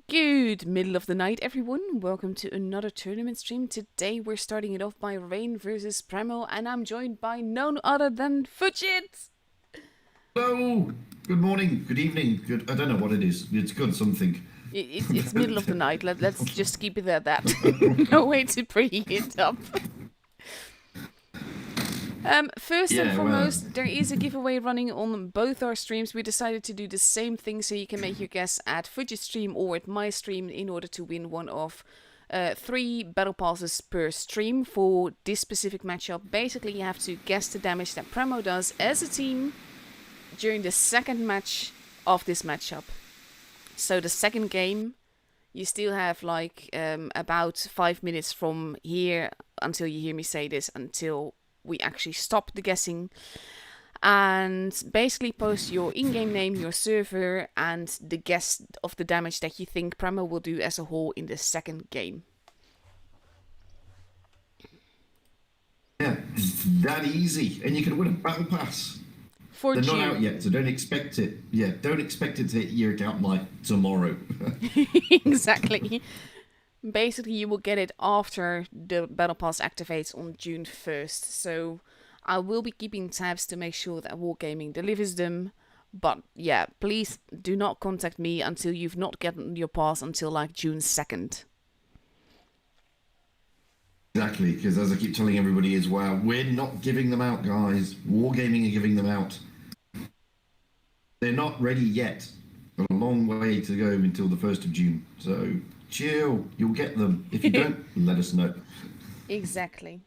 Good middle of the night, everyone. Welcome to another tournament stream. Today we're starting it off by Rain versus Premo, and I'm joined by none other than Fudgit. Hello. Good morning. Good evening. Good. I don't know what it is. It's good something. It's middle of the night. Let's just keep it at that. No way to pre it up. First and Yeah. Well. foremost, there is a giveaway running on both our streams. We decided to do the same thing, so you can make your guess at Fudge's stream or at my stream in order to win one of 3 battle passes per stream for this specific matchup. Basically, you have to guess the damage that Premo does as a team during the second match of this matchup. So the second game, you still have like about 5 minutes from here until you hear me say this, until we actually stop the guessing, and basically post your in-game name, your server, and the guess of the damage that you think Premo will do as a whole in the second game. Yeah. It's that easy, and you can win a battle pass. For They're June. not out yet, so don't expect it. Yeah. Don't expect it to hit your account like tomorrow. Exactly. Basically, you will get it after the Battle Pass activates on June 1st. So I will be keeping tabs to make sure that Wargaming delivers them. But yeah, please do not contact me until you've not gotten your pass until like June 2nd. Exactly, because as I keep telling everybody as well, we're not giving them out, guys. Wargaming are giving them out. They're not ready yet. Got a long way to go until the 1st of June. So chill, you'll get them. If you don't, let us know. Exactly.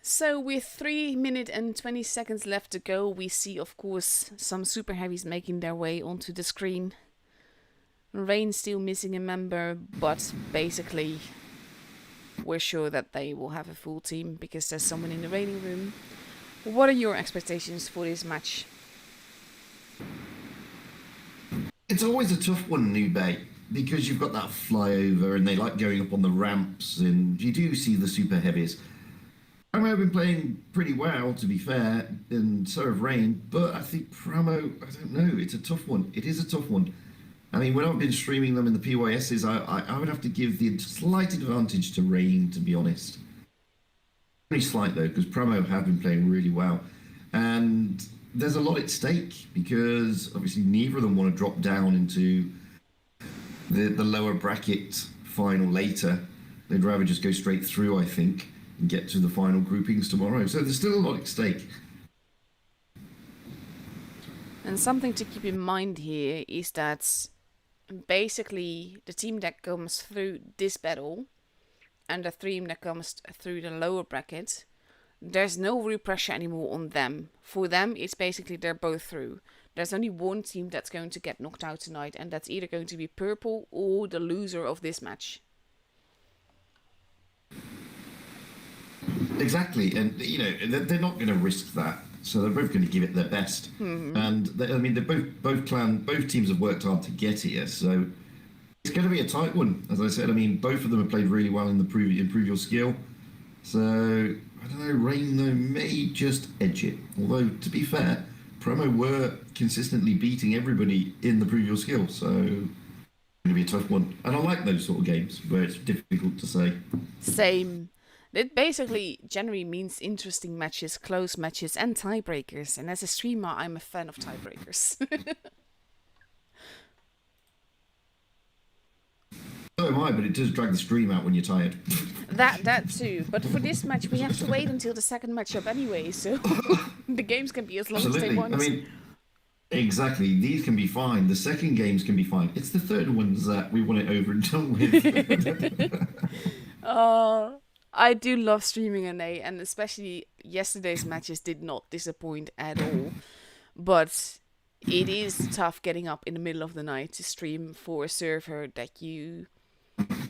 So with 3 minutes and 20 seconds left to go, we see of course some super heavies making their way onto the screen. Rain still missing a member, but basically we're sure that they will have a full team because there's someone in the raining room. What are your expectations for this match? It's always a tough one, New Bay, because you've got that flyover and they like going up on the ramps, and you do see the super heavies. Pramo have been playing pretty well, to be fair, and so have Rain, but I think Pramo, I don't know, it's a tough one. It is a tough one. I mean, when I've been streaming them in the PYSs, I would have to give the slight advantage to Rain, to be honest. Very slight, though, because Pramo have been playing really well. And there's a lot at stake because obviously neither of them want to drop down into the lower bracket final later. They'd rather just go straight through, I think, and get to the final groupings tomorrow. So there's still a lot at stake. And something to keep in mind here is that basically the team that comes through this battle and the team that comes through the lower bracket, there's no real pressure anymore on them. For them, it's basically they're both through. There's only one team that's going to get knocked out tonight, and that's either going to be Purple or the loser of this match. Exactly, and you know they're not going to risk that, so they're both going to give it their best. And I mean, they're both teams have worked hard to get here, so it's going to be a tight one. As I said, I mean, both of them have played really well in the improve your skill. So I don't know, Rain though may just edge it. Although to be fair, Promo were consistently beating everybody in the prove your skill, so it's going to be a tough one. And I like those sort of games where it's difficult to say. Same. It basically generally means interesting matches, close matches, and tiebreakers. And as a streamer, I'm a fan of tiebreakers. So am I, but it does drag the stream out when you're tired. That too. But for this match, we have to wait until the second matchup anyway, so the games can be as long as they want. I mean, exactly. These can be fine. The second games can be fine. It's the third ones that we want it over and done with. I do love streaming NA, and especially yesterday's matches did not disappoint at all. But it is tough getting up in the middle of the night to stream for a server that you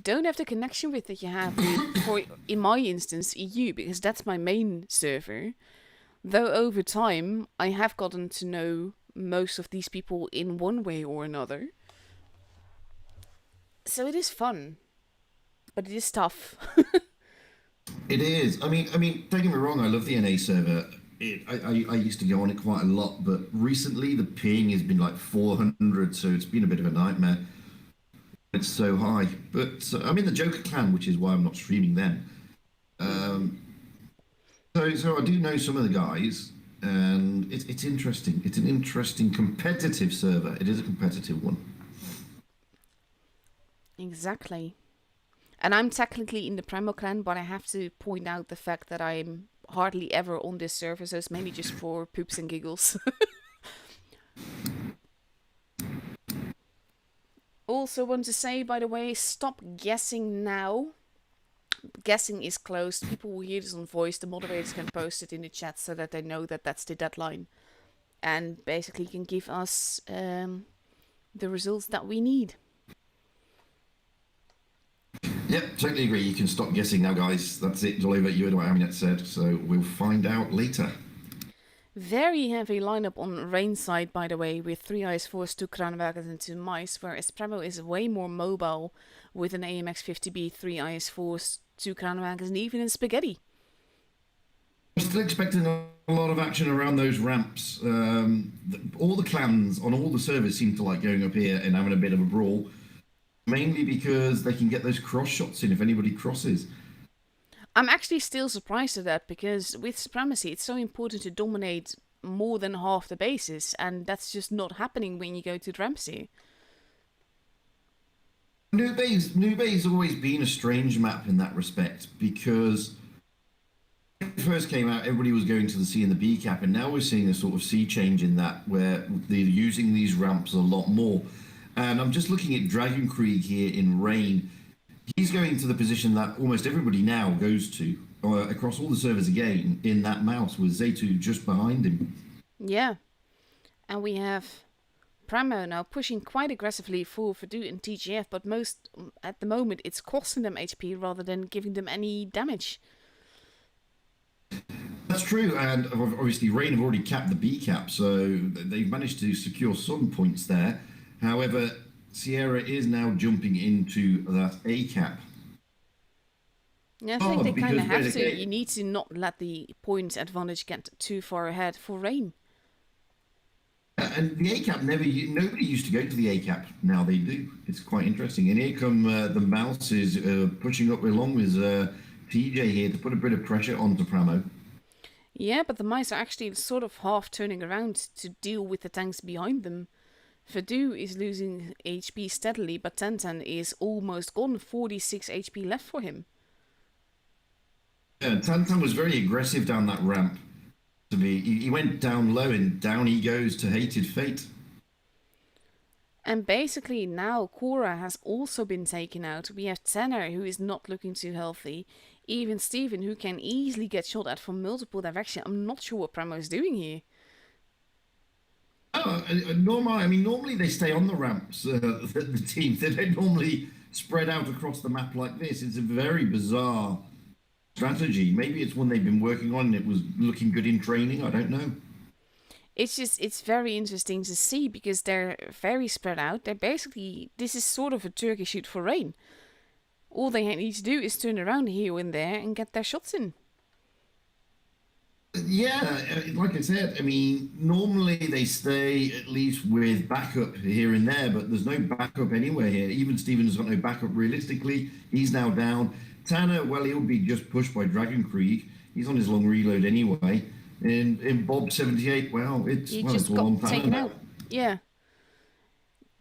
don't have the connection with that you have with, for, in my instance, EU, because that's my main server. Though over time, I have gotten to know most of these people in one way or another. So it is fun, but it is tough. It is. I mean, don't get me wrong. I love the NA server. I used to go on it quite a lot, but recently the ping has been like 400, so it's been a bit of a nightmare. It's so high. But I'm in the Joker clan, which is why I'm not streaming them. So I do know some of the guys, and it's interesting. It's an interesting competitive server. It is a competitive one. Exactly. And I'm technically in the Primo clan, but I have to point out the fact that I'm hardly ever on this server, so it's mainly just for poops and giggles. Also want to say, by the way, stop guessing now. Guessing is closed. People will hear this on voice. The moderators can post it in the chat so that they know that that's the deadline. And basically can give us the results that we need. Yep, totally agree. You can stop guessing now, guys. That's it. It's all over. You and what Aminet said. So we'll find out later. Very heavy lineup on Rain side, by the way, with 3 IS-4s, 2 Kranwagens and 2 mice, whereas Premo is way more mobile with an AMX-50B, 3 IS-4s, 2 Kranwagens, and even in Spaghetti. I'm still expecting a lot of action around those ramps. All the clans on all the servers seem to like going up here and having a bit of a brawl, mainly because they can get those cross shots in if anybody crosses. I'm actually still surprised at that, because with Supremacy it's so important to dominate more than half the bases, and that's just not happening when you go to Ramsey. New Bay's always been a strange map in that respect, because when it first came out, everybody was going to the C and the B cap, and now we're seeing a sort of sea change in that, where they're using these ramps a lot more. And I'm just looking at Dragon Krieg here in Rain. He's going to the position that almost everybody now goes to, across all the servers again, in that mouse, with Zaytu just behind him. Yeah. And we have Pramo now pushing quite aggressively for Vadu and TGF, but at the moment it's costing them HP rather than giving them any damage. That's true, and obviously Rain have already capped the B cap, so they've managed to secure some points there. However, Sierra is now jumping into that A cap. Yeah, I think they kind of have to. You need to not let the point advantage get too far ahead for Rain. And the A cap nobody used to go to the A cap. Now they do. It's quite interesting. And here come the Mouses pushing up along with TJ here to put a bit of pressure onto Pramo. Yeah, but the mice are actually sort of half turning around to deal with the tanks behind them. Vadu is losing HP steadily, but Tantan is almost gone. 46 HP left for him. Yeah, Tantan was very aggressive down that ramp. He went down low, and down he goes to Hated Fate. And basically now Cora has also been taken out. We have Tanner, who is not looking too healthy. Even Steven, who can easily get shot at from multiple directions. I'm not sure what Pramo is doing here. Oh, normally they stay on the ramps, the teams. They don't normally spread out across the map like this. It's a very bizarre strategy. Maybe it's one they've been working on and it was looking good in training. I don't know. It's very interesting to see, because they're very spread out. This is sort of a turkey shoot for Rain. All they need to do is turn around here and there and get their shots in. Yeah, like I said, normally they stay at least with backup here and there, but there's no backup anywhere here. Even Steven has got no backup realistically. He's now down. Tanner, well, he'll be just pushed by Dragon Krieg. He's on his long reload anyway. And Bob 78, well, it's all on Tanner now. Yeah.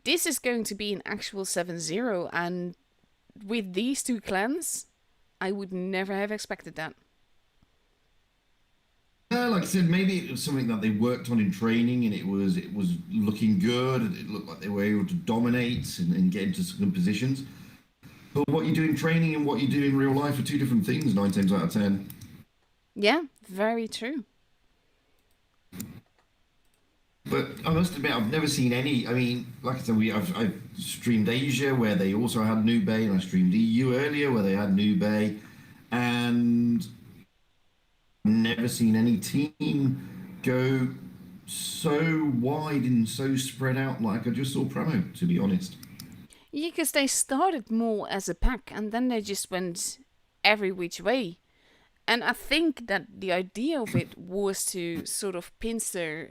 This is going to be an actual 7-0, and with these two clans, I would never have expected that. Like I said, maybe it was something that they worked on in training, and it was looking good. It looked like they were able to dominate and get into some good positions. But what you do in training and what you do in real life are two different things, 9 times out of 10. Yeah, very true. But I must admit, I've never seen any. Like I said, I've streamed Asia, where they also had New Bay, and I streamed EU earlier, where they had New Bay, and never seen any team go so wide and so spread out like I just saw Pramo, to be honest. Yeah, because they started more as a pack, and then they just went every which way. And I think that the idea of it was to sort of pincer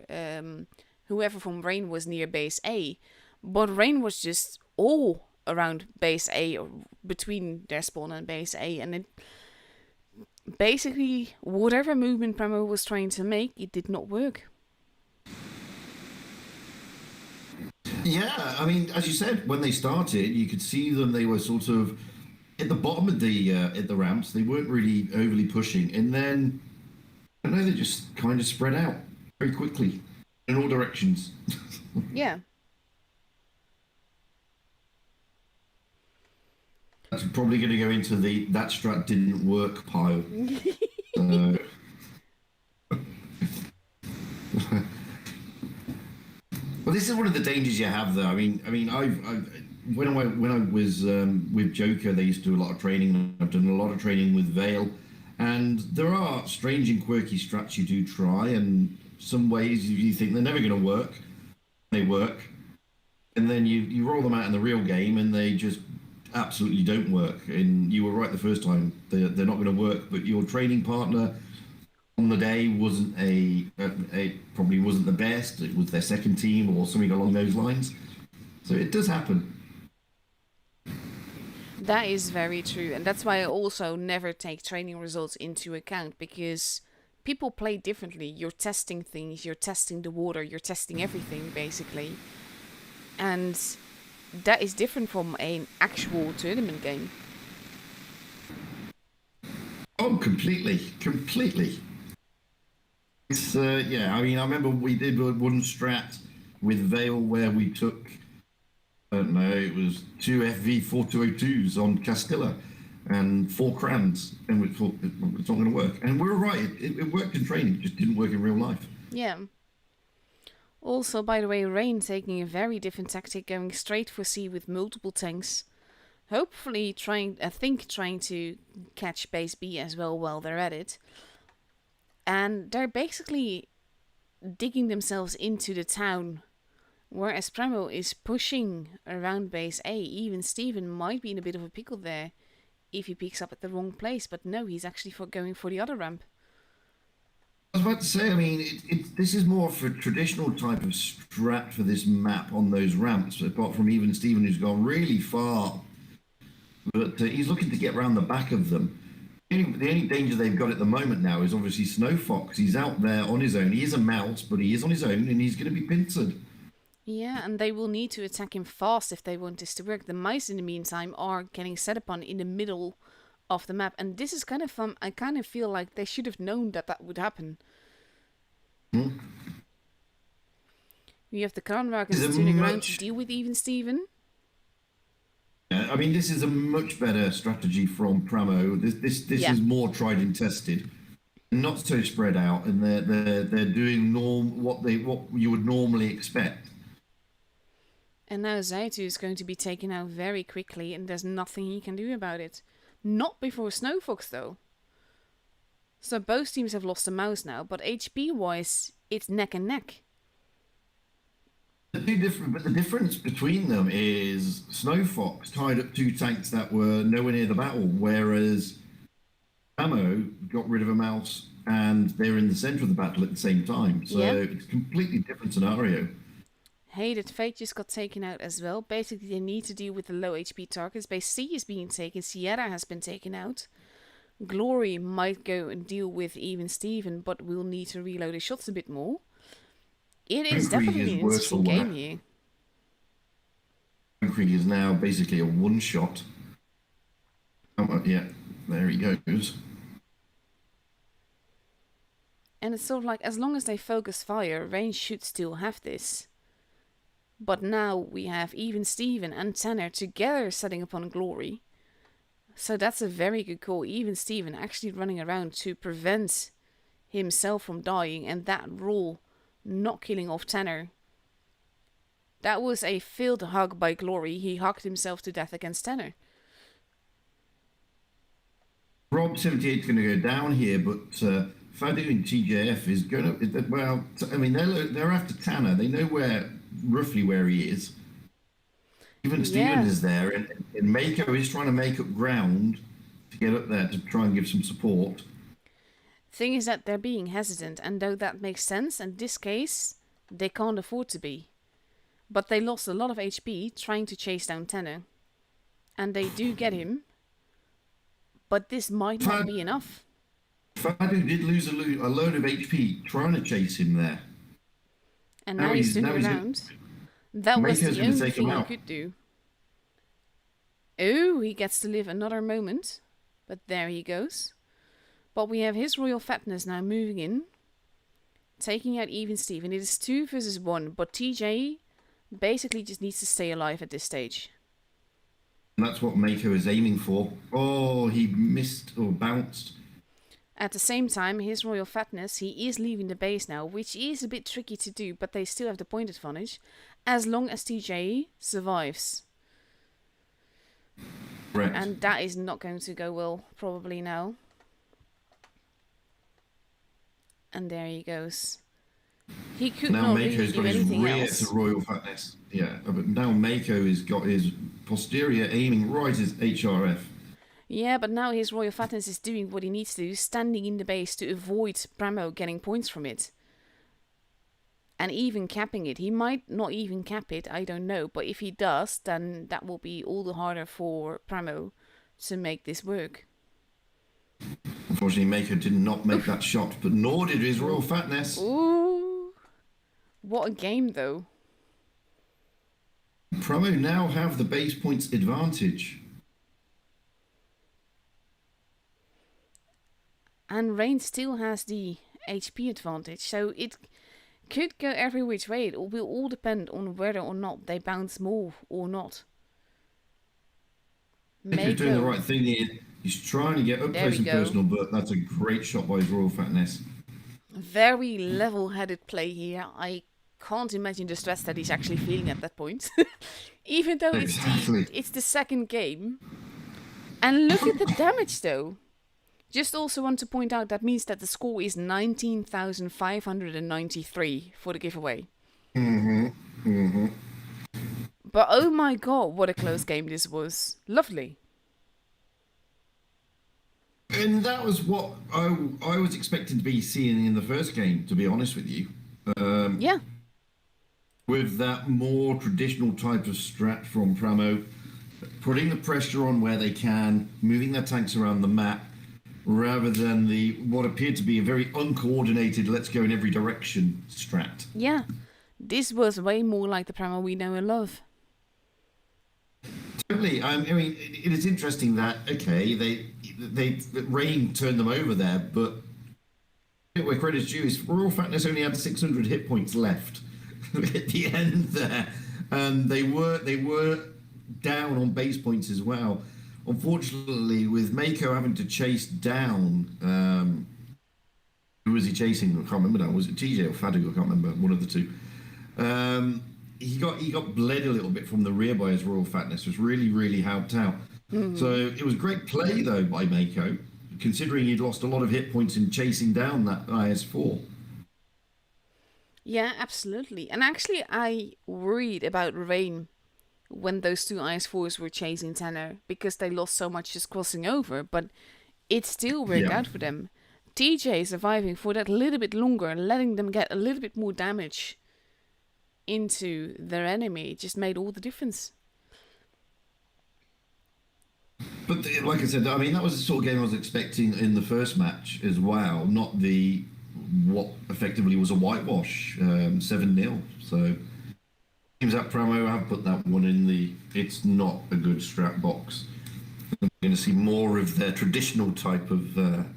whoever from Rain was near base A. But Rain was just all around base A, or between their spawn and base A. And it basically, whatever movement Premo was trying to make, it did not work. Yeah, I mean, as you said, when they started, you could see them. They were sort of at the bottom of the ramps. They weren't really overly pushing, and then I don't know, they just kind of spread out very quickly in all directions. Yeah. That's probably going to go into the that strat didn't work pile. So, well, this is one of the dangers you have, though. I've when I was with Joker, they used to do a lot of training. I've done a lot of training with Vale, and there are strange and quirky strats you do try, and some ways you think they're never going to work, they work, and then you roll them out in the real game, and they just absolutely don't work. And you were right the first time; they're not going to work. But your training partner on the day wasn't probably wasn't the best. It was their second team or something along those lines. So it does happen. That is very true, and that's why I also never take training results into account, because people play differently. You're testing things, you're testing the water, you're testing everything basically, and that is different from an actual tournament game. Oh, completely. It's yeah. I mean, I remember we did one strat with Vale where we took, I don't know, it was 2 FV 4202s on Castilla and 4 crans, and we thought it's not going to work. And we were right; it worked in training, it just didn't work in real life. Yeah. Also, by the way, Rain taking a very different tactic, going straight for C with multiple tanks. Hopefully trying to catch base B as well while they're at it. And they're basically digging themselves into the town, whereas Premo is pushing around base A. Even Steven might be in a bit of a pickle there if he picks up at the wrong place, but no, he's actually going for the other ramp. I was about to say, I mean, this is more of a traditional type of strat for this map on those ramps, apart from even Steven, who's gone really far. But he's looking to get around the back of them. The only danger they've got at the moment now is obviously Snow Fox. He's out there on his own. He is a mouse, but he is on his own, and he's going to be pincered. Yeah, and they will need to attack him fast if they want this to work. The mice, in the meantime, are getting set upon in the middle of the map, and this is kind of fun. I kind of feel like they should have known that that would happen. Hmm? We have the Kranrakers tuning around to deal with even Steven. Yeah, I mean, this is a much better strategy from Pramo. This Yeah. is more tried and tested, not so spread out, and they're doing what you would normally expect. And now Zaitu is going to be taken out very quickly, and there's nothing he can do about it. Not before Snowfox, though. So both teams have lost a mouse now, but HP-wise, it's neck and neck. But the difference between them is Snow Fox tied up 2 tanks that were nowhere near the battle, whereas Ammo got rid of a mouse and they're in the center of the battle at the same time. So Yeah. it's a completely different scenario. Hated Fate just got taken out as well. Basically, they need to deal with the low HP targets. Base C is being taken. Sierra has been taken out. Glory might go and deal with even Steven, but will need to reload his shots a bit more. It is Concrete definitely is an worse interesting for wear. game here. Concrete is now basically a one-shot. Yeah, there he goes. And it's sort of like, as long as they focus fire, Rain should still have this. But now we have even Steven and Tanner together setting upon Glory. So that's a very good call. Even Steven actually running around to prevent himself from dying, and that roll not killing off Tanner. That was a failed hug by Glory. He hugged himself to death against Tanner. Rob 78 is going to go down here, but Fadu and TJF is going to. Well, I mean, they're after Tanner. They know roughly where he is. Even Steven is there, and Mako is trying to make up ground to get up there to try and give some support. Thing is that they're being hesitant, and though that makes sense, in this case, they can't afford to be. But they lost a lot of HP trying to chase down Tenno. And they do get him, but this might not be enough. Fadu did lose a load of HP trying to chase him there. And now he's turned around. That was the only thing he could do. Oh, he gets to live another moment. But there he goes. But we have his Royal Fatness now moving in. Taking out even Steven. It is 2 versus 1. But TJ basically just needs to stay alive at this stage. And that's what Mako is aiming for. Oh, he missed or bounced. At the same time, his Royal Fatness, he is leaving the base now, which is a bit tricky to do, but they still have the point advantage, as long as TJ survives. Correct. And that is not going to go well, probably now. And there he goes. He could now not Mako's really do got anything his rear else. to Royal Fatness. Yeah, but now Mako has got his posterior aiming right as HRF. Yeah, but now his Royal Fatness is doing what he needs to do, standing in the base to avoid Pramo getting points from it. And even capping it. He might not even cap it, I don't know. But if he does, then that will be all the harder for Pramo to make this work. Unfortunately, Mako did not make that shot, but nor did his Royal Fatness. Ooh. What a game, though. Pramo now have the base points advantage. And Rain still has the HP advantage, so it could go every which way. It will all depend on whether or not they bounce more or not. He's doing the right thing here. He's trying to get up close and personal, but that's a great shot by his Royal Fatness. Very level-headed play here. I can't imagine the stress that he's actually feeling at that point. Even though it's the second game. And look at the damage, though. Just also want to point out that means that the score is 19,593 for the giveaway. But oh my god, what a close game this was. Lovely. And that was what I was expecting to be seeing in the first game, to be honest with you. Yeah. With that more traditional type of strat from Pramo, putting the pressure on where they can, moving their tanks around the map, rather than the what appeared to be a very uncoordinated let's go in every direction strat. Yeah, this was way more like the Pramo we know and love. Totally. I mean, it is interesting that okay, they Rain turned them over there, but where credit's due is Royal Fatness only had 600 hit points left at the end there, and they were down on base points as well. Unfortunately, with Mako having to chase down, who was he chasing? I can't remember now. Was it TJ or Fadu? I can't remember. One of the two. He got bled a little bit from the rear by his Royal Fatness. Was really helped out. So it was great play though by Mako, considering he'd lost a lot of hit points in chasing down that IS4. Yeah, absolutely. And actually, I worried about Rain when those two IS4s were chasing Tenno, because they lost so much just crossing over, but it still worked out for them. TJ surviving for that little bit longer and letting them get a little bit more damage into their enemy just made all the difference. But like I said, I mean, that was the sort of game I was expecting in the first match as well, not the what effectively was a whitewash, 7-0. So seems that Pramo have put that one in the it's not a good strat box. We're going to see more of their traditional type of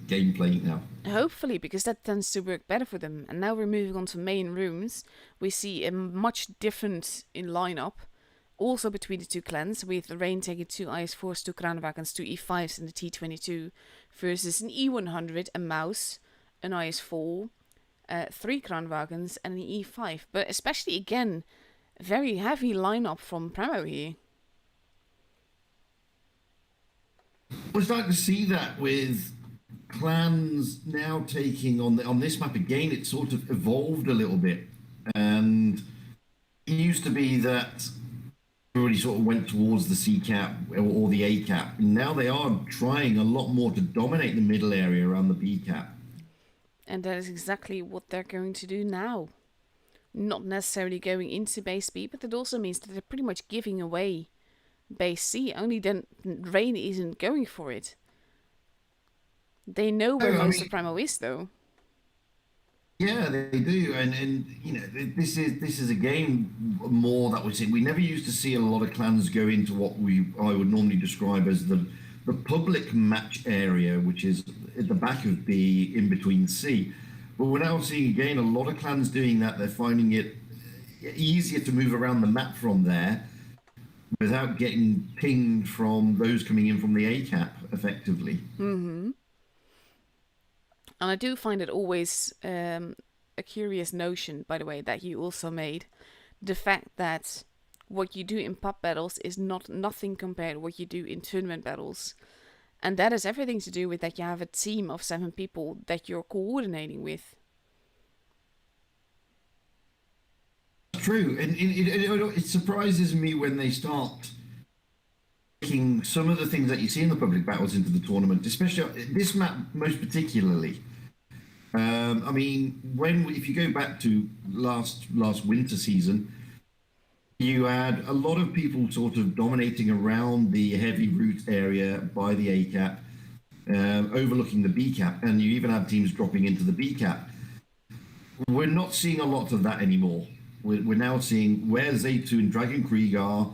gameplay now. Hopefully, because that tends to work better for them. And now we're moving on to main rooms. We see a much different in lineup. Also between the two clans, with Rain taking 2 IS4s, 2 Kranwagens, 2 E5s in the T22, versus an E100, a Mouse, an IS4, 3 Kranwagens, and an E5. But especially again, very heavy lineup from Pramo here. It's like to see that with clans now taking on this map again. It sort of evolved a little bit, and it used to be that everybody sort of went towards the C cap or the A cap. Now they are trying a lot more to dominate the middle area around the B cap. And that is exactly what they're going to do now. Not necessarily going into base B, but that also means that they're pretty much giving away base C, only then Rain isn't going for it. They know where No, I most of mean, Primo is, though. yeah, they do, and this is a game more that we see. We never used to see a lot of clans go into what I would normally describe as the public match area, which is at the back of B, in between C. But we're now seeing again a lot of clans doing that. They're finding it easier to move around the map from there without getting pinged from those coming in from the A cap effectively. And I do find it always a curious notion, by the way, that you also made. The fact that what you do in pub battles is nothing compared to what you do in tournament battles. And that has everything to do with that you have a team of 7 people that you're coordinating with. True, and it surprises me when they start taking some of the things that you see in the public battles into the tournament, especially this map most particularly. I mean, if you go back to last winter season, you had a lot of people sort of dominating around the heavy root area by the A cap, overlooking the B cap, and you even had teams dropping into the B cap. We're not seeing a lot of that anymore. We're now seeing where Z2 and Dragon Krieg are,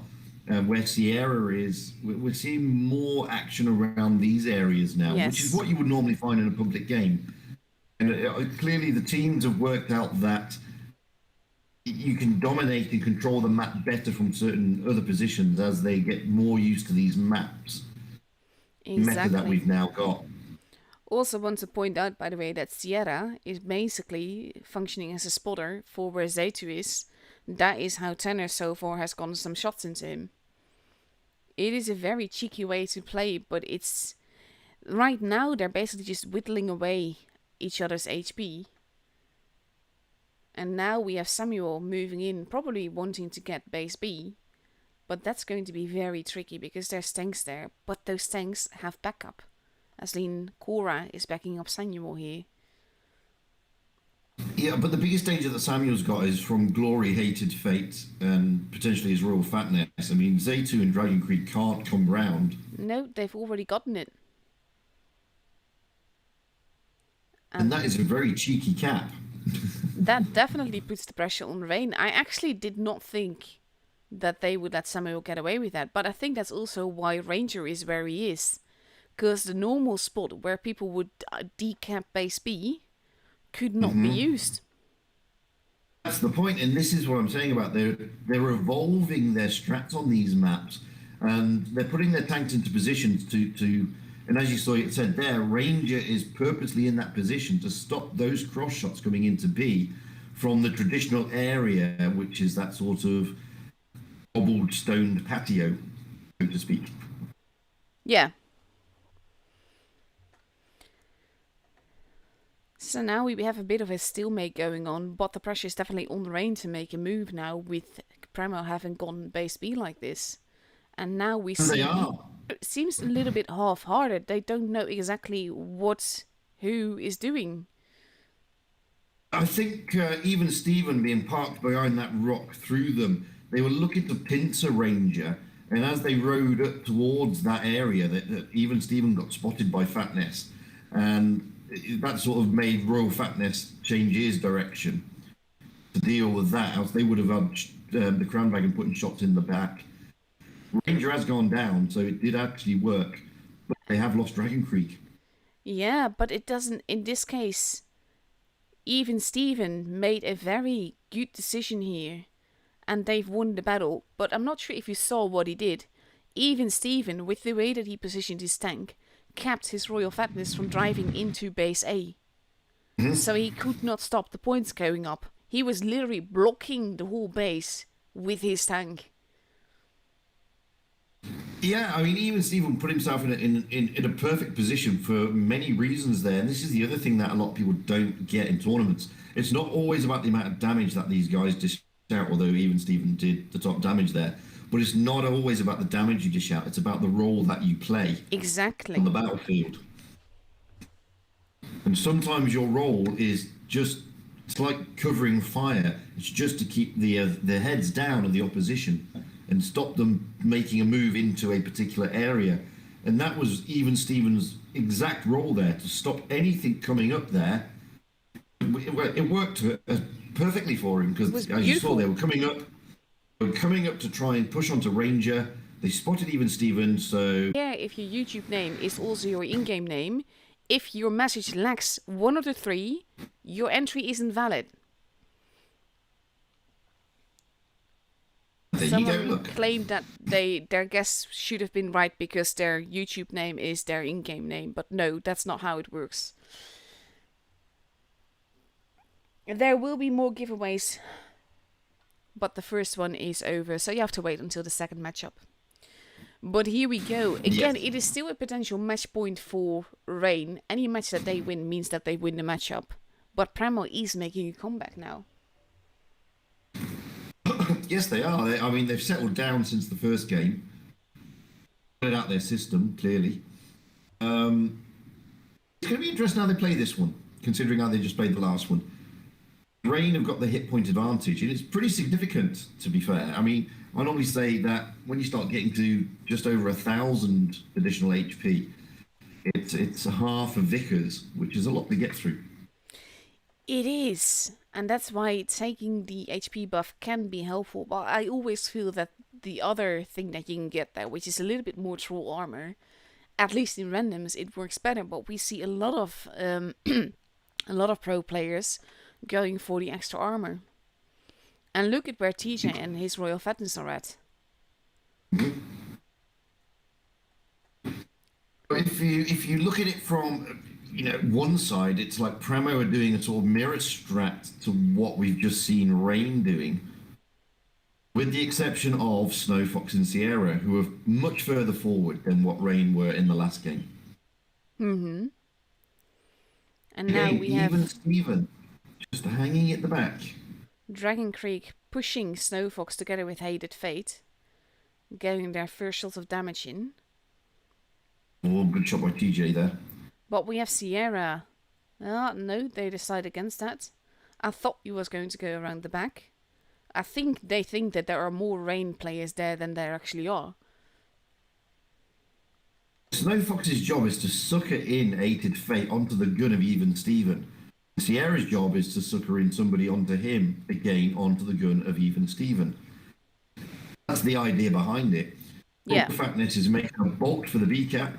where Sierra is. We're seeing more action around these areas now, which is Yes. what you would normally find in a public game. And clearly the teams have worked out that you can dominate and control the map better from certain other positions as they get more used to these maps. Meta that Exactly. we've now got. Also want to point out, by the way, that Sierra is basically functioning as a spotter for where Zaytu is. That is how Tanner so far has gotten some shots into him. It is a very cheeky way to play, but it's... Right now, they're basically just whittling away each other's HP. And now we have Samuel moving in, probably wanting to get base B. But that's going to be very tricky because there's tanks there, but those tanks have backup. As in, Cora is backing up Samuel here. Yeah, but the biggest danger that Samuel's got is from Glory, Hated Fate, and potentially his Royal Fatness. I mean, Zaytu and Dragon Creek can't come round. No, they've already gotten it. And that is a very cheeky cap. That definitely puts the pressure on Rain. I actually did not think that they would let Samuel get away with that, but I think that's also why Ranger is where he is. Because the normal spot where people would decap base B could not be used. That's the point, and this is what I'm saying about they're evolving their strats on these maps, and they're putting their tanks into positions to and as you saw it said there, Ranger is purposely in that position to stop those cross shots coming into B from the traditional area, which is that sort of cobbled stoned patio, so to speak. Yeah. So now we have a bit of a stalemate going on, but the pressure is definitely on Rain to make a move now with Primo having gone base B like this. And now we And see they are. it seems a little bit half-hearted. They don't know exactly what who is doing. I think even Stephen being parked behind that rock threw them, they were looking to pincer Ranger, and as they rode up towards that area, that even Stephen got spotted by Fatness, and that sort of made Royal Fatness change his direction to deal with that, else they would have had the Crown Dragon putting shots in the back. Ranger has gone down, so it did actually work, but they have lost Dragon Creek. Yeah, but it doesn't in this case. Even Steven made a very good decision here, and they've won the battle, but I'm not sure if you saw what he did. Even Steven, with the way that he positioned his tank, kept his Royal Fatness from driving into base A. So he could not stop the points going up. He was literally blocking the whole base with his tank. Yeah, I mean, even Stephen put himself in a perfect position for many reasons there. And this is the other thing that a lot of people don't get in tournaments. It's not always about the amount of damage that these guys dish out, although even Stephen did the top damage there. But it's not always about the damage you dish out. It's about the role that you play Exactly. on the battlefield. And sometimes your role is just, it's like covering fire. It's just to keep the heads down of the opposition and stop them making a move into a particular area. And that was even Stephen's exact role there, to stop anything coming up there. It worked perfectly for him, because as you saw, they were coming up to try and push onto Ranger. They spotted even Stephen, so... Yeah, if your YouTube name is also your in-game name, if your message lacks one of the three, your entry isn't valid. Someone claimed that their guess should have been right because their YouTube name is their in-game name, but no, that's not how it works. There will be more giveaways, but the first one is over, so you have to wait until the second matchup. But here we go. Again, yes. It is still a potential match point for Rain. Any match that they win means that they win the matchup. But Primal is making a comeback now. Yes, they are. I mean, they've settled down since the first game. Put out their system, clearly. It's going to be interesting how they play this one, considering how they just played the last one. Rain have got the hit point advantage, and it's pretty significant, to be fair. I mean, I normally say that when you start getting to just over 1,000 additional HP, it's half of Vickers, which is a lot to get through. It is, and that's why taking the HP buff can be helpful. But I always feel that the other thing that you can get there, which is a little bit more troll armor, at least in randoms, it works better. But we see a lot of a lot of pro players going for the extra armor. And look at where TJ and his Royal Fatness are at. If you look at it from, one side, it's like Premo are doing a sort of mirror strat to what we've just seen Rain doing, with the exception of Snow Fox and Sierra, who are much further forward than what Rain were in the last game. Mm-hmm. And now we have even Steven just hanging at the back. Dragon Creek pushing Snow Fox together with Hated Fate, getting their first shot of damage in. Oh, good shot by TJ there. But we have Sierra. No, they decide against that. I thought he was going to go around the back. I think they think that there are more Rain players there than there actually are. Snow Fox's job is to sucker in Hated Fate onto the gun of even Steven. Sierra's job is to sucker in somebody onto him, again, onto the gun of even Steven. That's the idea behind it. Yeah. The Fatness is making a bolt for the B-cap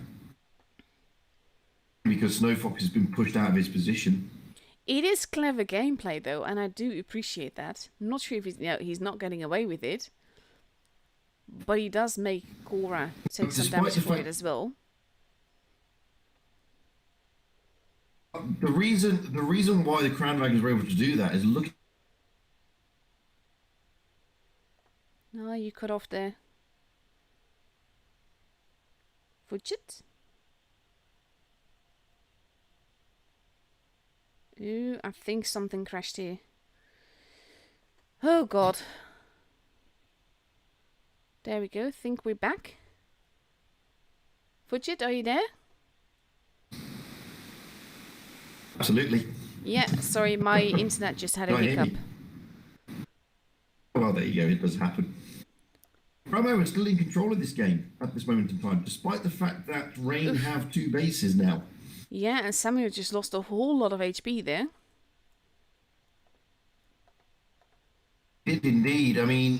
because Snow Fox has been pushed out of his position. It is clever gameplay, though, and I do appreciate that. I'm not sure if he's not getting away with it, but he does make Cora take some damage for it as well. The reason why the Crown Dragons were able to do that is look. No, you cut off there. Fudget? Ooh, I think something crashed here. Oh god. There we go. Think we're back. Fudget, are you there? Absolutely. Yeah, sorry, my internet just had a hiccup. Well, there you go, it does happen. Promo is still in control of this game at this moment in time, despite the fact that Rain have two bases now. Yeah, and Samuel just lost a whole lot of HP there. It indeed. I mean,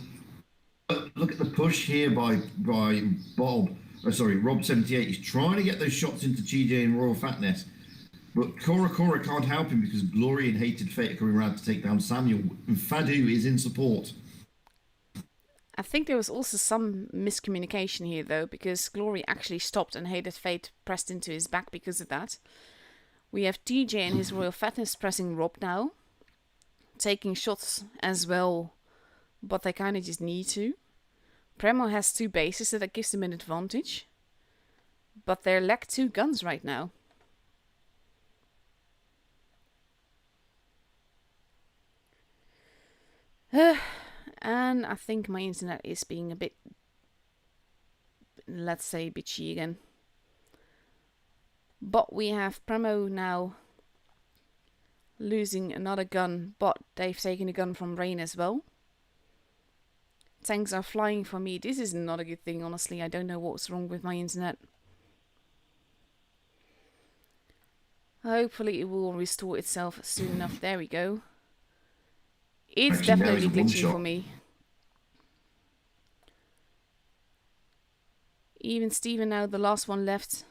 look at the push here by Rob 78. He's trying to get those shots into TJ and Royal Fatness. But Cora can't help him because Glory and Hated Fate are coming around to take down Samuel. And Fadu is in support. I think there was also some miscommunication here, though, because Glory actually stopped and Hated Fate pressed into his back because of that. We have TJ and his Royal Fatness pressing Rob now, taking shots as well, but they kind of just need to. Premo has two bases, so that gives them an advantage. But they lack two guns right now. And I think my internet is being a bit, let's say, bitchy again. But we have Premo now losing another gun, but they've taken a gun from Rain as well. Tanks are flying for me. This is not a good thing, honestly. I don't know what's wrong with my internet. Hopefully it will restore itself soon enough. There we go. It's Actually, now definitely he's a glitching one-shot. for me. Even Steven now, the last one left.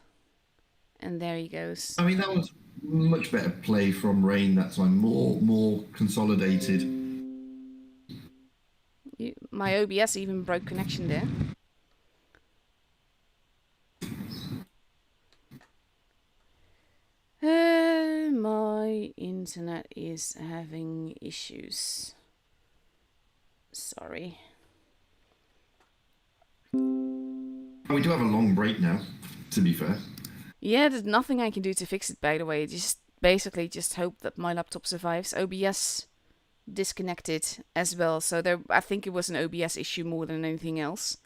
And there he goes. I mean, that was much better play from Rain that time. More consolidated. My OBS even broke connection there. My internet is having issues. Sorry. We do have a long break now, to be fair. Yeah, there's nothing I can do to fix it, by the way. Just basically just hope that my laptop survives. OBS disconnected as well, so there, I think it was an OBS issue more than anything else.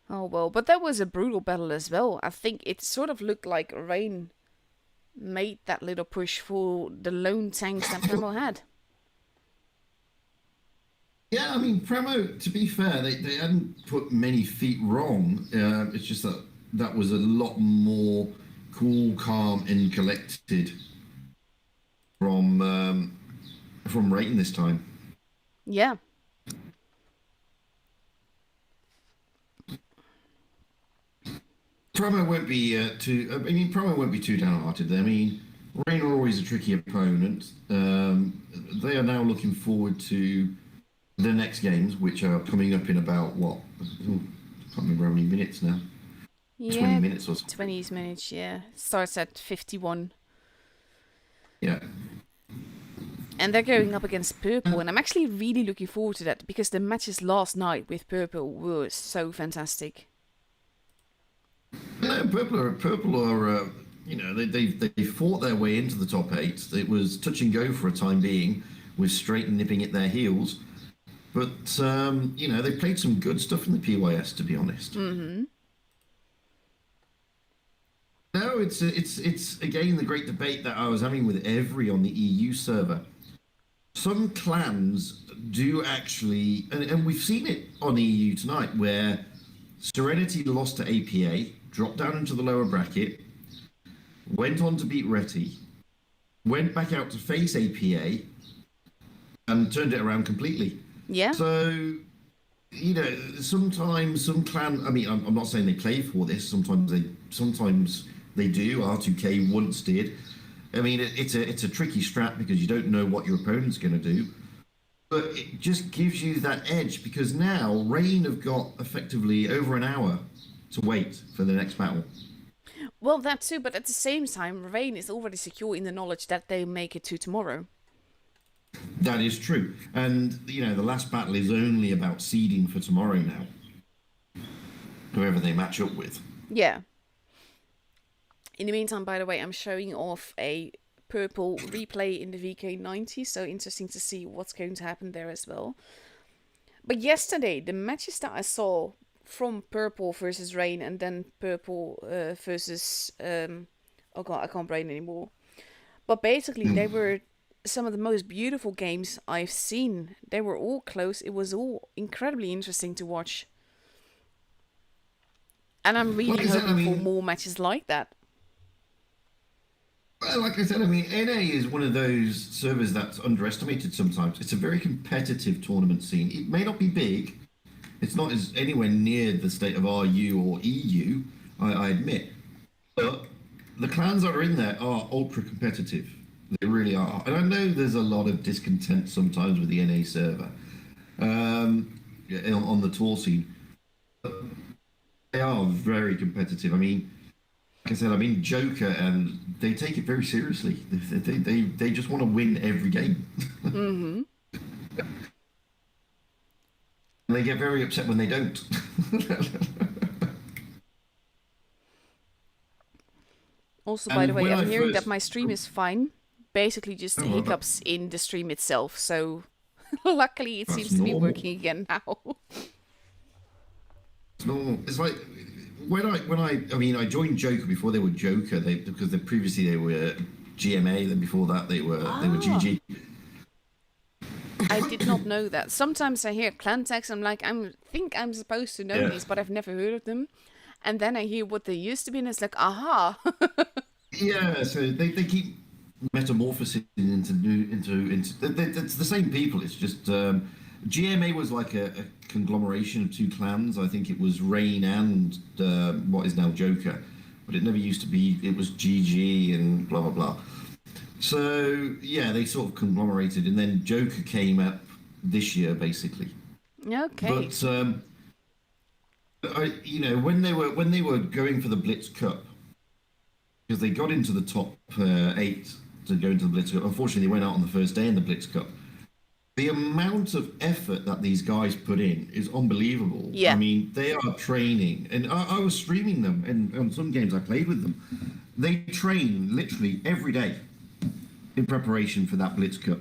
Oh well, but that was a brutal battle as well. I think it sort of looked like Rain made that little push for the lone tanks that Premo had. Yeah, I mean, Premo, to be fair, they hadn't put many feet wrong. It's just that was a lot more cool, calm, and collected from Rain this time. Yeah. Premo won't be Premo won't be too downhearted. I mean, Rain are always a tricky opponent. They are now looking forward to the next games, which are coming up in about what? I can't remember how many minutes now. Yeah, 20 minutes or so. 20 minutes, yeah. Starts at 51. Yeah. And they're going up against Purple, and I'm actually really looking forward to that, because the matches last night with Purple were so fantastic. No, Purple are you know, they fought their way into the top 8. It was touch and go for a time being, with Straighten nipping at their heels. But you know, they played some good stuff in the PYS, to be honest. Mm-hmm. No, it's again the great debate that I was having with Every on the EU server. Some clans do actually, and we've seen it on EU tonight, where Serenity lost to APA, dropped down into the lower bracket, went on to beat Reti, went back out to face APA, and turned it around completely. Yeah. So, you know, sometimes some clan. I mean, I'm not saying they play for this. Sometimes they do. R2K once did. I mean, it's a tricky strat because you don't know what your opponent's going to do. But it just gives you that edge, because now Rain have got effectively over an hour to wait for the next battle. Well, that too, but at the same time, Rain is already secure in the knowledge that they make it to tomorrow. That is true. And, you know, the last battle is only about seeding for tomorrow now. Whoever they match up with. Yeah. In the meantime, by the way, I'm showing off a Purple replay in the VK90, so interesting to see what's going to happen there as well. But yesterday, the matches that I saw from Purple versus Rain, and then Purple versus... oh god, I can't brain anymore. But basically, they were some of the most beautiful games I've seen. They were all close. It was all incredibly interesting to watch. And I'm really hoping for more matches like that. Well, like I said, I mean, NA is one of those servers that's underestimated sometimes. It's a very competitive tournament scene. It may not be big. It's not as anywhere near the state of RU or EU, I admit. But the clans that are in there are ultra competitive. They really are. And I know there's a lot of discontent sometimes with the NA server on the tour scene. But they are very competitive. I mean, like I said, I'm in Joker, and they take it very seriously. They just want to win every game. Mm-hmm. And they get very upset when they don't. Also, by the way, I'm hearing that my stream is fine. Basically just hiccups in the stream itself, so luckily it seems to be working again now. It's normal. It's like I mean, I joined Joker before they were Joker. Because previously they were GMA. Then before that they were GG. I did not know that. Sometimes I hear clan tags, I'm like, think I'm supposed to know these, but I've never heard of them. And then I hear what they used to be, and it's like, aha. Yeah, so they keep metamorphosing into it's the same people. It's just GMA was like a conglomeration of two clans. I think it was Rain and what is now Joker, but it never used to be. It was GG and blah blah blah. So yeah, they sort of conglomerated, and then Joker came up this year, basically. Okay. But when they were going for the Blitz Cup, because they got into the top 8 to go into the Blitz Cup. Unfortunately, they went out on the first day in the Blitz Cup. The amount of effort that these guys put in is unbelievable. Yeah. I mean, they are training, and I was streaming them, and on some games I played with them. They train literally every day in preparation for that Blitz Cup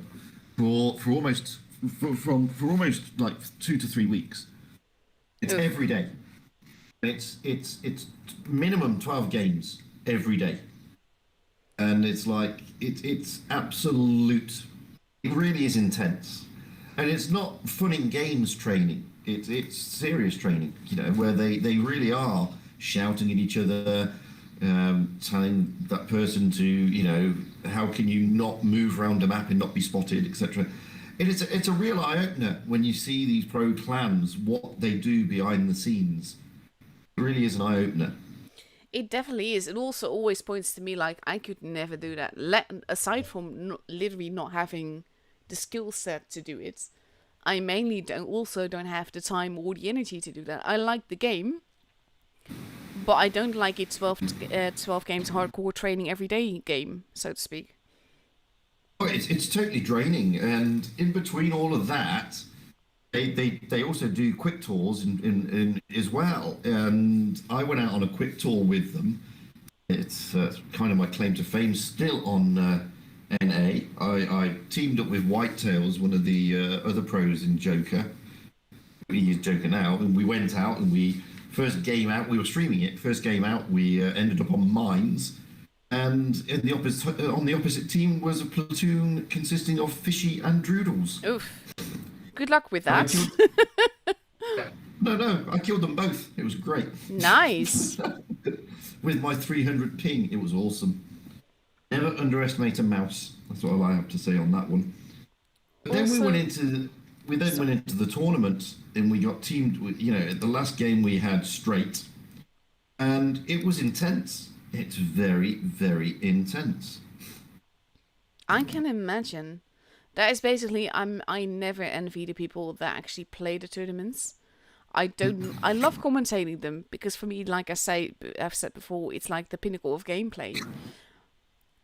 for almost like 2 to 3 weeks. It's every day. It's minimum 12 games every day, and it's like it's absolute. It really is intense, and it's not fun and games training. It's serious training, where they really are shouting at each other, telling that person to, how can you not move around a map and not be spotted, etc. It's a real eye opener when you see these pro clans, what they do behind the scenes. It really is an eye opener. It definitely is. It also always points to me like I could never do that. Aside from literally not having the skill set to do it, I mainly don't have the time or the energy to do that. I like the game, but I don't like it 12 games hardcore training every day game, so to speak. Oh, it's totally draining, and in between all of that, they also do quick tours in as well. And I went out on a quick tour with them. It's kind of my claim to fame still on NA. I teamed up with Whitetails, one of the other pros in Joker. We use Joker now, and we went out and first game out, we were streaming it. First game out, we ended up on mines, and on the opposite team was a platoon consisting of Fishy and Droodles. Oof. Good luck with that. No, I killed them both. It was great. Nice. With my 300 ping, it was awesome. Never underestimate a mouse. That's all I have to say on that one. But then we went into the tournament, and we got teamed with, the last game we had straight, and it was intense. It's very, very intense. I can imagine. That is basically, I never envy the people that actually play the tournaments. I love commentating them, because for me, like I've said before, it's like the pinnacle of gameplay.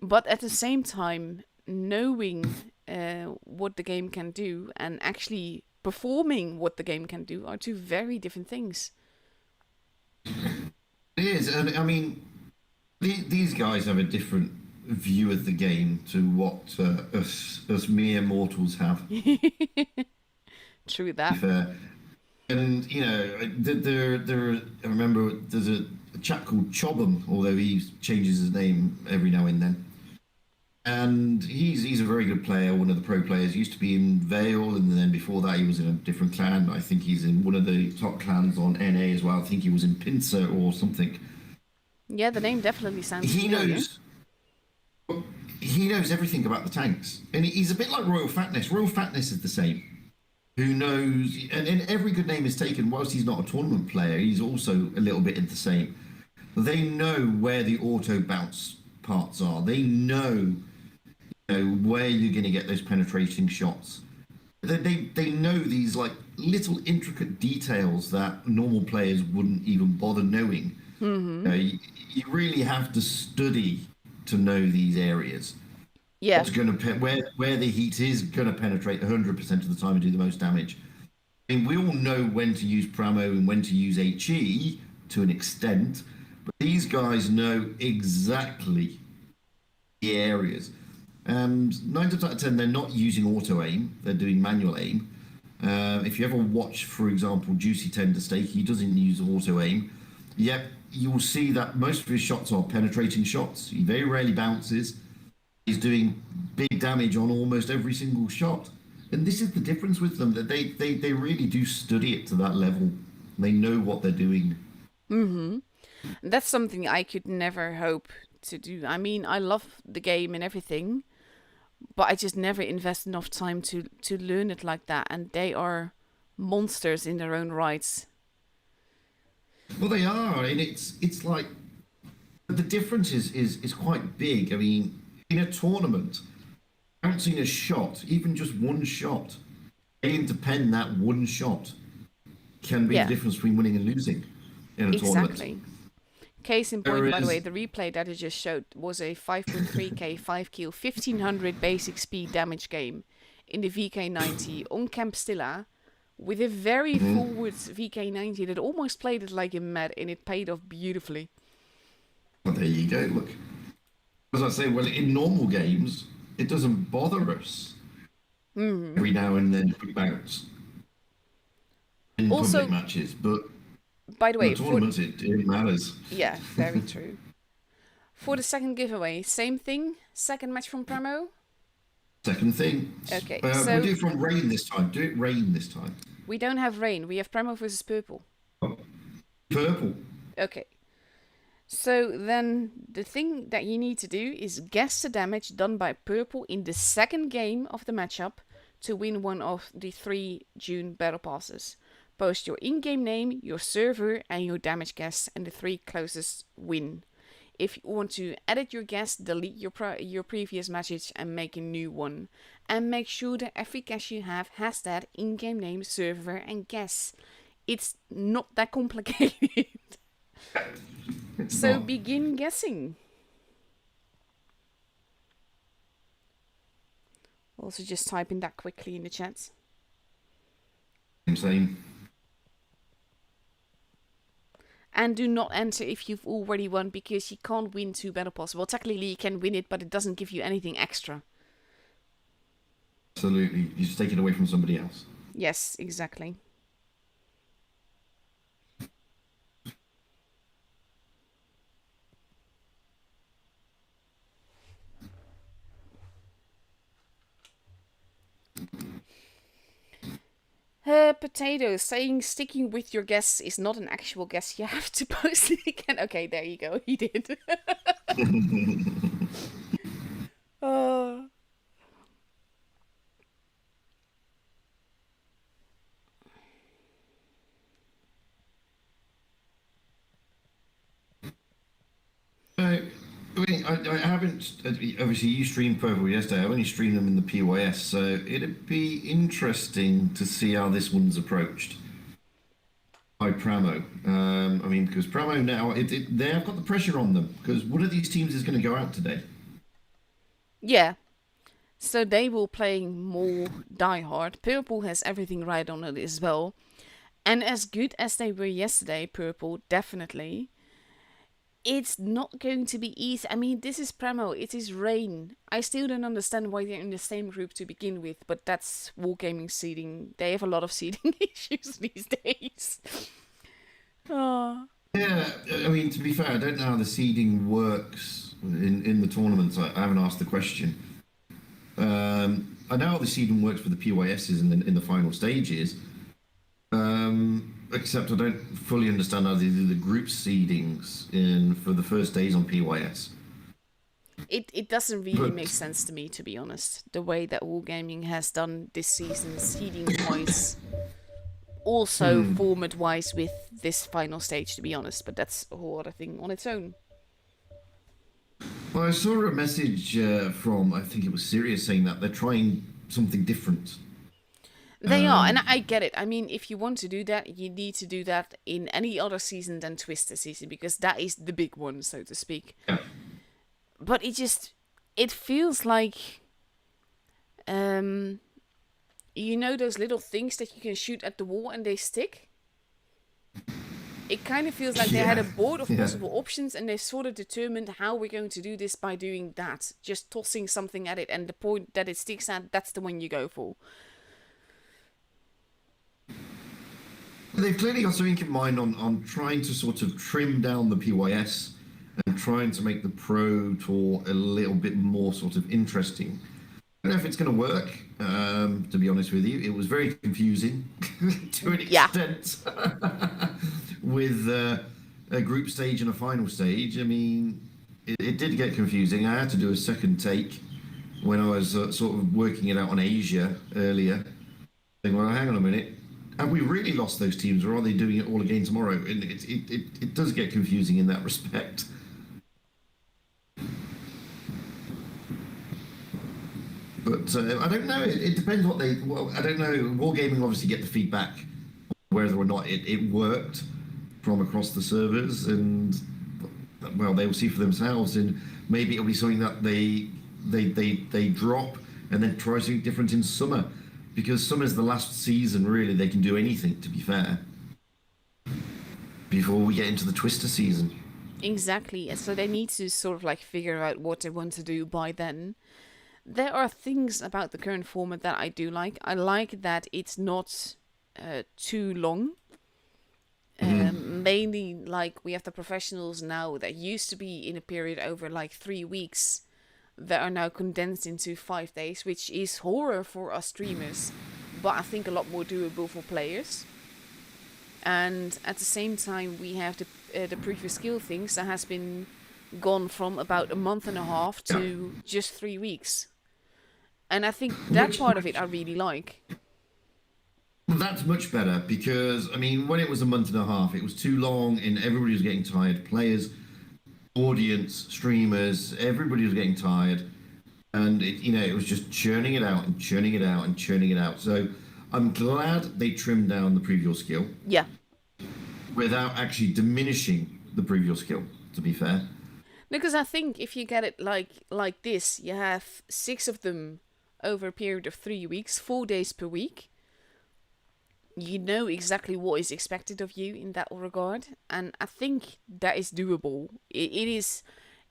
But at the same time, knowing what the game can do and actually performing what the game can do are two very different things. It is, and I mean, these guys have a different view of the game to what us mere mortals have. True that. And I remember there's a chap called Chobham, although he changes his name every now and then. And he's a very good player, one of the pro players. He used to be in Vale, and then before that he was in a different clan. I think he's in one of the top clans on NA as well. I think he was in Pincer or something. Yeah, the name definitely sounds familiar. He knows everything about the tanks, and he's a bit like Royal Fatness. Royal Fatness is the same. Who knows? And every good name is taken. Whilst he's not a tournament player, he's also a little bit the same. They know where the auto bounce parts are. They know, where you're going to get those penetrating shots. They know these like little intricate details that normal players wouldn't even bother knowing. Mm-hmm. You really have to study to know these areas. Yeah. What's going to where the heat is going to penetrate 100% of the time and do the most damage. I mean, we all know when to use Pramo and when to use HE to an extent, but these guys know exactly the areas. And 9 times out of 10, they're not using auto aim; they're doing manual aim. If you ever watch, for example, Juicy Tender Steak, he doesn't use auto aim. Yep, you will see that most of his shots are penetrating shots. He very rarely bounces. He's doing big damage on almost every single shot. And this is the difference with them, that they really do study it to that level. They know what they're doing. That's something I could never hope to do. I mean, I love the game and everything, but I just never invest enough time to learn it like that. And they are monsters in their own rights. Well, they are, and it's like the difference is quite big. I mean, in a tournament, bouncing a shot, even just one shot, aiming to pen that one shot, can be Yeah. the difference between winning and losing in a tournament. Exactly. Case in point, by the way, Whereas- the replay that I just showed was a 5.3k 5 kill 1500 basic speed damage game in the VK90 on Camp Stilla with a very forward VK90 that almost played it like a mad, and it paid off beautifully. Well, there you go. Look, as I say, well, in normal games, it doesn't bother us. Every now and then, we bounce in Also, public matches, but by the in way, a tournament, it matters. yeah, very true. For the second giveaway, same thing. Second match from Pramo. Second thing. Okay, We'll so do it from rain this time. Do it rain this time. we don't have rain. We have Pramo versus Purple. Purple. Okay. So then the thing that you need to do is guess the damage done by Purple in the second game of the matchup to win one of the 3 June battle passes. Post your in-game name, your server, and your damage guess, and the 3 closest win. If you want to edit your guess, delete your previous message and make a new one. And make sure that every guess you have has that in-game name, server, and guess. It's not that complicated. So begin guessing. Also just type in that quickly in the chat. Same. And do not enter if you've already won, because you can't win 2 battle passes. Well, technically you can win it, but it doesn't give you anything extra. Absolutely. You just take it away from somebody else. Yes, exactly. Potatoes saying sticking with your guess is not an actual guess. You have to post it again. Okay, there you go. He did. Oh. I haven't. Obviously, you streamed Purple yesterday. I've only streamed them in the PYS, so it'd be interesting to see how this one's approached by Pramo. I mean, because Pramo now, they have got the pressure on them, because one of these teams is going to go out today. Yeah. So they will play more diehard. Purple has everything right on it as well. And as good as they were yesterday, Purple, definitely, it's not going to be easy. I mean, this is Pramo. It is rain. I still don't understand why they're in the same group to begin with, but that's Wargaming seeding. They have a lot of seeding issues these days. Oh. Yeah, I mean, to be fair, I don't know how the seeding works in the tournaments. I haven't asked the question. I know how the seeding works for the PYSs in the final stages. Except I don't fully understand how they do the group seedings for the first days on PYS. It doesn't really make sense to me, to be honest. The way that Wargaming has done this season, seeding-wise, also format-wise with this final stage, to be honest. But that's a whole other thing on its own. Well, I saw a message from, I think it was Sirius, saying that they're trying something different. They are, and I get it. I mean, if you want to do that, you need to do that in any other season than Twister season, because that is the big one, so to speak. Yeah. But it feels like, you know those little things that you can shoot at the wall and they stick? It kind of feels like they had a board of possible options, and they sort of determined how we're going to do this by doing that. Just tossing something at it, and the point that it sticks at, that's the one you go for. They've clearly got something in mind on trying to sort of trim down the PYS and trying to make the Pro Tour a little bit more sort of interesting. I don't know if it's going to work, to be honest with you. It was very confusing to an extent with a group stage and a final stage. I mean, it did get confusing. I had to do a second take when I was sort of working it out on Asia earlier. Saying, well, hang on a minute. Have we really lost those teams, or are they doing it all again tomorrow? And it does get confusing in that respect. But I don't know. It depends what they. Well, I don't know. Wargaming obviously get the feedback whether or not it worked from across the servers, and well, they will see for themselves. And maybe it'll be something that they drop and then try something different in summer. Because summer's the last season, really, they can do anything, to be fair, before we get into the Twister season. Exactly. So they need to sort of like figure out what they want to do by then. There are things about the current format that I do like. I like that it's not too long. Mainly, like, we have the professionals now that used to be in a period over like 3 weeks that are now condensed into 5 days, which is horror for us streamers, but I think a lot more doable for players. And at the same time, we have the previous skill things that has been gone from about a month and a half to just 3 weeks. And I think that part of it I really like. Well, that's much better because, I mean, when it was a month and a half, it was too long and everybody was getting tired. Players, audience, streamers, everybody was getting tired, and it was just churning it out and churning it out and churning it out. So I'm glad they trimmed down the preview skill. Yeah. Without actually diminishing the preview skill, to be fair. Because I think if you get it like this, you have 6 of them over a period of 3 weeks, 4 days per week. You know exactly what is expected of you in that regard, and I think that is doable. It is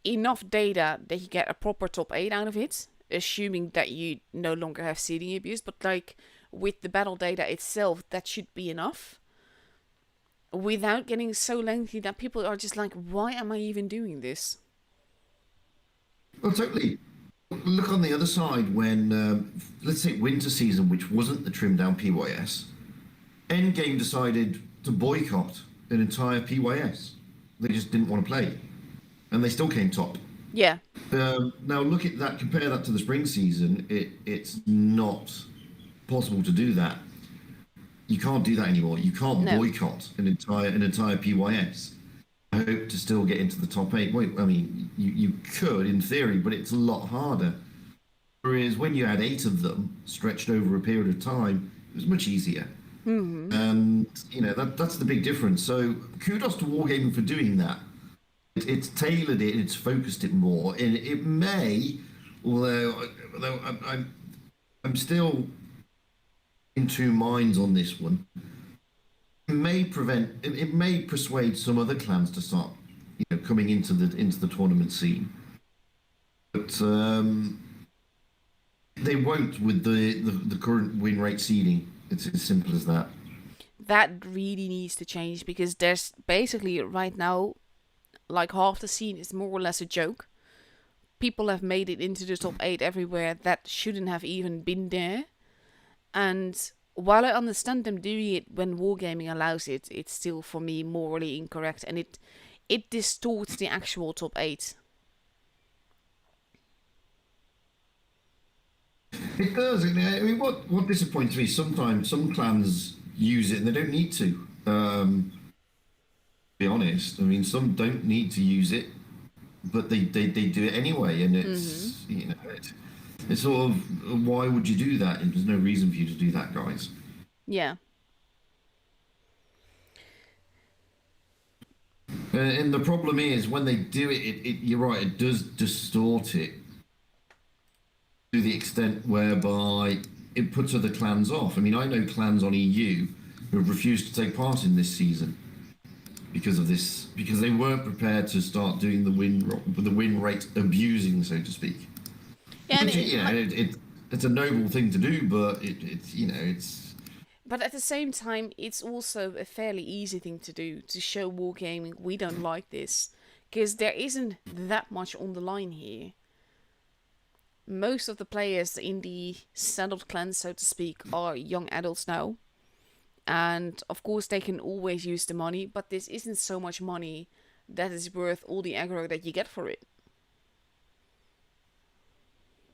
enough data that you get a proper top 8 out of it, assuming that you no longer have seeding abuse, but like with the battle data itself, that should be enough. Without getting so lengthy that people are just like, why am I even doing this? Well, totally. Look on the other side when, let's say, winter season, which wasn't the trimmed down PYS. Endgame decided to boycott an entire PYS. They just didn't want to play, and they still came top. Yeah. Now look at that. Compare that to the spring season. It's not possible to do that. You can't do that anymore. You can't boycott an entire PYS. I hope to still get into the top 8. Wait, I mean, you could in theory, but it's a lot harder. Whereas when you had 8 of them stretched over a period of time, it was much easier. Mm-hmm. And that's the big difference. So kudos to Wargaming for doing that. It's tailored it, it's focused it more, and it may, although I'm still in two minds on this one. It may persuade some other clans to start, coming into the tournament scene, but they won't with the current win rate seeding. It's as simple as that. That really needs to change, because there's basically right now, like, half the scene is more or less a joke. People have made it into the top 8 everywhere that shouldn't have even been there. And while I understand them doing it when Wargaming allows it, it's still, for me, morally incorrect. And it distorts the actual top 8. It does. I mean, what disappoints me sometimes, some clans use it and they don't need to. To be honest, I mean, some don't need to use it, but they do it anyway, and it's it's sort of, why would you do that? And there's no reason for you to do that, guys. Yeah. And the problem is when they do it, you're right, it does distort it to the extent whereby it puts other clans off. I mean, I know clans on EU who have refused to take part in this season because of this, because they weren't prepared to start doing the win rate abusing, so to speak. Yeah, Which, it's a noble thing to do, but it's But at the same time, it's also a fairly easy thing to do, to show Wargaming we don't like this. Because there isn't that much on the line here. Most of the players in the settled clans, so to speak, are young adults now. And of course, they can always use the money, but this isn't so much money that is worth all the aggro that you get for it.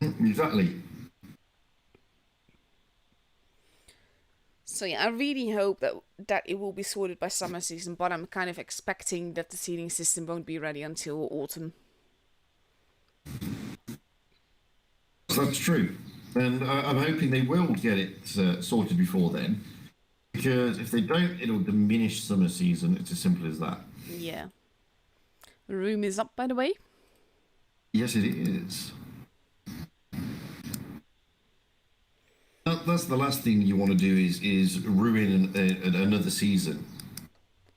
Exactly. So yeah, I really hope that it will be sorted by summer season, but I'm kind of expecting that the seeding system won't be ready until autumn. That's true. And I'm hoping they will get it sorted before then. Because if they don't, it'll diminish summer season. It's as simple as that. Yeah. Room is up, by the way. Yes, it is. That's the last thing you want to do is ruin another season.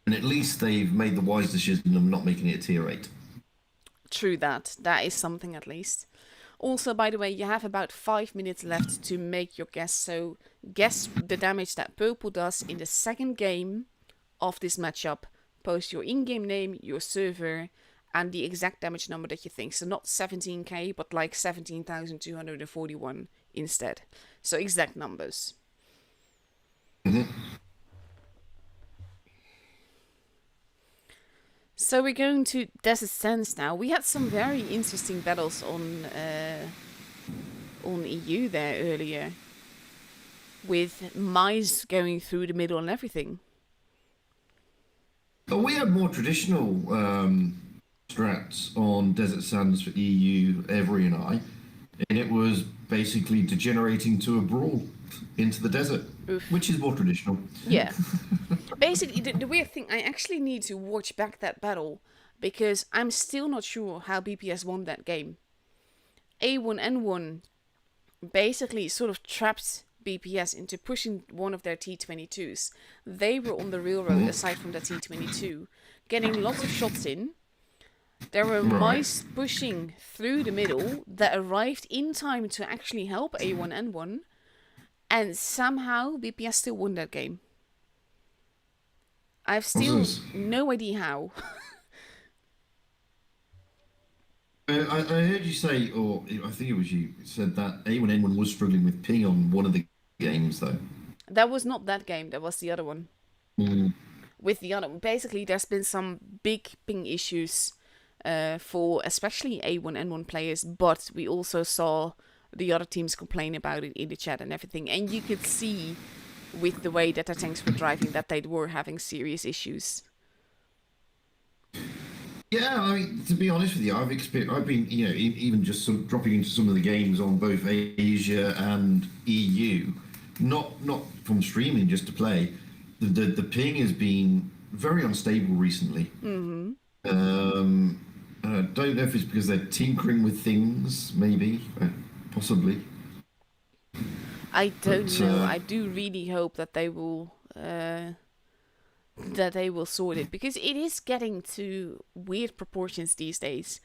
And at least they've made the wise decision of not making it a tier 8. True that. That is something at least. Also, by the way, you have about 5 minutes left to make your guess. So guess the damage that purple does in the second game of this matchup. Post your in-game name, your server, and the exact damage number that you think. So not 17k, but like 17,241 instead. So exact numbers. Mm-hmm. So we're going to Desert Sands now. We had some very interesting battles on EU there earlier, with mice going through the middle and everything. But we had more traditional strats on Desert Sands for EU, Every and I, and it was basically degenerating to a brawl into the desert, Oof. which is more traditional. Yeah. Basically, the weird thing, I actually need to watch back that battle, because I'm still not sure how BPS won that game. A1N1 basically sort of trapped BPS into pushing one of their T-22s. They were on the railroad aside from the T-22, getting lots of shots in. There were mice pushing through the middle that arrived in time to actually help A1N1, and somehow BPS still won that game. I've still no idea how. I heard you say, or I think it was you, said that A1N1 was struggling with ping on one of the games, though. That was not that game, that was the other one. Mm. With the other, basically there's been some big ping issues for especially A1N1 players, but we also saw the other teams complain about it in the chat and everything, and you could see with the way that the tanks were driving that they were having serious issues. Yeah, to be honest with you, I've been, even just dropping into some of the games on both Asia and EU, not from streaming, just to play. The ping has been very unstable recently. Mm-hmm. I don't know if it's because they're tinkering with things, maybe, possibly. I don't know. I do really hope that they will sort it, because it is getting to weird proportions these days.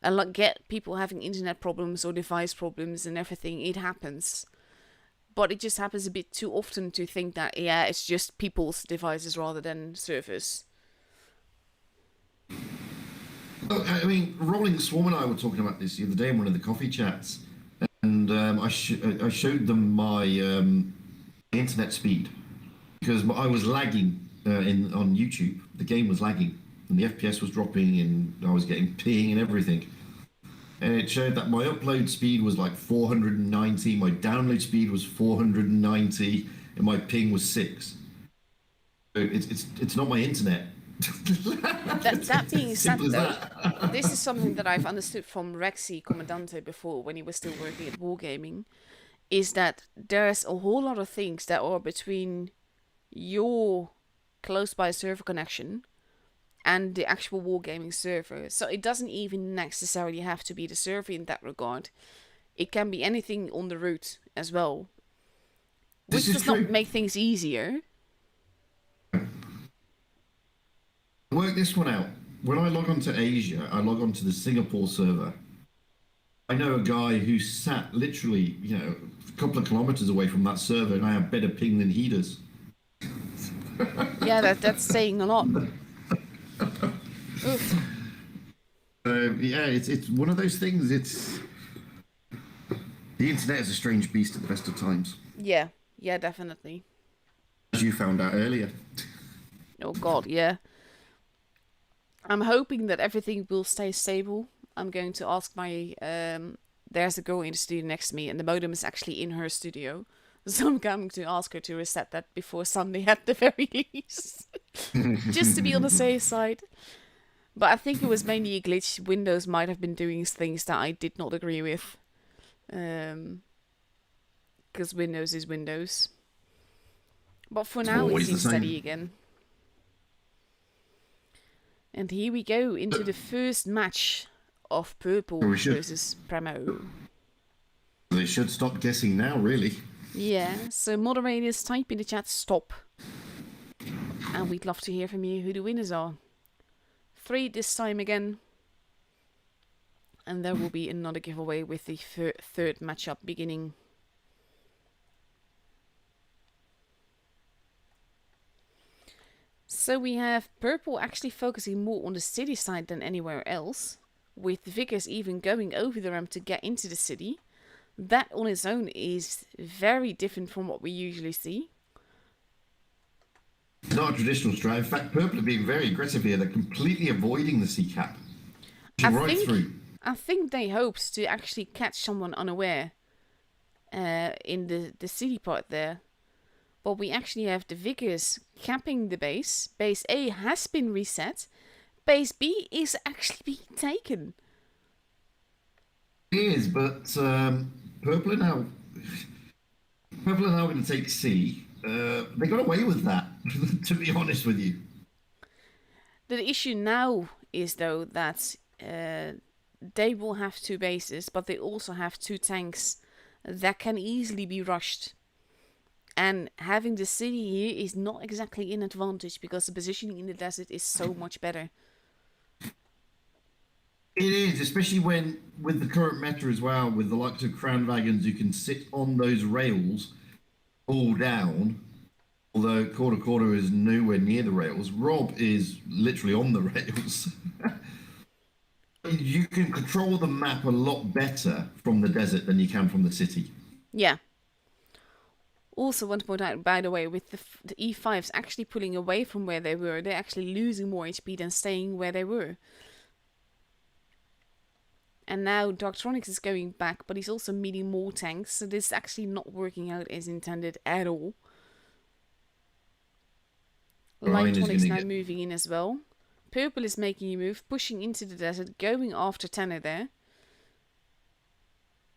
And like, get people having internet problems or device problems and everything. It happens, but it just happens a bit too often to think that it's just people's devices rather than servers. Well, I mean, Rolling Swarm and I were talking about this the other day in one of the coffee chats, and I showed them my internet speed, because I was lagging on YouTube. The game was lagging, and the FPS was dropping, and I was getting ping and everything. And it showed that my upload speed was like 490, my download speed was 490, and my ping was 6. So it's not my internet. That being said, though, this is something that I've understood from Rexy Commandante before, when he was still working at Wargaming, is that there's a whole lot of things that are between your close by server connection and the actual Wargaming server. So it doesn't even necessarily have to be the server in that regard. It can be anything on the route as well, which does not make things easier. Work this one out. When I log on to Asia, I log on to the Singapore server. I know a guy who sat literally, a couple of kilometers away from that server, and I have better ping than he does. Yeah, that's saying a lot. Oof. Yeah, it's one of those things. It's the internet is a strange beast at the best of times, Yeah, yeah, definitely. as you found out earlier. Oh god, yeah. I'm hoping that everything will stay stable. I'm going to ask my there's a girl in the studio next to me, and the modem is actually in her studio. So I'm going to ask her to reset that before Sunday at the very least. Just to be on the safe side. But I think it was mainly a glitch. Windows might have been doing things that I did not agree with. Because Windows is Windows. But for It's now, it always the seems steady same. again. And here we go into the first match of Purple We should. versus Premo. They should stop guessing now, really. Yeah, so moderators, type in the chat stop. And we'd love to hear from you who the winners are. 3 this time again. And there will be another giveaway with the third matchup beginning. So we have Purple actually focusing more on the city side than anywhere else, with Vickers even going over the ramp to get into the city. That on its own is very different from what we usually see. Not a traditional strat. In fact, Purple are being very aggressive here. They're completely avoiding the C cap. I think they hoped to actually catch someone unaware in the city part there. But we actually have the Vickers capping the base. Base A has been reset. Base B is actually being taken. It is, but Purple are now going to take C. They got away with that, to be honest with you. The issue now is though that they will have 2 bases, but they also have 2 tanks that can easily be rushed. And having the city here is not exactly an advantage because the positioning in the desert is so much better. It is, especially when, with the current meta as well, with the likes of Crown Wagons who can sit on those rails all down. Although Quarter is nowhere near the rails, Rob is literally on the rails. You can control the map a lot better from the desert than you can from the city. Yeah. Also want to point out, by the way, with the E5s actually pulling away from where they were, they're actually losing more HP than staying where they were. And now Darktronics is going back, but he's also meeting more tanks, so this is actually not working out as intended at all. Lightronics now moving in as well. Purple is making a move, pushing into the desert, going after Tanner there.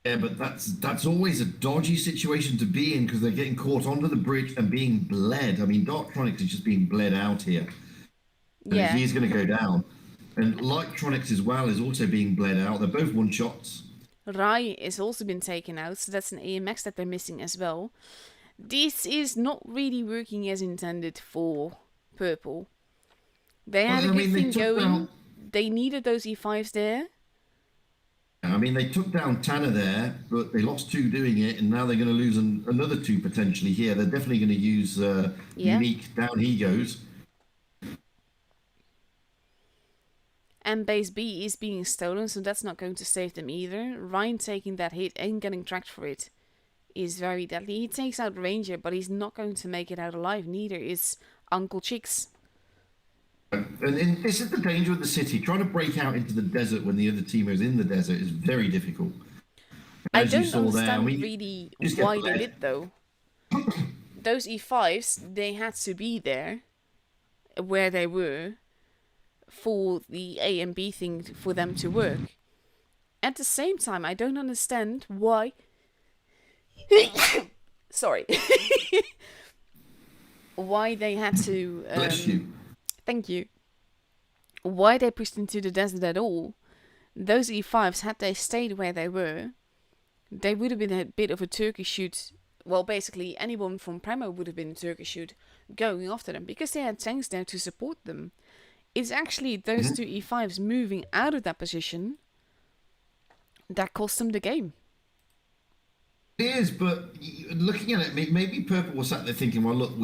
Yeah, but that's always a dodgy situation to be in because they're getting caught onto the bridge and being bled. I mean, Darktronics is just being bled out here. Yeah. He's going to go down. And Lightronics as well is also being bled out. They're both one-shots. Rai has also been taken out, so that's an AMX that they're missing as well. This is not really working as intended for Purple. They had a good thing going. They needed those E5s there. I mean, they took down Tanner there, but they lost 2 doing it, and now they're going to lose another 2 potentially here. They're definitely going to use Unique. Down he goes. And base B is being stolen, so that's not going to save them either. Ryan taking that hit and getting tracked for it is very deadly. He takes out Ranger, but he's not going to make it out alive. Neither is Uncle Chicks. And this is the danger of the city. Trying to break out into the desert when the other team is in the desert is very difficult. I don't understand really why they did, though. Those E5s, they had to be there, where they were, for the A and B thing for them to work. At the same time, I don't understand why... Sorry. Why they had to... Bless you. Thank you. Why they pushed into the desert at all. Those E5s, had they stayed where they were, they would have been a bit of a turkey shoot. Well, basically, anyone from Premo would have been a turkey shoot going after them, because they had tanks there to support them. It's actually those 2 E5s moving out of that position that cost them the game. It is, but looking at it, maybe Purple was sat there thinking, well, look,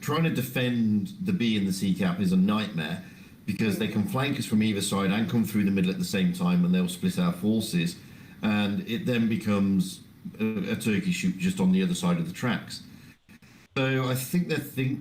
trying to defend the B and the C cap is a nightmare because they can flank us from either side and come through the middle at the same time, and they'll split our forces, and it then becomes a turkey shoot just on the other side of the tracks. So I think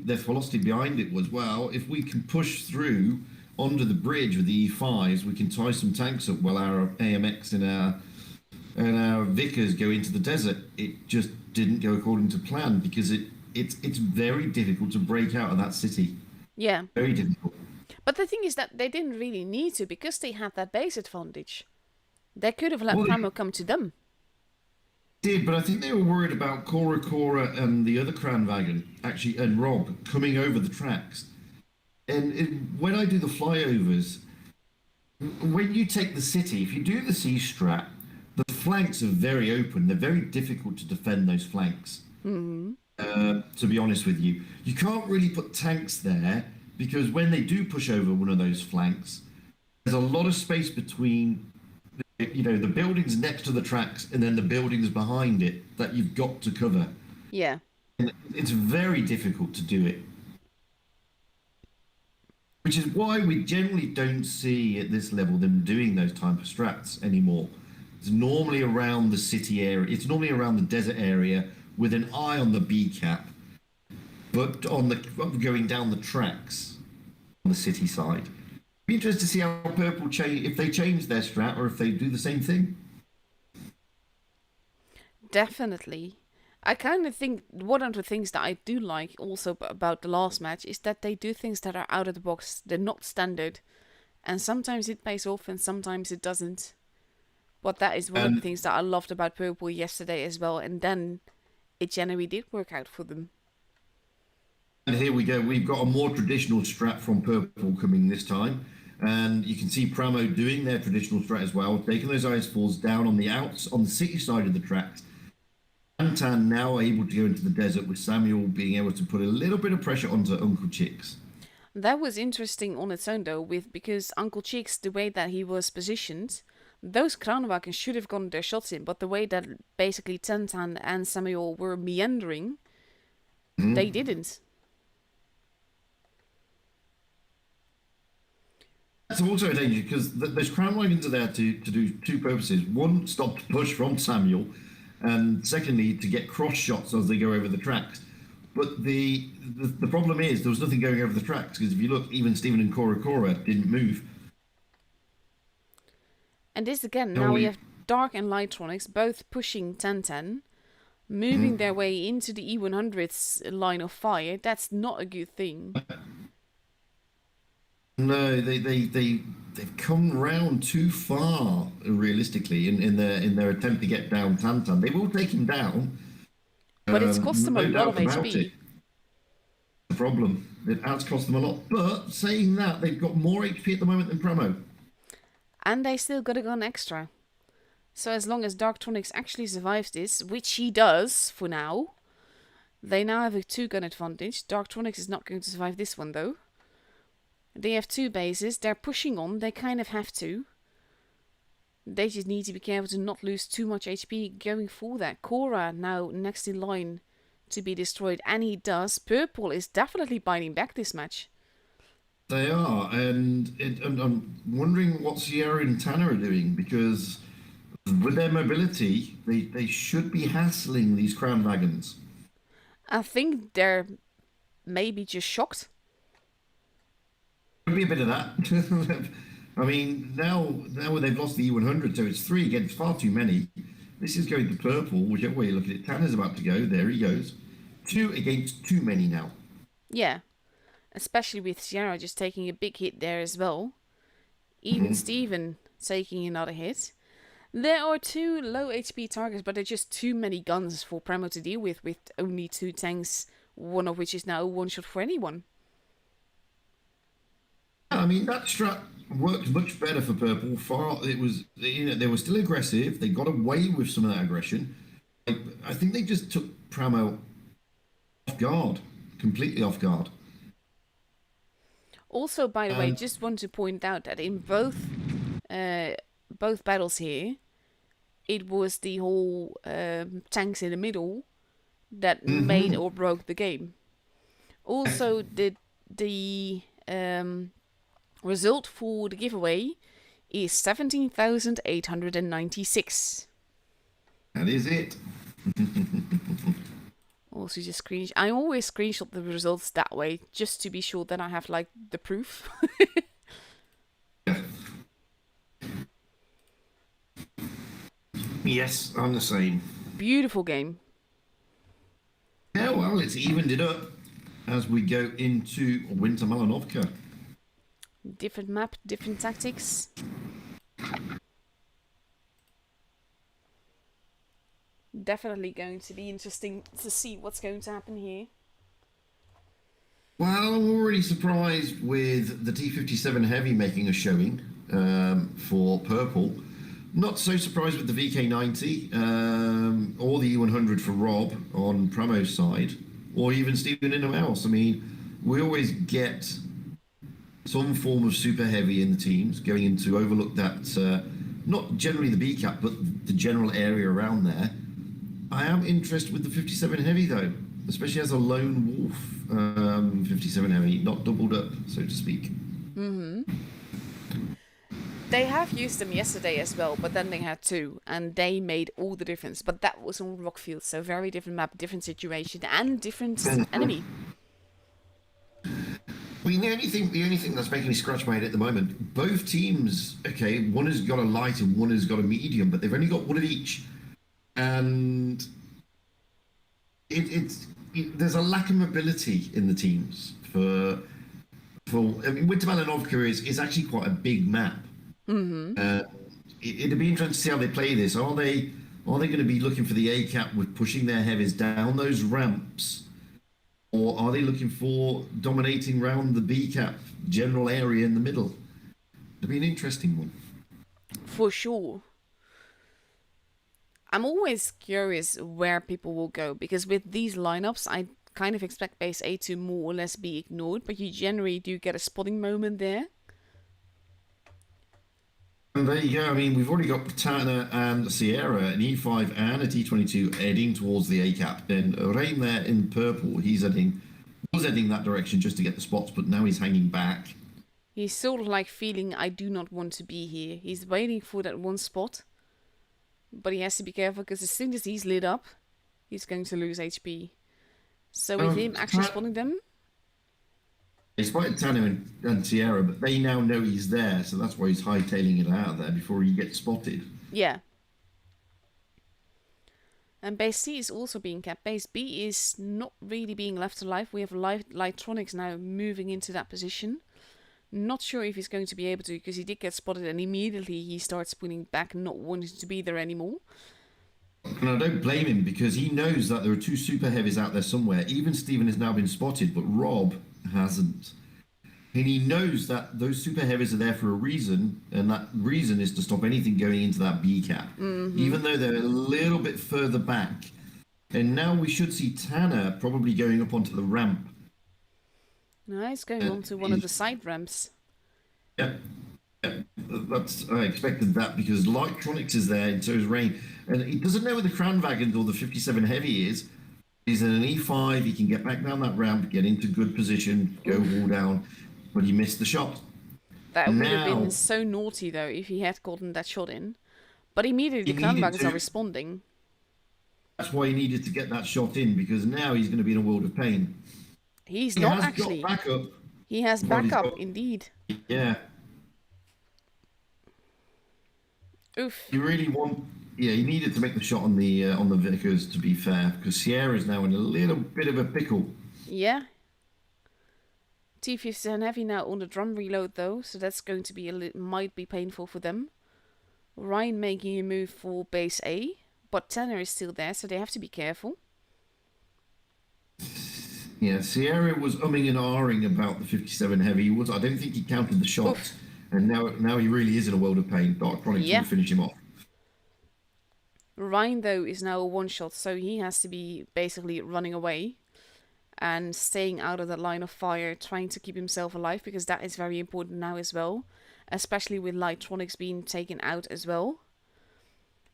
their philosophy behind it was, well, if we can push through onto the bridge with the E5s, we can tie some tanks up while our AMX and our Vickers go into the desert. It just didn't go according to plan because it's very difficult to break out of that city. Yeah. Very difficult. But the thing is that they didn't really need to because they had that base advantage. They could have let Well, Pramo come to them. Did, but I think they were worried about Cora and the other Kranwagen, actually, and Rob coming over the tracks. And when I do the flyovers, when you take the city, if you do the C strat, the flanks are very open. They're very difficult to defend those flanks. To be honest with you, you can't really put tanks there because when they do push over one of those flanks, there's a lot of space between the buildings next to the tracks and then the buildings behind it that you've got to cover. Yeah. And it's very difficult to do it. Which is why we generally don't see at this level them doing those type of strats anymore. It's normally around the city area. It's normally around the desert area with an eye on the B cap, but going down the tracks on the city side. Be interested to see how Purple change, if they change their strat or if they do the same thing. Definitely. I kind of think one of the things that I do like also about the last match is that they do things that are out of the box. They're not standard. And sometimes it pays off and sometimes it doesn't. But that is one of the things that I loved about Purple yesterday as well. And then it generally did work out for them. And here we go. We've got a more traditional strat from Purple coming this time. And you can see Pramo doing their traditional strat as well, taking those IS-4s down on the city side of the tracks. Antan now able to go into the desert with Samuel being able to put a little bit of pressure onto Uncle Chicks. That was interesting on its own though, because Uncle Chicks, the way that he was positioned, those Kranwagens should have gotten their shots in, but the way that basically Tantan and Samuel were meandering, they didn't. That's also a danger because those Kranwagens are there to do two purposes. One, stop the push from Samuel, and secondly, to get cross shots as they go over the tracks. But the problem is there was nothing going over the tracks because if you look, even Stephen and Cora didn't move. And this again, now we have Dark and Lightronics both pushing 1010, moving their way into the E100's line of fire. That's not a good thing. No, they've come round too far realistically in their attempt to get down Tantan. They will take him down, but it's cost them a lot of HP. The problem, it has cost them a lot. But saying that, they've got more HP at the moment than Pramo. And they still got a gun extra. So as long as Darktronics actually survives this, which he does for now, they now have a 2-gun advantage. Darktronics is not going to survive this one though. They have 2 bases, they're pushing on, they kind of have to. They just need to be careful to not lose too much HP going for that. Cora now next in line to be destroyed, and he does. Purple is definitely biting back this match. They are, and I'm wondering what Sierra and Tanner are doing, because with their mobility, they should be hassling these Kranwagens. I think they're maybe just shocked. Could be a bit of that. I mean, now they've lost the E100, so it's 3 against far too many. This is going to Purple, whichever way you look at it. Tanner's about to go. There he goes. 2 against too many now. Yeah. Especially with Sierra just taking a big hit there as well. Even Steven taking another hit. There are 2 low HP targets, but they're just too many guns for Pramo to deal with only 2 tanks, one of which is now a one-shot for anyone. I mean, that strat worked much better for Purple. It was, they were still aggressive. They got away with some of that aggression. I think they just took Pramo off guard, completely off guard. Also, by the way, just want to point out that in both battles here, it was the whole tanks in the middle that made Hmm. or broke the game. Also, the result for the giveaway is 17,896. That is it. Also, just I always screenshot the results that way, just to be sure that I have like the proof. Yes, I'm the same. Beautiful game. Yeah, well, it's evened it up as we go into Winter Malanovka. Different map, different tactics. Definitely going to be interesting to see what's going to happen here. Well, I'm already surprised with the T57 Heavy making a showing for purple. Not so surprised with the VK90 or the E100 for Rob on Pramo's side, or even Stephen in the mouse. I mean, we always get some form of super heavy in the teams going in to overlook that, not generally the B cap, but the general area around there. I am interested with the 57 heavy though, especially as a lone wolf 57 heavy, not doubled up, so to speak. They have used them yesterday as well, but then they had two, and they made all the difference. But that was on Rockfield, so very different map, different situation, and different enemy. I mean, the only thing that's making me scratch my head at the moment, both teams, okay, one has got a light and one has got a medium, but they've only got one of each, and there's a lack of mobility in the teams I mean, Winter Malanovka is actually quite a big map. It'd be interesting to see how they play this. Are they going to be looking for the A cap with pushing their heavies down those ramps, or are they looking for dominating round the B cap general area in the middle? It'd be an interesting one. For sure. I'm always curious where people will go, because with these lineups, I kind of expect base A to more or less be ignored, but you generally do get a spotting moment there. And there you go. I mean, we've already got Patana and Sierra, an E5 and a T22 heading towards the A cap. And Rain there in purple, was heading that direction just to get the spots, but now he's hanging back. He's sort of like feeling, I do not want to be here. He's waiting for that one spot, but he has to be careful, because as soon as he's lit up, he's going to lose HP. So with him actually spotting them, He spotted Tano and Sierra, but they now know he's there, so that's why he's hightailing it out of there before he gets spotted. yeah. And base C is also being kept. Base B is not really being left alive. We have Lightronics now moving into that position. Not sure if he's going to be able to, because he did get spotted and immediately he starts pulling back, not wanting to be there anymore. And I don't blame him, because he knows that there are two super heavies out there somewhere. Even Steven has now been spotted, but Rob hasn't. And he knows that those super heavies are there for a reason, and that reason is to stop anything going into that B cap. Even though they're a little bit further back. And now we should see Tanner probably going up onto the ramp. No, he's going on to one of the side ramps. Yeah. I expected that, because Lightronics is there, and so is Rain. And he doesn't know where the Kranwagen or the 57 Heavy is. He's in an E5, he can get back down that ramp, get into good position, go all down, but he missed the shot. That would have been so naughty, though, if he had gotten that shot in. But immediately the Kranwagens are responding. That's why he needed to get that shot in, because now he's going to be in a world of pain. He has backup. He has backup, indeed. Yeah. Oof. You really he needed to make the shot on the Vickers, to be fair, because Sierra's now in a little bit of a pickle. Yeah. T57 Heavy now on the drum reload, though, so that's going to be might be painful for them. Ryan making a move for base A, but Tanner is still there, so they have to be careful. Yeah, Sierra was umming and ahhing about the 57 Heavy. I don't think he counted the shot. Oof. And now he really is in a world of pain. Dark Chronics will finish him off. Ryan, though, is now a one-shot, so he has to be basically running away and staying out of the line of fire, trying to keep himself alive, because that is very important now as well, especially with Lightronics being taken out as well.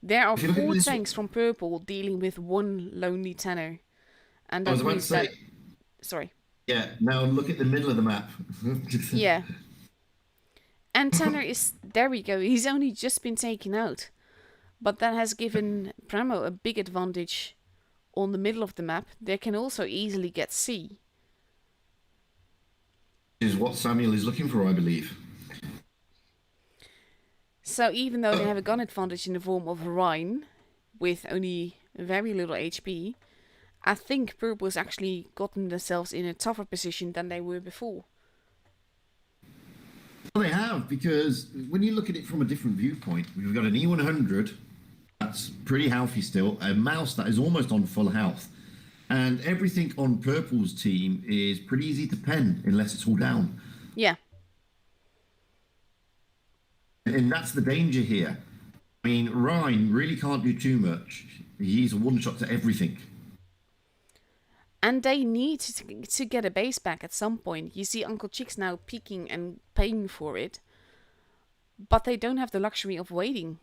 There are If you look at 4 this, tanks from purple dealing with 1 lonely tenor. And I that was about to means say, that... Sorry. yeah. Now look at the middle of the map. Yeah. And tenor is... There we go. He's only just been taken out. But that has given Pramo a big advantage on the middle of the map. They can also easily get C. Is what Samuel is looking for, I believe. So even though they have a gun advantage in the form of Rhine, with only very little HP, I think Purple's actually gotten themselves in a tougher position than they were before. Well, they have, because when you look at it from a different viewpoint, we've got an E100 that's pretty healthy still, a mouse that is almost on full health, and everything on Purple's team is pretty easy to pen unless it's all down. Yeah. And that's the danger here. I mean, Ryan really can't do too much. He's a one-shot to everything. And they need to get a base back at some point. You see Uncle Chick's now peeking and paying for it. But they don't have the luxury of waiting.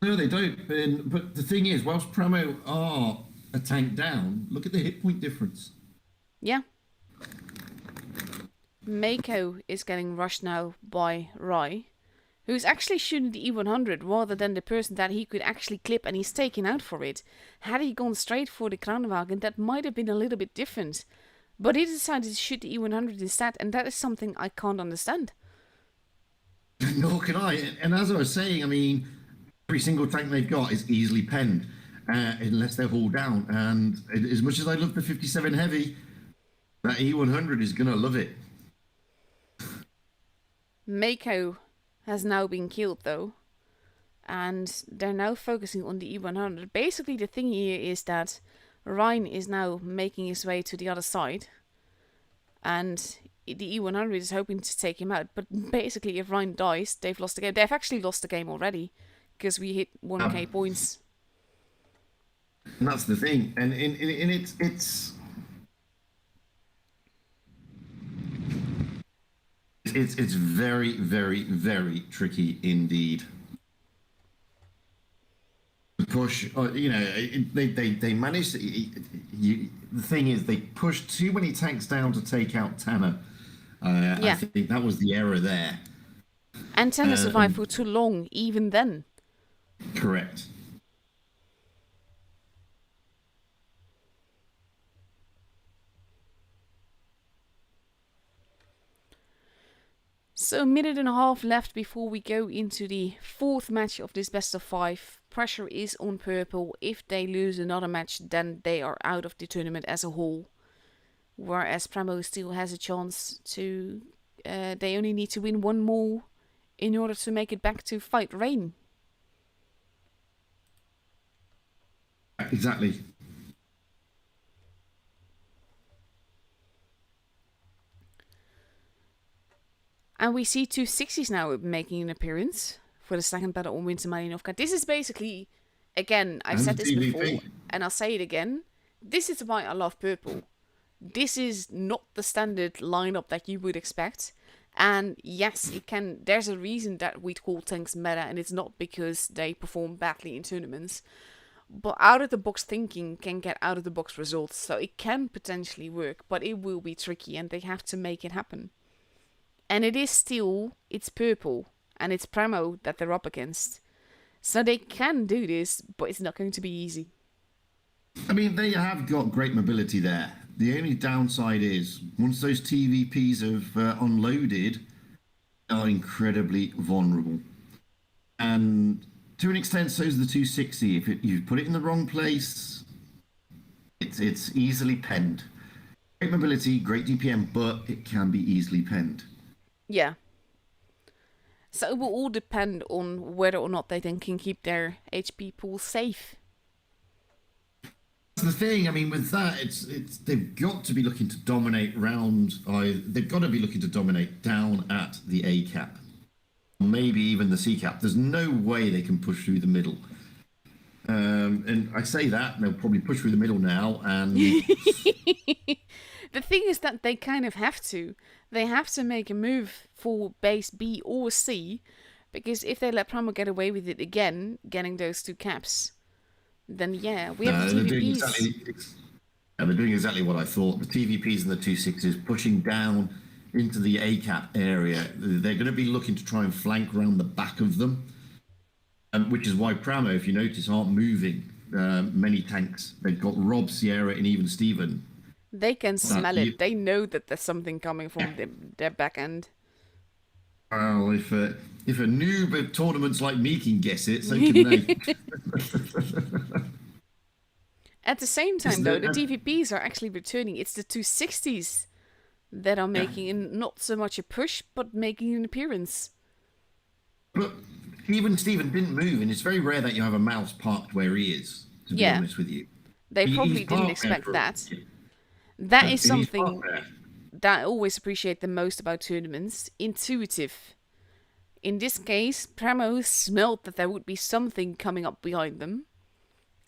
No, they don't. But the thing is, whilst Pramo are a tank down, look at the hit point difference. Yeah. Mako is getting rushed now by Rai, who's actually shooting the E100 rather than the person that he could actually clip, and he's taken out for it. Had he gone straight for the Kranenwagen, that might have been a little bit different. But he decided to shoot the E100 instead, and that is something I can't understand. Nor can I. And as I was saying, I mean, every single tank they've got is easily penned, unless they're hauled down. And as much as I love the 57 Heavy, that E100 is going to love it. Mako has now been killed though, and they're now focusing on the E100. Basically the thing here is that Ryan is now making his way to the other side, and the E100 is hoping to take him out. But basically if Ryan dies, they've lost the game. They've actually lost the game already, because we hit 1k points. And that's the thing. And it's very, very, very tricky indeed. Push, you know, they managed to, the thing is, they pushed too many tanks down to take out Tanner. I think that was the error there. And Tanner survived for too long, even then. Correct. So a minute and a half left before we go into the 4th match of this best of 5. Pressure is on Purple. If they lose another match, then they are out of the tournament as a whole. Whereas Pramo still has a chance to... they only need to win 1 more in order to make it back to fight Rain. Exactly. And we see 260s now making an appearance for the second battle on Winter Malinovka. This is basically, again, I've said this before, and I'll say it again. This is why I love Purple. This is not the standard lineup that you would expect. And yes, it can. There's a reason that we call tanks meta, and it's not because they perform badly in tournaments. But out-of-the-box thinking can get out-of-the-box results. So it can potentially work, but it will be tricky, and they have to make it happen. And it is still, it's Purple, and it's Pramo that they're up against. So they can do this, but it's not going to be easy. I mean, they have got great mobility there. The only downside is, once those TVPs have unloaded, they are incredibly vulnerable. And to an extent, so is the 260. If you put it in the wrong place, it's easily penned. Great mobility, great DPM, but it can be easily penned. Yeah. So it will all depend on whether or not they then can keep their HP pool safe. That's the thing. I mean, with that, they've got to be looking to dominate round. They've got to be looking to dominate down at the A cap, maybe even the C cap. There's no way they can push through the middle. And I say that they'll probably push through the middle now, and the thing is that they kind of have to. They have to make a move for base B or C, Because if they let Pramo get away with it again, getting those 2 caps, then yeah, we have No, the they're doing TVPs. and they're doing exactly what I thought. The TVPs and the 2.6s pushing down into the A cap area. They're going to be looking to try and flank around the back of them, which is why Pramo, if you notice, aren't moving many tanks. They've got Rob, Sierra, and even Steven. They can smell you- it. They know that there's something coming from their back end. Well, if a noob at tournaments like me can guess it, so can they. At the same time, though, the the- TVPs are actually returning. It's the 260s that are making not so much a push, but making an appearance. But even Steven didn't move, and it's very rare that you have a mouse parked where he is, to be Yeah. honest with you. They He's probably didn't parked there expect for- that. That is He's parked something there. that I always appreciate the most about tournaments. Intuitive. In this case, Pramo smelled that there would be something coming up behind them,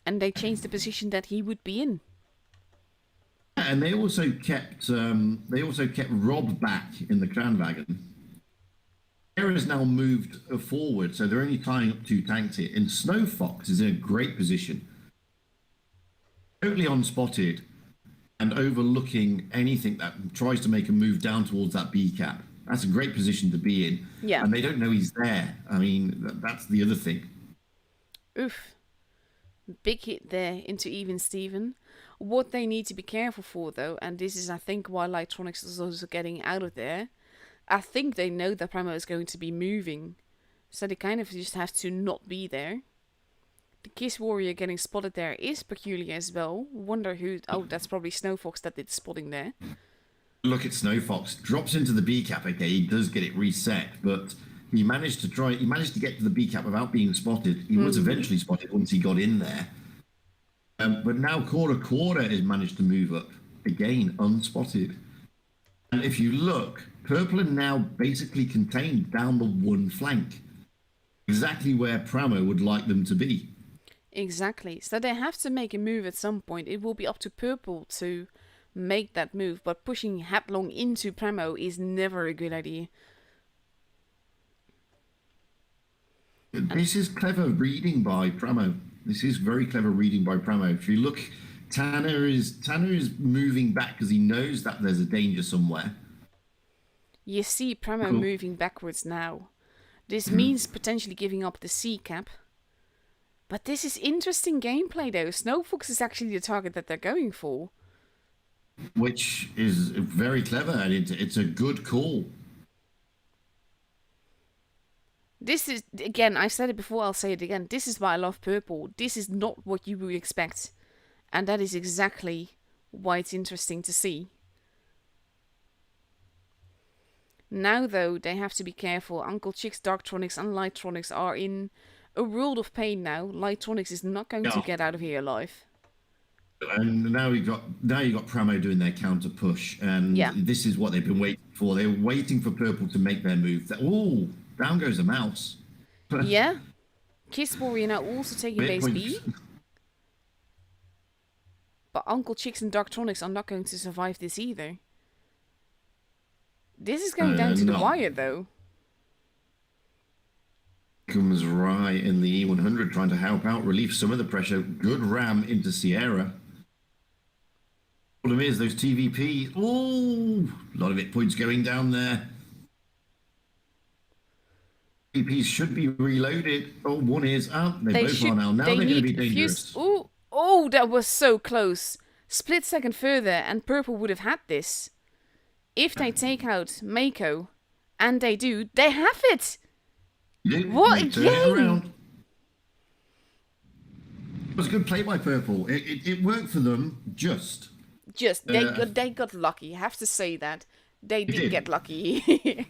and they changed the position that he would be in. And they also kept Rob back in the Kranwagen. Sierra's now moved forward, so they're only tying up 2 tanks here. And Snow Fox is in a great position, totally unspotted, and overlooking anything that tries to make a move down towards that B cap. That's a great position to be in. Yeah. And they don't know he's there. I mean, that's the other thing. Oof. Big hit there into even Steven. What they need to be careful for, though, and this is, I think, why Lightronics is also getting out of there, I think they know that Pramo is going to be moving, so they kind of just have to not be there. The Kiss Warrior getting spotted there is peculiar as well. Wonder who... Oh, that's probably Snowfox that did spotting there. Look at Snow Fox. Drops into the B cap. Okay, he does get it reset, but he managed to get to the B cap without being spotted. He was eventually spotted once he got in there. But now Cora has managed to move up again, unspotted. And if you look, Purple are now basically contained down the one flank, exactly where Pramo would like them to be. Exactly. So they have to make a move at some point. It will be up to Purple to make that move, but pushing headlong into Pramo is never a good idea. This is clever reading by Pramo. This is very clever reading by Pramo. If you look, Tanner is moving back because he knows that there's a danger somewhere. You see Pramo Cool. moving backwards now. This means potentially giving up the C cap. But this is interesting gameplay though. Snowfox is actually the target that they're going for. Which is very clever, and it's a good call. This is, again, I said it before, I'll say it again. This is why I love Purple. This is not what you would expect. And that is exactly why it's interesting to see. Now, though, they have to be careful. Uncle Chick's Darktronics and Lightronics are in a world of pain now. Lightronics is not going to No. get out of here alive. And now you got Pramo doing their counter push, and Yeah. this is what they've been waiting for. They're waiting for Purple to make their move. Oh, down goes a mouse. Yeah. Kiss Warrior now also taking base B. But Uncle Chicks and Darktronics are not going to survive this either. This is going down to the no. wire, though. Comes Rye in the E100 trying to help out, relieve some of the pressure. Good ram into Sierra. Problem is, those TVP, a lot of hit points going down there. TVPs should be reloaded. Oh, one is out. They both are now. Now they're going to be dangerous. Oh, that was so close. Split second further, and Purple would have had this. If they take out Mako, and they do, they have it! What They turn it again? around. It was a good play by Purple. It worked for them, just. They got lucky. I have to say that. They did get lucky.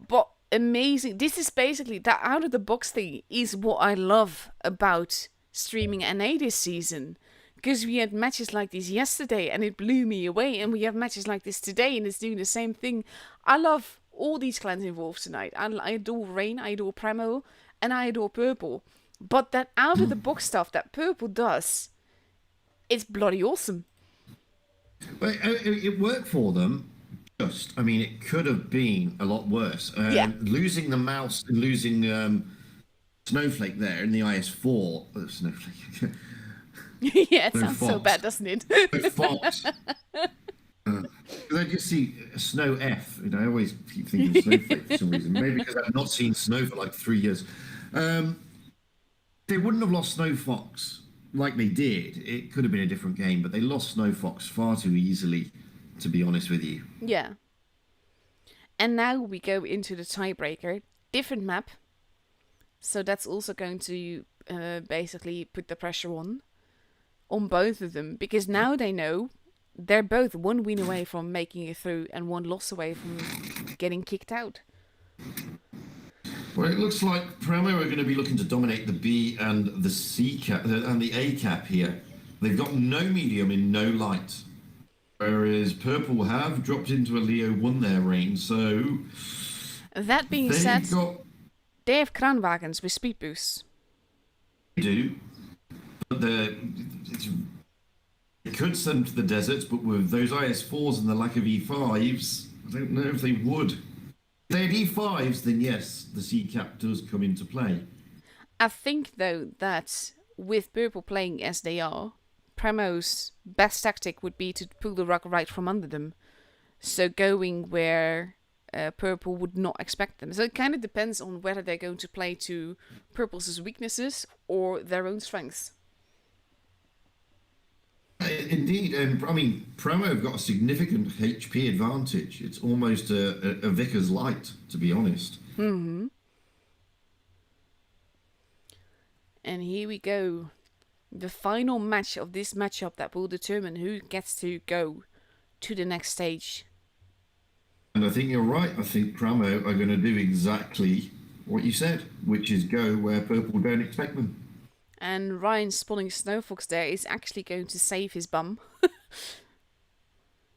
But amazing. This is basically, that out of the box thing is what I love about streaming NA this season. Because we had matches like this yesterday and it blew me away. And we have matches like this today and it's doing the same thing. I love all these clans involved tonight. I adore Rain, I adore Premo, and I adore Purple. But that out of the box stuff that Purple does, it's bloody awesome. But it worked for them. I mean, it could have been a lot worse. Yeah. Losing the mouse and losing Snowflake there in the IS4, Snowflake, Yeah, it no sounds so Fox, bad, doesn't it? no Fox. I just see Snow F. You know, I always keep thinking Snowflake for some reason. Maybe because I've not seen snow for like 3 years. They wouldn't have lost Snow Fox like they did. It could have been a different game, but they lost Snow Fox far too easily, to be honest with you. Yeah. And now we go into the tiebreaker. Different map. So that's also going to basically put the pressure on both of them. Because now they know they're both one win away from making it through and one loss away from getting kicked out. Well, it looks like Premo are going to be looking to dominate the B and the C cap and the A cap here. They've got no medium in no light, whereas Purple have dropped into a Leo 1 there range. So That being said, they have Kranwagens with speed boosts. They do, but it could send them to the deserts, but with those IS4s and the lack of E5s, I don't know if they would. If they had E5s, then yes, the C cap does come into play. I think, though, that with Purple playing as they are, Premo's best tactic would be to pull the rug right from under them. So going where Purple would not expect them. So it kind of depends on whether they're going to play to Purple's weaknesses or their own strengths. Indeed, and I mean, Premo have got a significant HP advantage. It's almost a Vickers light, to be honest. Mm-hmm. And here we go. The final match of this matchup that will determine who gets to go to the next stage. And I think you're right. I think Pramo are going to do exactly what you said, which is go where Purple don't expect them. And Ryan spawning Snowfox there is actually going to save his bum.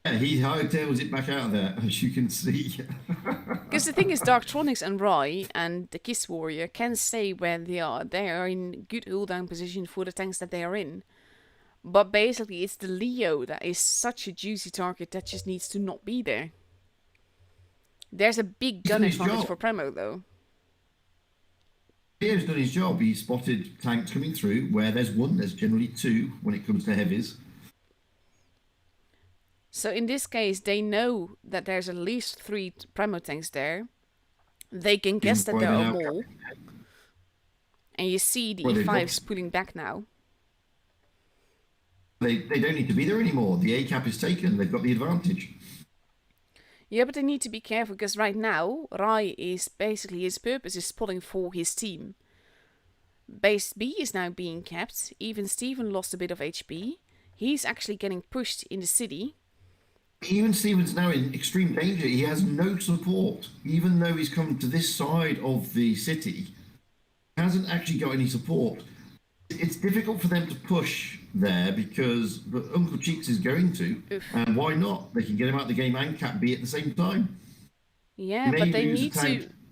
Yeah, he hightails it back out of there, as you can see. Because the thing is, Darktronics and Rai and the Kiss Warrior can stay where they are. They are in good hold-down position for the tanks that they are in. But basically, it's the Leo that is such a juicy target that just needs to not be there. There's a big gun advantage for Premo, though. Leo's done his job. He spotted tanks coming through. Where there's one, there's generally two when it comes to heavies. So in this case, they know that there's at least 3 Premo tanks there. They can guess that there are more. And you see the E5s pulling back now. They don't need to be there anymore. The A cap is taken. They've got the advantage. Yeah, but they need to be careful because right now, Rai is basically, his purpose is spotting for his team. Base B is now being kept. Even Steven lost a bit of HP. He's actually getting pushed in the city. Even Steven's now in extreme danger. He has no support. Even though he's come to this side of the city, he hasn't actually got any support. It's difficult for them to push there because Uncle Cheeks is going to. Oof. And why not? They can get him out of the game and Cat B at the same time. Yeah, but they need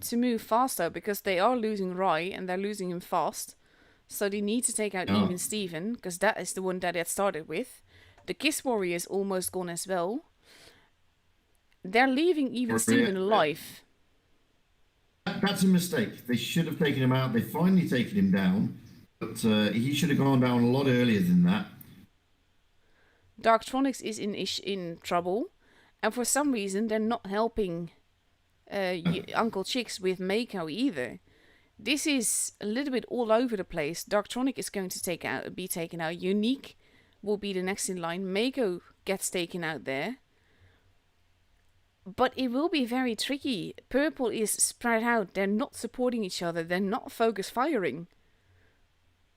to move faster because they are losing Rai and they're losing him fast. So they need to take out even Steven because that is the one that it started with. The Kiss Warrior is almost gone as well. They're leaving even Steven alive. That's a mistake. They should have taken him out. They've finally taken him down. But he should have gone down a lot earlier than that. Darktronics is in trouble. And for some reason, they're not helping Uncle Chicks with Mako either. This is a little bit all over the place. Darktronic is going to be taken out. Unique will be the next in line. Mako gets taken out there. But it will be very tricky. Purple is spread out. They're not supporting each other. They're not focus firing.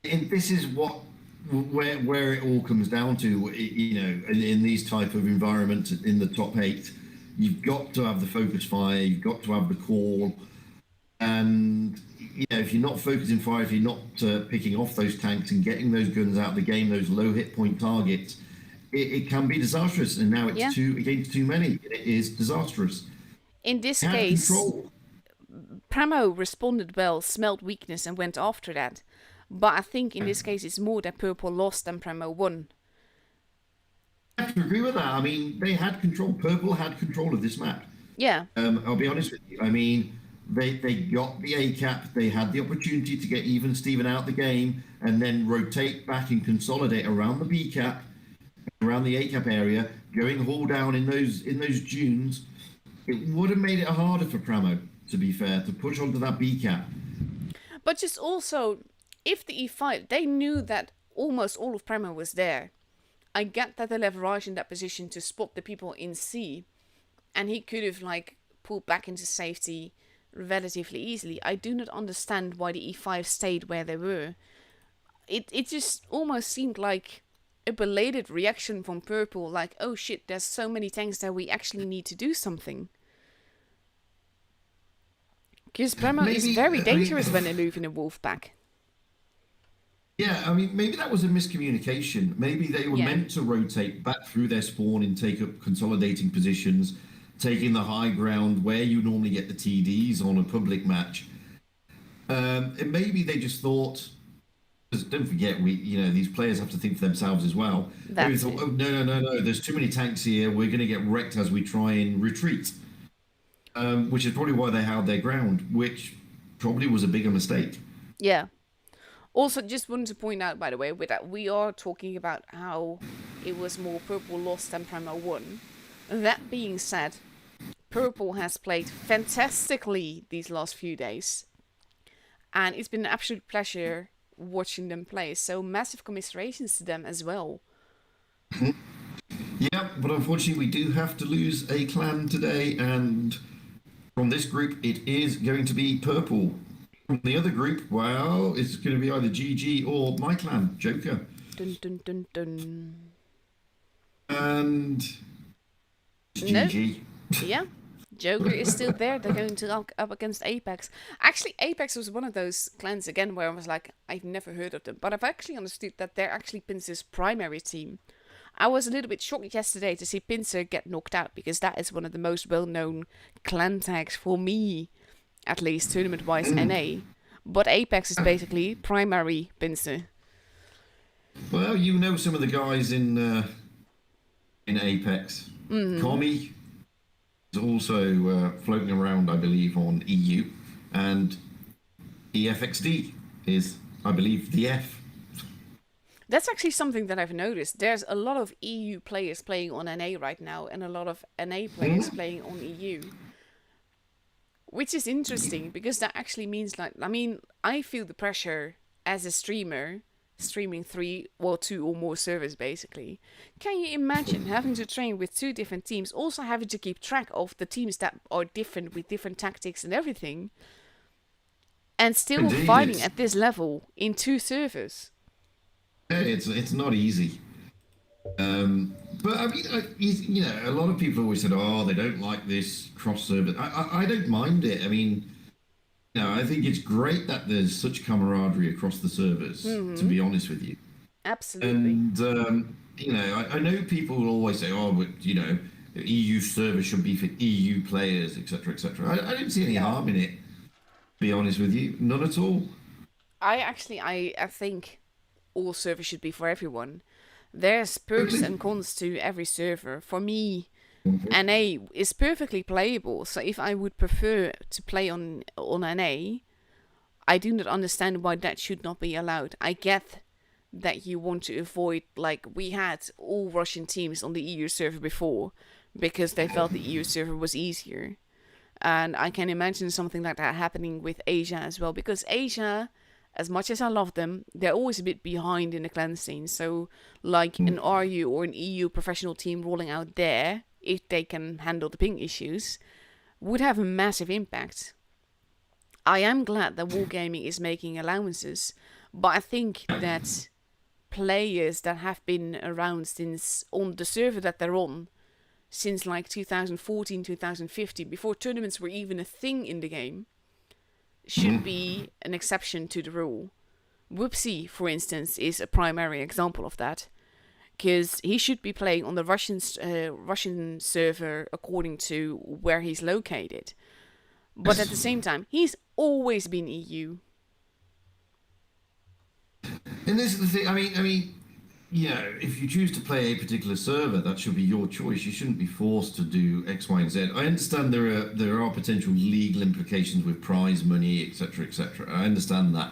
And this is where it all comes down to, you know, in these type of environments in the top 8, you've got to have the focus fire, you've got to have the call, and you know, if you're not focusing fire, if you're not picking off those tanks and getting those guns out of the game, those low hit point targets, it can be disastrous. And now it's 2 against too many. It is disastrous. In this case, Premo responded well, smelled weakness, and went after that. . But I think in this case it's more that Purple lost than Premo won. I have to agree with that. I mean, they had control. Purple had control of this map. Yeah, I'll be honest with you. I mean, they got the A cap. They had the opportunity to get even Steven out the game and then rotate back and consolidate around the B cap, around the A cap area, going haul down in those dunes. It would have made it harder for Pramo, to be fair, to push onto that B cap. but just also, if the E5, they knew that almost all of Prema was there. I get that they left Raj in that position to spot the people in C, and he could have like pulled back into safety relatively easily. I do not understand why the E5 stayed where they were. It just almost seemed like a belated reaction from Purple, like, oh shit, there's so many tanks that we actually need to do something. Because Prema is very dangerous when they move in a wolf pack. Yeah, I mean, maybe that was a miscommunication. Maybe they were meant to rotate back through their spawn and take up consolidating positions, taking the high ground where you normally get the TDs on a public match. And maybe they just thought, because don't forget, these players have to think for themselves as well. Maybe they thought, oh, no, there's too many tanks here. We're going to get wrecked as we try and retreat. Which is probably why they held their ground, which probably was a bigger mistake. Yeah. Also, just wanted to point out, by the way, that we are talking about how it was more Purple lost than Prema won. That being said, Purple has played fantastically these last few days. And it's been an absolute pleasure watching them play. So massive commiserations to them as well. Yeah, but unfortunately we do have to lose a clan today, and from this group it is going to be Purple. From the other group, well, it's going to be either GG or my clan, Joker. Dun dun dun dun. And GG. Yeah, Joker is still there. They're going to up against Apex. Actually, Apex was one of those clans again where I was like, I've never heard of them, but I've actually understood that they're actually Pincer's primary team. I was a little bit shocked yesterday to see Pincer get knocked out, because that is one of the most well-known clan tags for me, at least tournament-wise, NA. But Apex is basically primary Pincer. Well, you know some of the guys in Apex. Commie is also floating around, I believe, on EU, and EFXD is, I believe, the F. That's actually something that I've noticed. There's a lot of EU players playing on NA right now, and a lot of NA players playing on EU. Which is interesting, because that actually means, like, I mean, I feel the pressure as a streamer, streaming 2 or more servers, basically. Can you imagine having to train with 2 different teams, also having to keep track of the teams that are different, with different tactics and everything, and still fighting at this level in 2 servers? It's not easy. But I mean, a lot of people always said, "Oh, they don't like this cross server." I don't mind it. I mean, I think it's great that there's such camaraderie across the servers. To be honest with you, absolutely. And I know people will always say, "Oh, but the EU server should be for EU players, etc., etc." I don't see any harm in it. To be honest with you, none at all. I think all servers should be for everyone. There's perks and cons to every server. For me, NA is perfectly playable. So if I would prefer to play on NA, I do not understand why that should not be allowed. I get that you want to avoid, like, we had all Russian teams on the EU server before, because they felt the EU server was easier. And I can imagine something like that happening with Asia as well, because Asia, as much as I love them, they're always a bit behind in the clan scene. So, like an RU or an EU professional team rolling out there, if they can handle the ping issues, would have a massive impact. I am glad that Wargaming is making allowances, but I think that players that have been around since on the server that they're on, since like 2014, 2015, before tournaments were even a thing in the game, should be an exception to the rule. Whoopsie, for instance, is a primary example of that, because he should be playing on the Russian server according to where he's located. But at the same time, he's always been EU. And this is the thing. I mean, if you choose to play a particular server, that should be your choice. You shouldn't be forced to do X, Y, and Z. I understand there are potential legal implications with prize money, etc., etc. I understand that.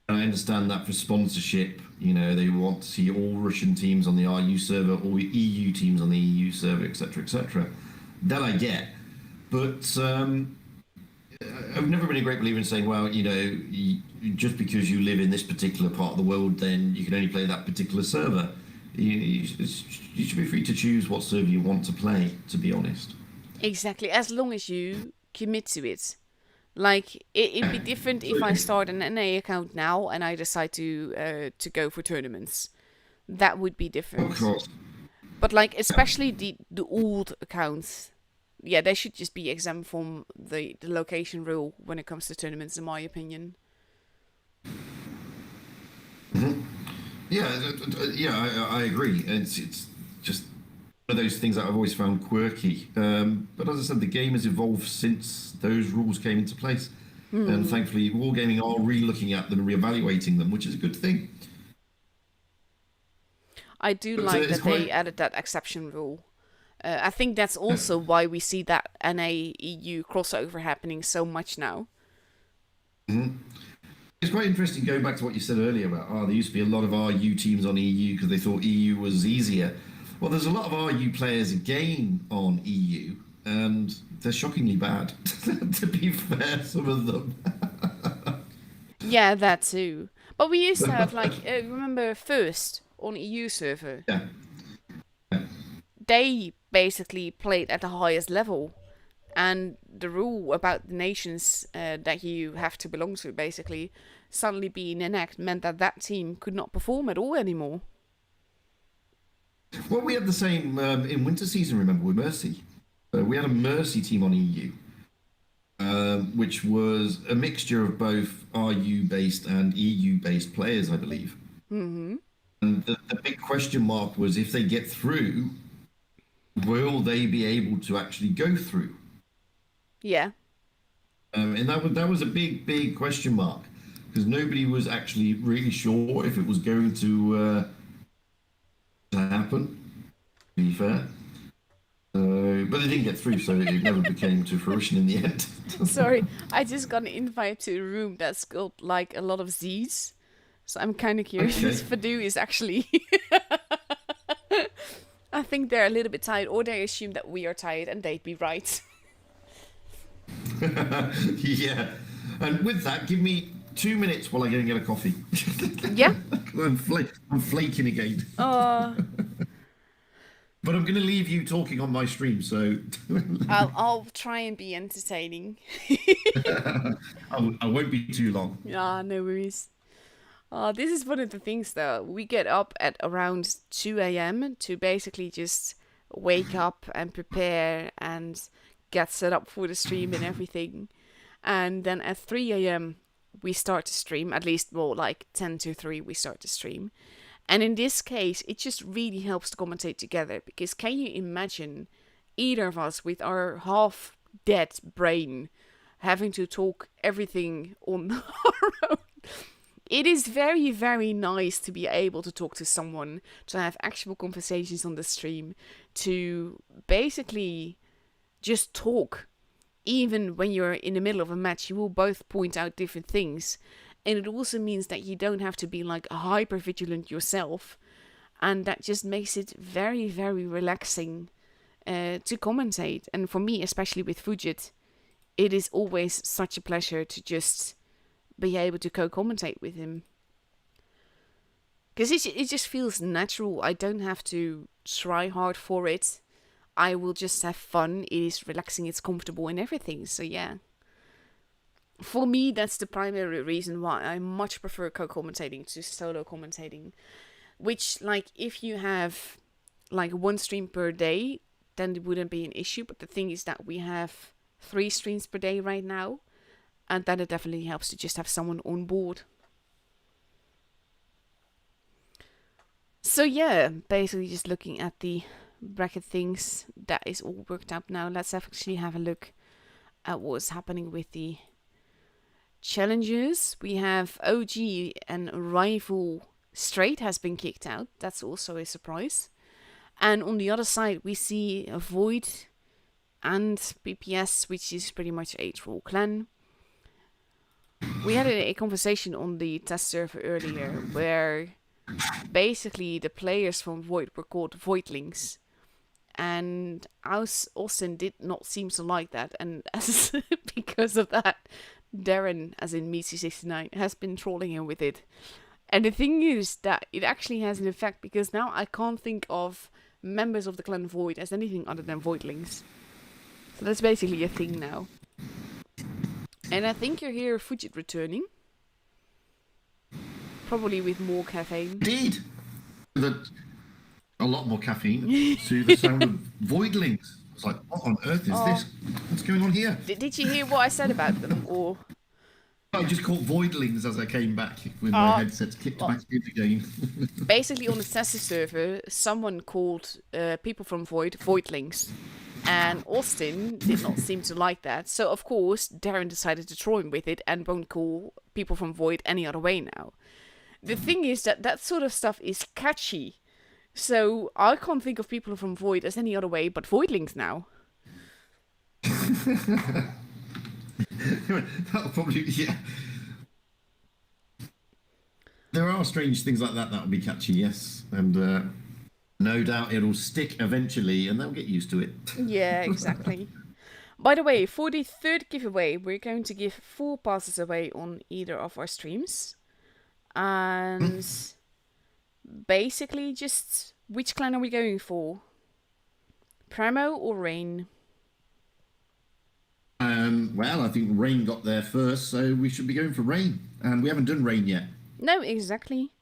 I understand that for sponsorship, they want to see all Russian teams on the RU server, all EU teams on the EU server, etc., etc. That I get, but I've never been a great believer in saying, well, just because you live in this particular part of the world, then you can only play that particular server. You should be free to choose what server you want to play, to be honest. Exactly, as long as you commit to it. Like it'd be different if I start an NA account now and I decide to go for tournaments. That would be Of different. course. But like especially the old accounts, yeah, they should just be exempt from the location rule when it comes to tournaments, in my opinion. Yeah, I agree. It's just one of those things that I've always found quirky. But as I said, the game has evolved since those rules came into place, and thankfully, Wargaming are re-looking at them and re-evaluating them, which is a good thing. I do But like it's that they quite added that exception rule. I think that's also why we see that NA EU crossover happening so much now. it's quite interesting going back to what you said earlier about there used to be a lot of RU teams on EU because they thought EU was easier. Well, there's a lot of RU players again on EU, and they're shockingly bad. To be fair, some of them. Yeah, that too. But we used to have like remember first on EU server, Yeah. they basically played at the highest level, and the rule about the nations that you have to belong to basically suddenly being enacted meant that that team could not perform at all anymore. Well, we had the same in winter season. Remember with Mercy, we had a Mercy team on EU, which was a mixture of both RU based and EU based players, I believe. Mm-hmm. And the big question mark was if they get through, will they be able to actually go through? Yeah. And that was a big question mark because nobody was actually really sure if it was going to happen. To be fair, but they didn't get through, so it never became to fruition in the end. Sorry, I just got an invite to a room that's got like a lot of Z's. So I'm kind of curious Okay. if Fadu is actually. I think they're a little bit tired, or they assume that we are tired, and they'd be right. Yeah. And with that, give me 2 minutes while I go and get a coffee. Yeah. I'm flaking again. But I'm going to leave you talking on my stream, so I'll try and be entertaining. I won't be too long. Ah, no worries. This is one of the things though. We get up at around 2 a.m. to basically just wake up and prepare and get set up for the stream and everything. And then at 3 a.m. we start to stream, at least more like 10 to 3 we start to stream. And in this case, it just really helps to commentate together, because can you imagine either of us with our half dead brain having to talk everything on our own? It is very, very nice to be able to talk to someone, to have actual conversations on the stream, to basically just talk. Even when you're in the middle of a match, you will both point out different things. And it also means that you don't have to be like hyper vigilant yourself. And that just makes it very, very relaxing to commentate. And for me, especially with Fujit, it is always such a pleasure to just be able to co-commentate with him. Because it just feels natural. I don't have to try hard for it. I will just have fun. It is relaxing, it's comfortable and everything. So yeah. For me, that's the primary reason why I much prefer co-commentating to solo commentating. Which, like, if you have like one stream per day, then it wouldn't be an issue. But the thing is that we have 3 streams per day right now. And then it definitely helps to just have someone on board. So yeah, basically just looking at the bracket things, that is all worked out now. Let's actually have a look at what's happening with the challenges. We have OG and Rival Straight has been kicked out. That's also a surprise. And on the other side, we see a Void and PPS, which is pretty much a troll clan. We had a conversation on the test server earlier where basically the players from Void were called Voidlings. And Austin did not seem to like that. And as because of that, Darren, as in Meatsy69, has been trolling him with it. And the thing is that it actually has an effect because now I can't think of members of the clan Void as anything other than Voidlings. So that's basically a thing now. And I think you hear Fujit returning. Probably with more caffeine. Indeed. A lot more caffeine to the sound of Voidlings. It's like, what on earth is this? What's going on here? Did you hear what I said about them? Or I just caught Voidlings as I came back with my headset clicked back in again. Basically, on the test server, someone called people from Void Voidlings. And Austin did not seem to like that. So, of course, Darren decided to troll him with it and won't call people from Void any other way now. The thing is that sort of stuff is catchy. So, I can't think of people from Void as any other way but Voidlings now. That'll probably, yeah. There are strange things like that that'll be catchy, yes. And no doubt it'll stick eventually and they'll get used to it. Yeah, exactly. By the way, for the third giveaway, we're going to give 4 passes away on either of our streams. And basically just, which clan are we going for? Primo or Rain? Well, I think Rain got there first, so we should be going for Rain. And we haven't done Rain yet. No, exactly.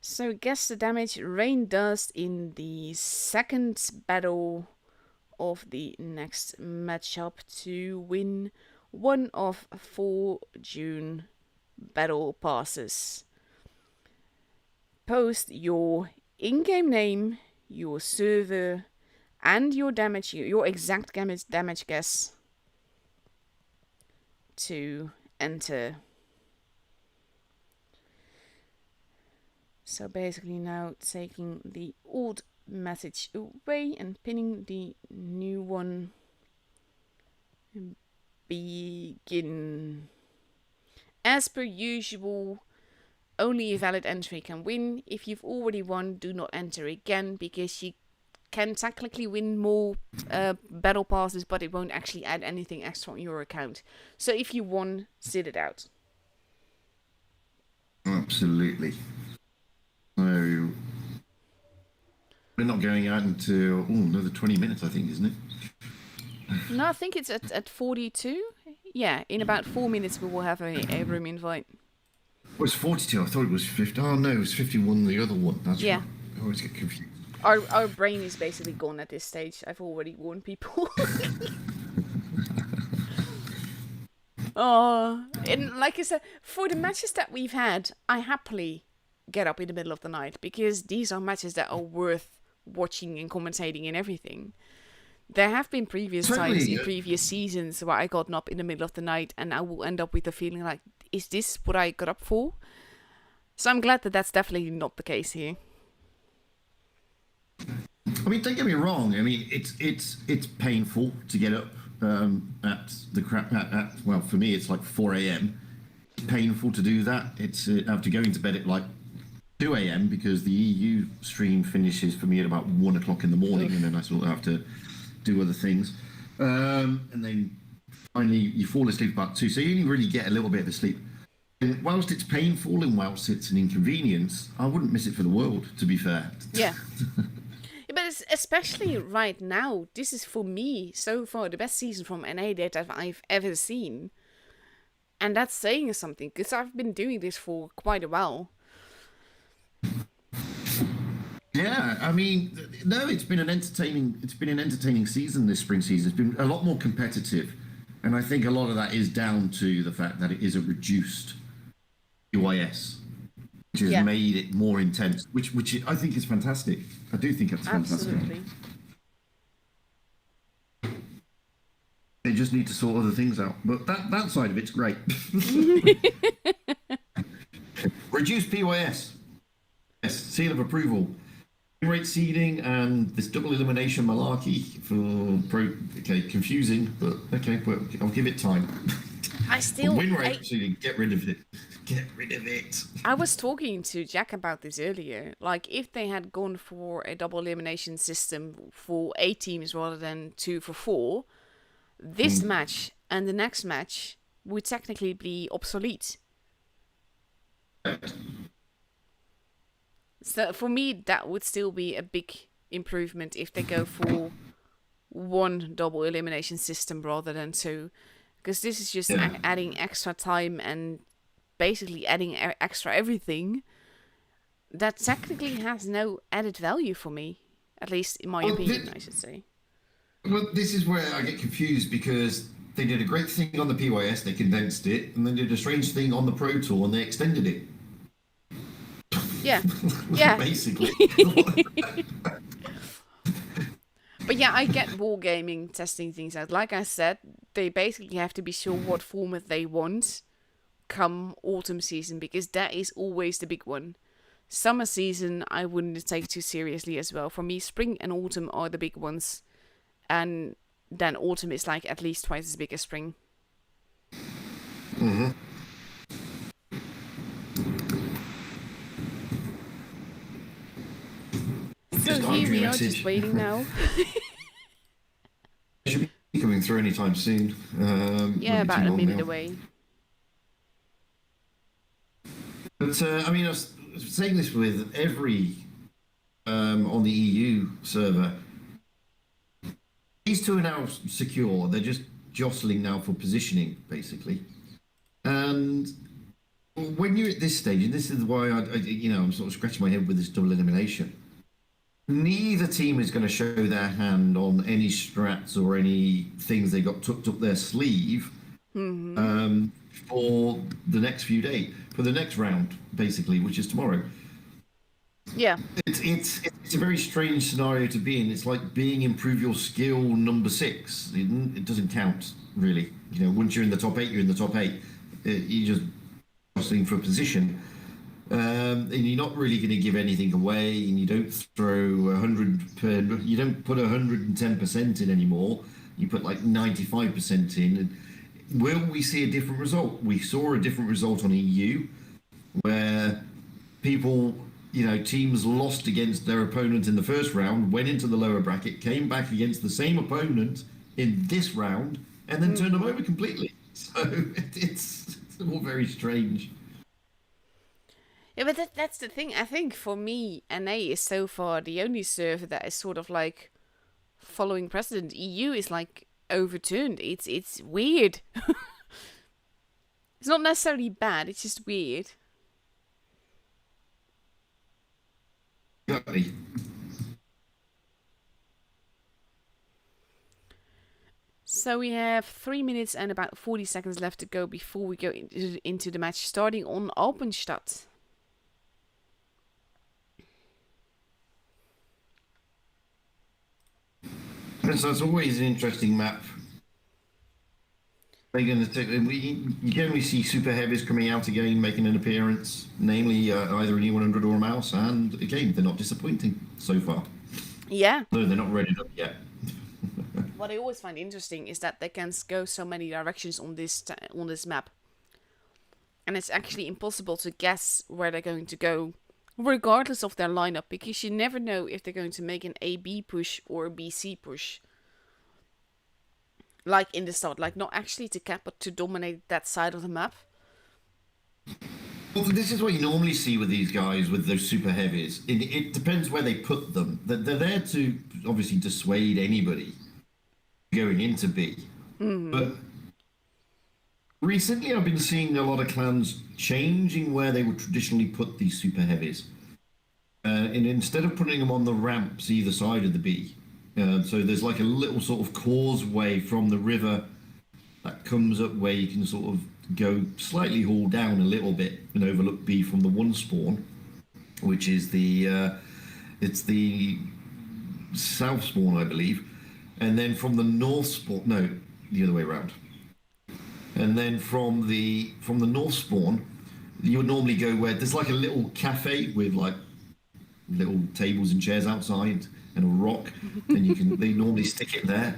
So guess the damage Rain does in the second battle of the next matchup to win one of 4 June battle passes. Post your in-game name, your server, and your damage, your exact damage guess to enter. So basically now taking the old message away and pinning the new one. Begin. As per usual, only a valid entry can win. If you've already won, do not enter again because you can technically win more battle passes, but it won't actually add anything extra on your account. So if you won, sit it out. Absolutely. So we're not going out until another 20 minutes, I think, isn't it? No, I think it's at 42. Yeah, in about 4 minutes we will have a room invite. Oh, it's 42. I thought it was 50. Oh, no, it was 51, the other one. That's right. I always get confused. Our brain is basically gone at this stage. I've already warned people. Oh, and like I said, for the matches that we've had, I happily get up in the middle of the night because these are matches that are worth watching and commentating and everything. There have been previous times in previous seasons where I got up in the middle of the night and I will end up with the feeling like, is this what I got up for? So I'm glad that that's definitely not the case here. I mean, don't get me wrong. I mean, it's painful to get up at the crap at well, for me it's like 4 a.m. It's painful to do that. It's I have to go into bed at like 2 a.m. because the EU stream finishes for me at about 1 o'clock in the morning, and then I sort of have to do other things, and then finally you fall asleep about 2, so you only really get a little bit of sleep. And whilst it's painful and whilst it's an inconvenience, I wouldn't miss it for the world, to be fair. Yeah. But it's especially right now, this is for me so far the best season from NA that I've ever seen. And that's saying something, because I've been doing this for quite a while. Yeah, I mean, no, it's been an entertaining season this spring season. It's been a lot more competitive, and I think a lot of that is down to the fact that it is a reduced UIS, which has made it more intense, which I think is fantastic. I do think it's fantastic. Absolutely. They just need to sort other things out, but that side of it's great. Reduced PYS. Yes, seal of approval. Win rate seeding and this double elimination malarkey for pro. Okay, confusing, but okay, well, I'll give it time. Win rate seeding, get rid of it. Get rid of it. I was talking to Jack about this earlier. Like, if they had gone for a double elimination system for 8 teams rather than 2 for 4, this match and the next match would technically be obsolete. So for me, that would still be a big improvement if they go for one double elimination system rather than 2. Because this is just adding extra time and basically adding extra everything that technically has no added value for me. At least in my opinion, I should say. Well, this is where I get confused because they did a great thing on the PYS, they condensed it, and then did a strange thing on the Pro Tour and they extended it. Yeah. Yeah. Basically. But yeah, I get wargaming testing things out. Like I said, they basically have to be sure what format they want come autumn season, because that is always the big one. Summer season, I wouldn't take too seriously as well. For me, spring and autumn are the big ones. And then autumn is like at least twice as big as spring. Mm-hmm. So here we are, just waiting now. Should be coming through anytime soon. Yeah, about a minute away. But I mean, I was saying this with every on the EU server. These two are now secure. They're just jostling now for positioning, basically. And when you're at this stage, and this is why I'm sort of scratching my head with this double elimination. Neither team is going to show their hand on any strats or any things they got tucked up their sleeve for the next few days, for the next round, basically, which is tomorrow. Yeah. It's a very strange scenario to be in. It's like being improve your skill number 6. It doesn't count, really. You know, once you're in the top 8, you're in the top 8. You're just jostling for a position. And you're not really going to give anything away, and you don't throw you don't put 110% in anymore. You put like 95% in. And will we see a different result? We saw a different result on EU, where people, teams lost against their opponent in the first round, went into the lower bracket, came back against the same opponent in this round, and then turned them over completely. So it's all very strange. Yeah, but that's the thing. I think for me, NA is so far the only server that is sort of like following precedent. EU is like overturned. It's weird. It's not necessarily bad. It's just weird. Exactly. So we have 3 minutes and about 40 seconds left to go before we go into the match, starting on Alpenstadt. So it's always an interesting map. They're going to you generally see super heavies coming out again, making an appearance, namely either an E100 or a mouse, and again, they're not disappointing so far. Yeah. No, they're not ready up yet. What I always find interesting is that they can go so many directions on this map. And it's actually impossible to guess where they're going to go, regardless of their lineup, because you never know if they're going to make an A-B push or a B-C push. Like in the start, like not actually to cap, but to dominate that side of the map. Well, this is what you normally see with these guys, with those super heavies. It depends where they put them. They're there to obviously dissuade anybody going into B. Mm-hmm. But recently I've been seeing a lot of clans changing where they would traditionally put these super heavies. And instead of putting them on the ramps either side of the B, so there's like a little sort of causeway from the river that comes up where you can sort of go slightly haul down a little bit and overlook B from the one spawn, which is it's the south spawn, I believe, and then from the north spawn, no, the other way around. And then from the north spawn, you would normally go where there's like a little cafe with like little tables and chairs outside and a rock, and they normally stick it there.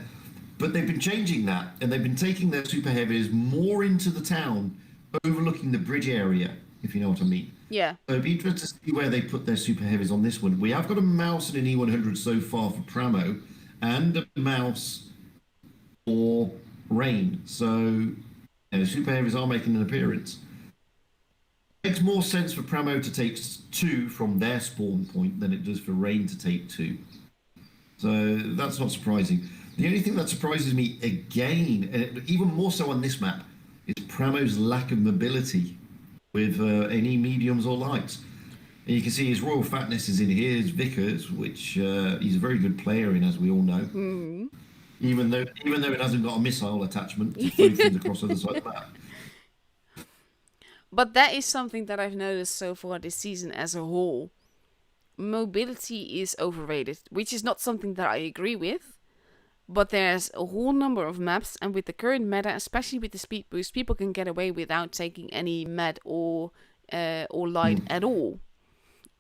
But they've been changing that, and they've been taking their super heavies more into the town, overlooking the bridge area, if you know what I mean. Yeah. So it'd be interesting to see where they put their super heavies on this one. We have got a mouse and an E100 so far for Pramo, and a mouse for Rain. So super heavies are making an appearance. Makes more sense for Pramo to take 2 from their spawn point than it does for Rain to take 2. So that's not surprising. The only thing that surprises me again, and even more so on this map, is Pramo's lack of mobility with any mediums or lights. And you can see his Royal Fatness is in here, his Vickers, which he's a very good player in, as we all know. Mm. Even though it hasn't got a missile attachment to throw things across the other side of the map. But that is something that I've noticed so far this season as a whole. Mobility is overrated, which is not something that I agree with. But there's a whole number of maps, and with the current meta, especially with the speed boost, people can get away without taking any med or light at all.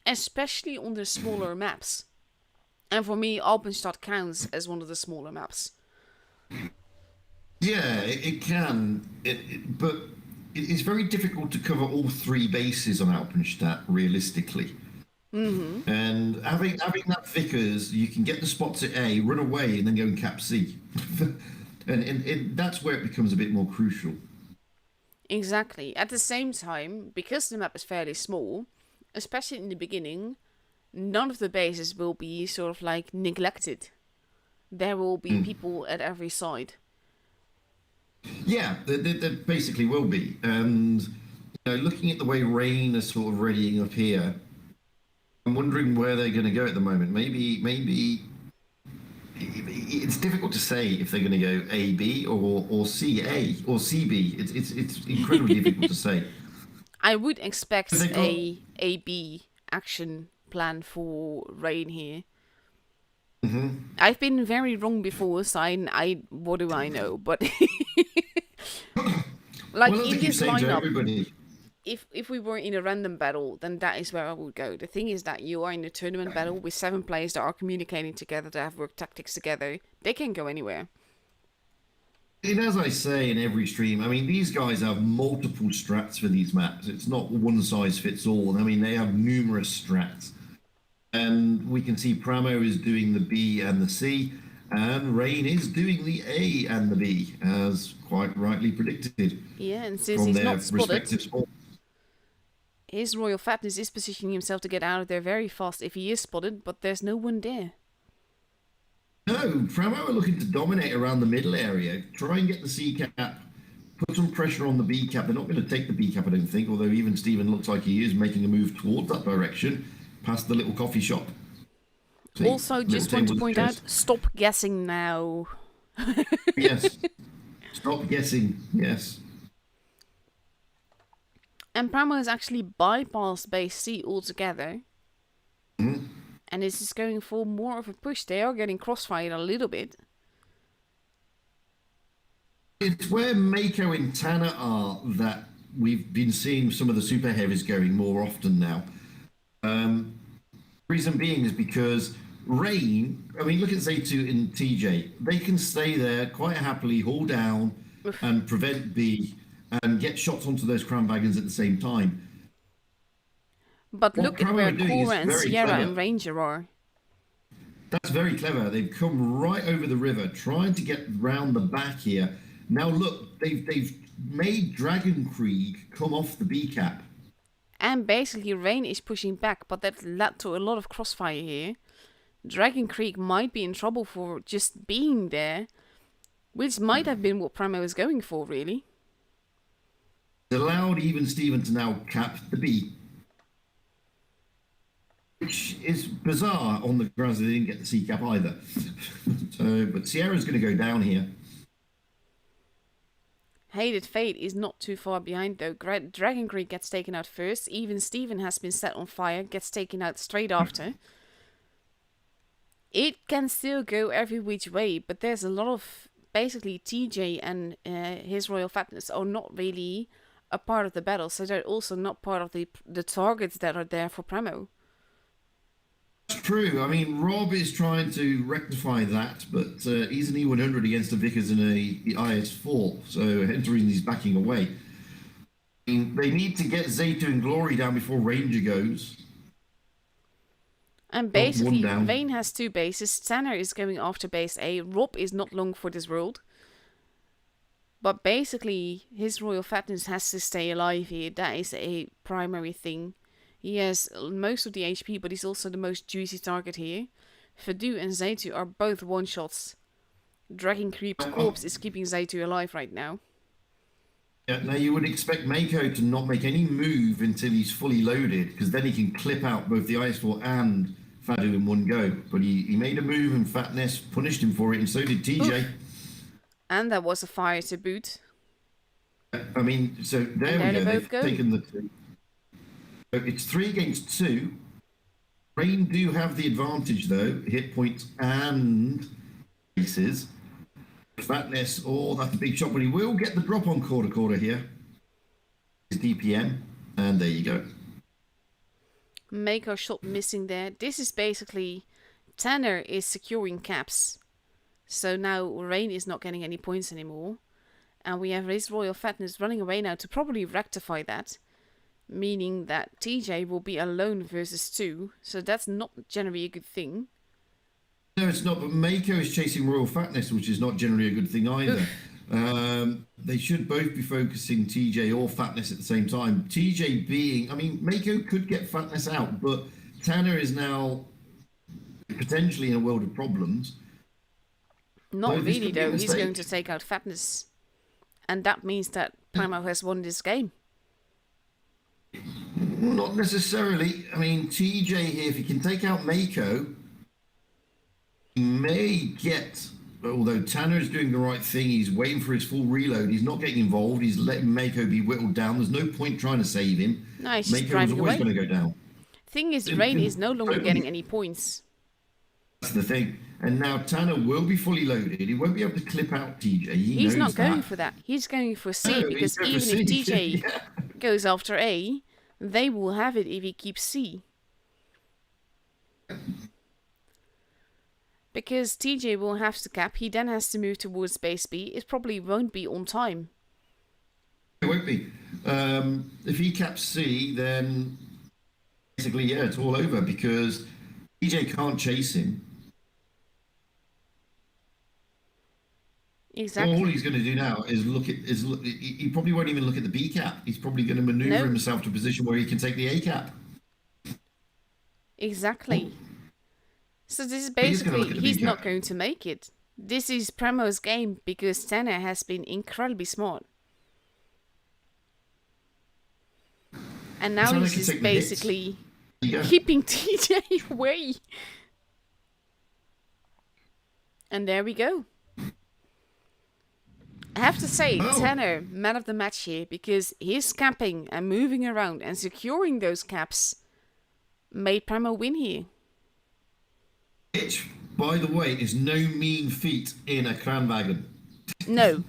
Especially on the smaller maps. And for me, Alpenstadt counts as one of the smaller maps. Yeah, it can. But it's very difficult to cover all 3 bases on Alpenstadt realistically. Mm-hmm. And having that Vickers, you can get the spots at A, run away, and then go and cap C. and that's where it becomes a bit more crucial. Exactly. At the same time, because the map is fairly small, especially in the beginning, none of the bases will be sort of like neglected. There will be people at every side. Yeah, there basically will be. And looking at the way Rain is sort of readying up here, I'm wondering where they're going to go at the moment. Maybe it's difficult to say if they're going to go A B or C A or C B. It's incredibly difficult to say. I would expect a B action plan for Rain here. Mm-hmm. I've been very wrong before, so I what do I know? But like in this lineup, if we were in a random battle, then that is where I would go. The thing is that you are in a tournament battle with 7 players that are communicating together, that have worked tactics together. They can go anywhere. And as I say in every stream, I mean, these guys have multiple strats for these maps. It's not one size fits all. I mean, they have numerous strats. And we can see Pramo is doing the B and the C, and Rain is doing the A and the B, as quite rightly predicted. Yeah, and since he's not spotted, sports. His Royal Fatness is positioning himself to get out of there very fast if he is spotted, but there's no one there. No, Pramo are looking to dominate around the middle area, try and get the C cap, put some pressure on the B cap. They're not going to take the B cap, I don't think, although even Steven looks like he is making a move towards that direction, past the little coffee shop. See, also, just want to point out, stop guessing now. Yes. Stop guessing, yes. And Pramo has actually bypassed base C altogether. Mm-hmm. And this is going for more of a push. They are getting crossfired a little bit. It's where Mako and Tanner are that we've been seeing some of the super heavies going more often now. Reason being is because Rain, I mean, look at Z2 and TJ. They can stay there quite happily, haul down and prevent B and get shots onto those crown wagons at the same time. But look at where Cora and Sierra and Ranger are. That's very clever. They've come right over the river, trying to get round the back here. Now look, they've made Dragon Krieg come off the B cap. And basically Rain is pushing back, but that led to a lot of crossfire here. Dragon Krieg might be in trouble for just being there, which might have been what Pramo was going for, really. It allowed even Steven to now cap the B, which is bizarre on the grounds that they didn't get the C cap either. But Sierra's going to go down here. Hated Fate is not too far behind though. Dragon Krieg gets taken out first. Even Steven has been set on fire, gets taken out straight after. It can still go every which way, but there's a lot of... Basically, TJ and his Royal Fatness are not really a part of the battle, so they're also not part of the targets that are there for Pramo. That's true. I mean, Rob is trying to rectify that, but he's an E100 against the Vickers in a IS4, so hence the reason he's backing away. I mean, they need to get Zeta and Glory down before Ranger goes. And One basically, down. Vayne has 2 bases. Tanner is going after base A. Rob is not long for this world. But basically, his royal fatness has to stay alive here. That is a primary thing. He has most of the HP, but he's also the most juicy target here. Fadu and Zaytu are both one-shots. Dragon Creep's corpse is keeping Zaytu alive right now. Yeah, now you would expect Mako to not make any move until he's fully loaded, because then he can clip out both the IS4 and Fadu in one go. But he made a move and Fatness punished him for it, and so did TJ. Oof. And there was a fire to boot. I mean, so there we go. They've taken the 2. So it's 3 against 2. Rain do have the advantage though, hit points and bases. Fatness, oh, that's a big shot, but he will get the drop on quarter here. His DPM, and there you go. Mako shot missing there. This is basically Tanner is securing caps. So now Rain is not getting any points anymore. And we have his royal fatness running away now to probably rectify that. Meaning that TJ will be alone versus 2. So that's not generally a good thing. No, it's not, but Mako is chasing royal fatness, which is not generally a good thing either. They should both be focusing TJ or fatness at the same time. TJ being, I mean, Mako could get fatness out, but Tanner is now potentially in a world of problems. Not really though, he's going to take out fatness. And that means that Primo has won this game. Not necessarily. I mean, TJ here, if he can take out Mako, he may get, although Tanner is doing the right thing, he's waiting for his full reload, he's not getting involved, he's letting Mako be whittled down, there's no point trying to save him. No, he's just Mako was driving always away. going to go down. Thing is, Rain is no longer getting any points. That's the thing. And now Tanner will be fully loaded, he won't be able to clip out TJ. He's not going that. for that. He's going for C, No, because he's going even for if C. TJ Yeah. goes after A, they will have it if he keeps C. Because TJ will have to cap, he then has to move towards base B. It probably won't be on time. It won't be. If he caps C, then basically, yeah, it's all over because TJ can't chase him. Exactly. All he's going to do now is he probably won't even look at the B cap. He's probably going to maneuver himself to a position where he can take the A cap. Exactly. So this is basically, he's B not cap. going to make it. This is Premo's game because Tanner has been incredibly smart. And now Tanner he's can just take the hits. basically Yeah. keeping TJ away. And there we go. I have to say, Oh. Tanner, man of the match here, because his capping and moving around and securing those caps made Primo win here. Which, by the way, is no mean feat in a Kranwagen. No,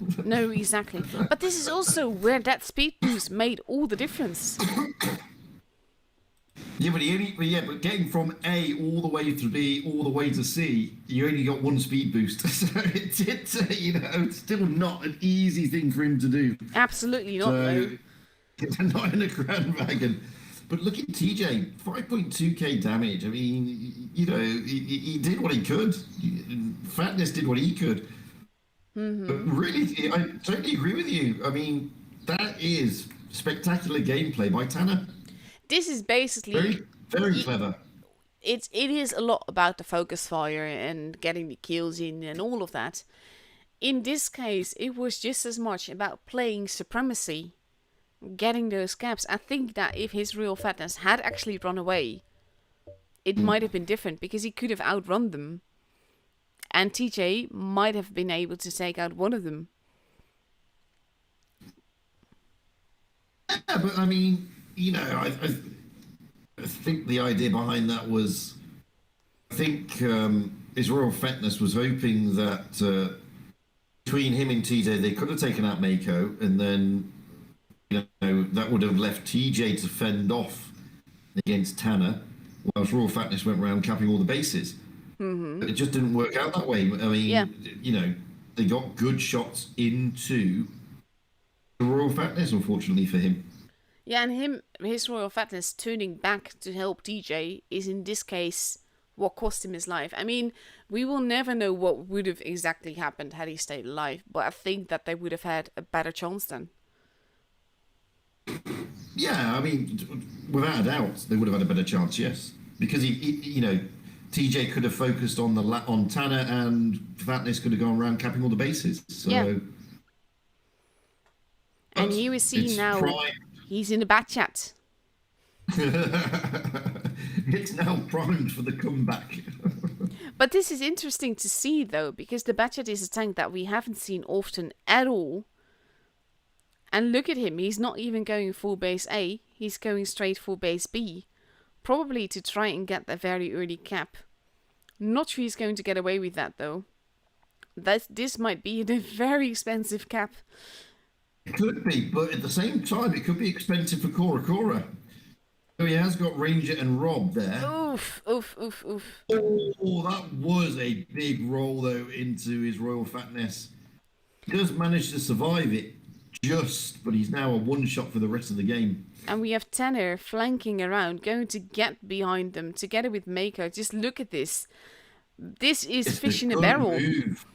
exactly. But this is also where that speed boost made all the difference. Yeah, but getting from A all the way to B, all the way to C, you only got one speed boost. So it's still not an easy thing for him to do. Absolutely not, no. Not in a Kranwagen. But look at TJ, 5.2k damage. I mean, he did what he could. Fatness did what he could. Mm-hmm. But really, I totally agree with you. I mean, that is spectacular gameplay by Tanner. This is basically... Very, very clever. It is a lot about the focus fire and getting the kills in and all of that. In this case, it was just as much about playing supremacy, getting those caps. I think that if his real fatness had actually run away, it might have been different because he could have outrun them. And TJ might have been able to take out one of them. Yeah, but I mean, I think the idea behind that was, I think his royal fatness was hoping that between him and TJ, they could have taken out Mako, and then that would have left TJ to fend off against Tanner. whilst Royal Fatness went around capping all the bases. But it just didn't work out that way. I Yeah. mean, you know, they got good shots into the Royal Fatness, unfortunately for him. Yeah, and his Royal Fatness turning back to help DJ is in this case what cost him his life. I mean, we will never know what would have exactly happened had he stayed alive, but I think that they would have had a better chance then. Yeah, I mean, without a doubt, they would have had a better chance. Yes, because you know, TJ could have focused on on Tanner, and Fatness could have gone around capping all the bases. So, Yeah. And but here we see it's now prime. he's in the bat chat. It's now primed for the comeback. But this is interesting to see though, because the Batchat is a tank that we haven't seen often at all. And look at him, he's not even going full base A, he's going straight for base B. Probably to try and get a very early cap. Not sure he's going to get away with that though. This might be a very expensive cap. It could be, but at the same time, it could be expensive for Cora. So he has got Ranger and Rob there. Oof, oof, oof, oof. Oh, that was a big roll, though, into his Royal Fatness. He does manage to survive it, but he's now a one-shot for the rest of the game. And we have Tanner flanking around, going to get behind them, together with Mako. Just look at this. This is fish in a barrel. Move.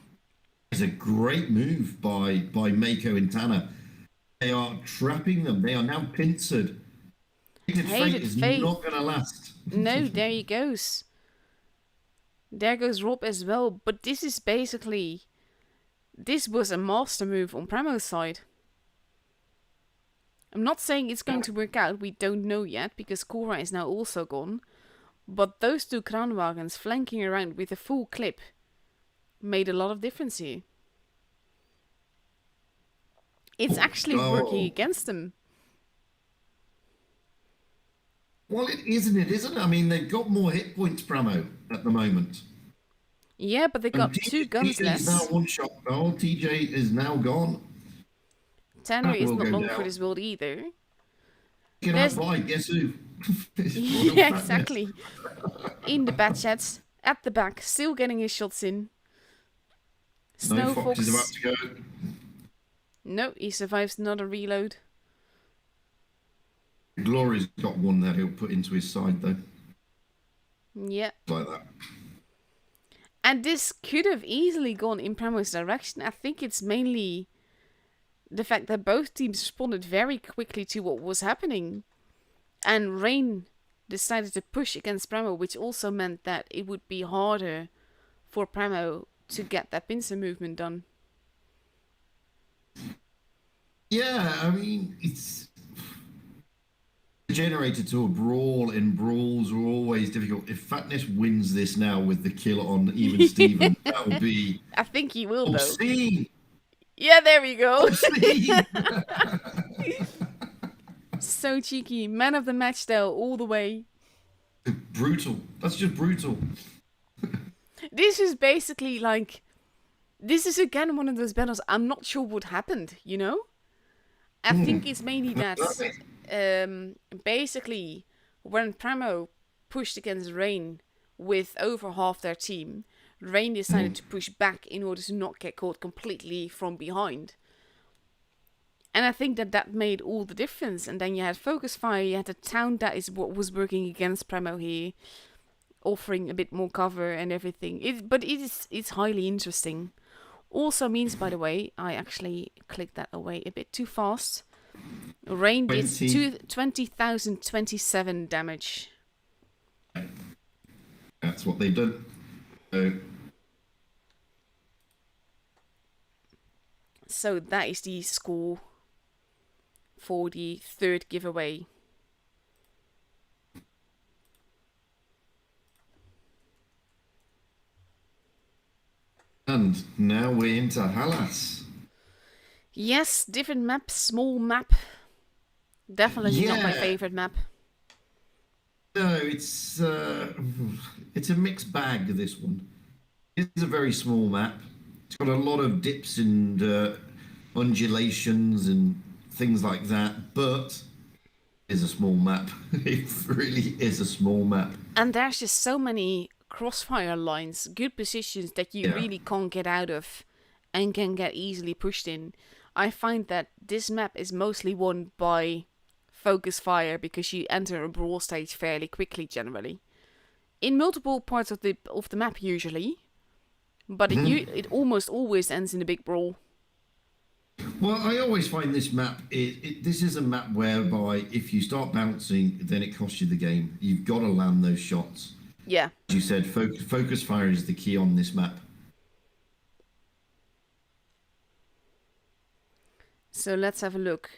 It's a great move by Mako and Tanner. They are trapping them. They are now pincered. Fate is not going to last. No, there he goes. There goes Rob as well. But this is basically... This was a master move on Premo's side. I'm not saying it's going to work out. We don't know yet, because Cora is now also gone. But those two Kranwagens flanking around with a full clip made a lot of difference here. It's actually working against them. Well, isn't it? I mean, they've got more hit points, Pramo, at the moment. Yeah, but they got two guns TJ less. is now one shot. Oh, TJ is now gone. Tanner is not long for this world either. Get out by, guess who? Yeah, exactly. In the bat chats, at the back, still getting his shots in. No, Fox is about to go. No, he survives another reload. Glory's got one that he'll put into his side, though. Yeah. Like that. And this could have easily gone in Premo's direction. I think it's mainly the fact that both teams responded very quickly to what was happening. And Rain decided to push against Premo, which also meant that it would be harder for Premo to get that pincer movement done. Yeah, I mean, it's generated to a brawl, and brawls are always difficult. If Fatness wins this now with the kill on even Steven, that will be... I think he will, though. Obscene. Yeah, there we go. Obscene. So cheeky. Man of the match, though, all the way. Brutal. That's just brutal. This is basically like... This is again one of those battles. I'm not sure what happened, you know? I think it's mainly that... basically, when Premo pushed against Rain with over half their team, Rain decided to push back in order to not get caught completely from behind. And I think that made all the difference. And then you had Focus Fire, you had a town that is what was working against Premo here, offering a bit more cover and everything. It's highly interesting. Also means, by the way, I actually clicked that away a bit too fast. Rain did 20,027 damage. That's what they've done. So that is the score for the third giveaway. And now we're into Halas. Yes, different map, small map. Definitely not my favorite map. No, it's a mixed bag, this one. It's a very small map. It's got a lot of dips and undulations and things like that, but is a small map. It really is a small map. And there's just so many crossfire lines, good positions that you Yeah. really can't get out of and can get easily pushed in. I find that this map is mostly won by focus fire because you enter a brawl stage fairly quickly generally. In multiple parts of the map usually, but it almost always ends in a big brawl. Well, I always find this map. This is a map whereby if you start bouncing, then it costs you the game. You've got to land those shots. Yeah. As you said, focus fire is the key on this map. So let's have a look.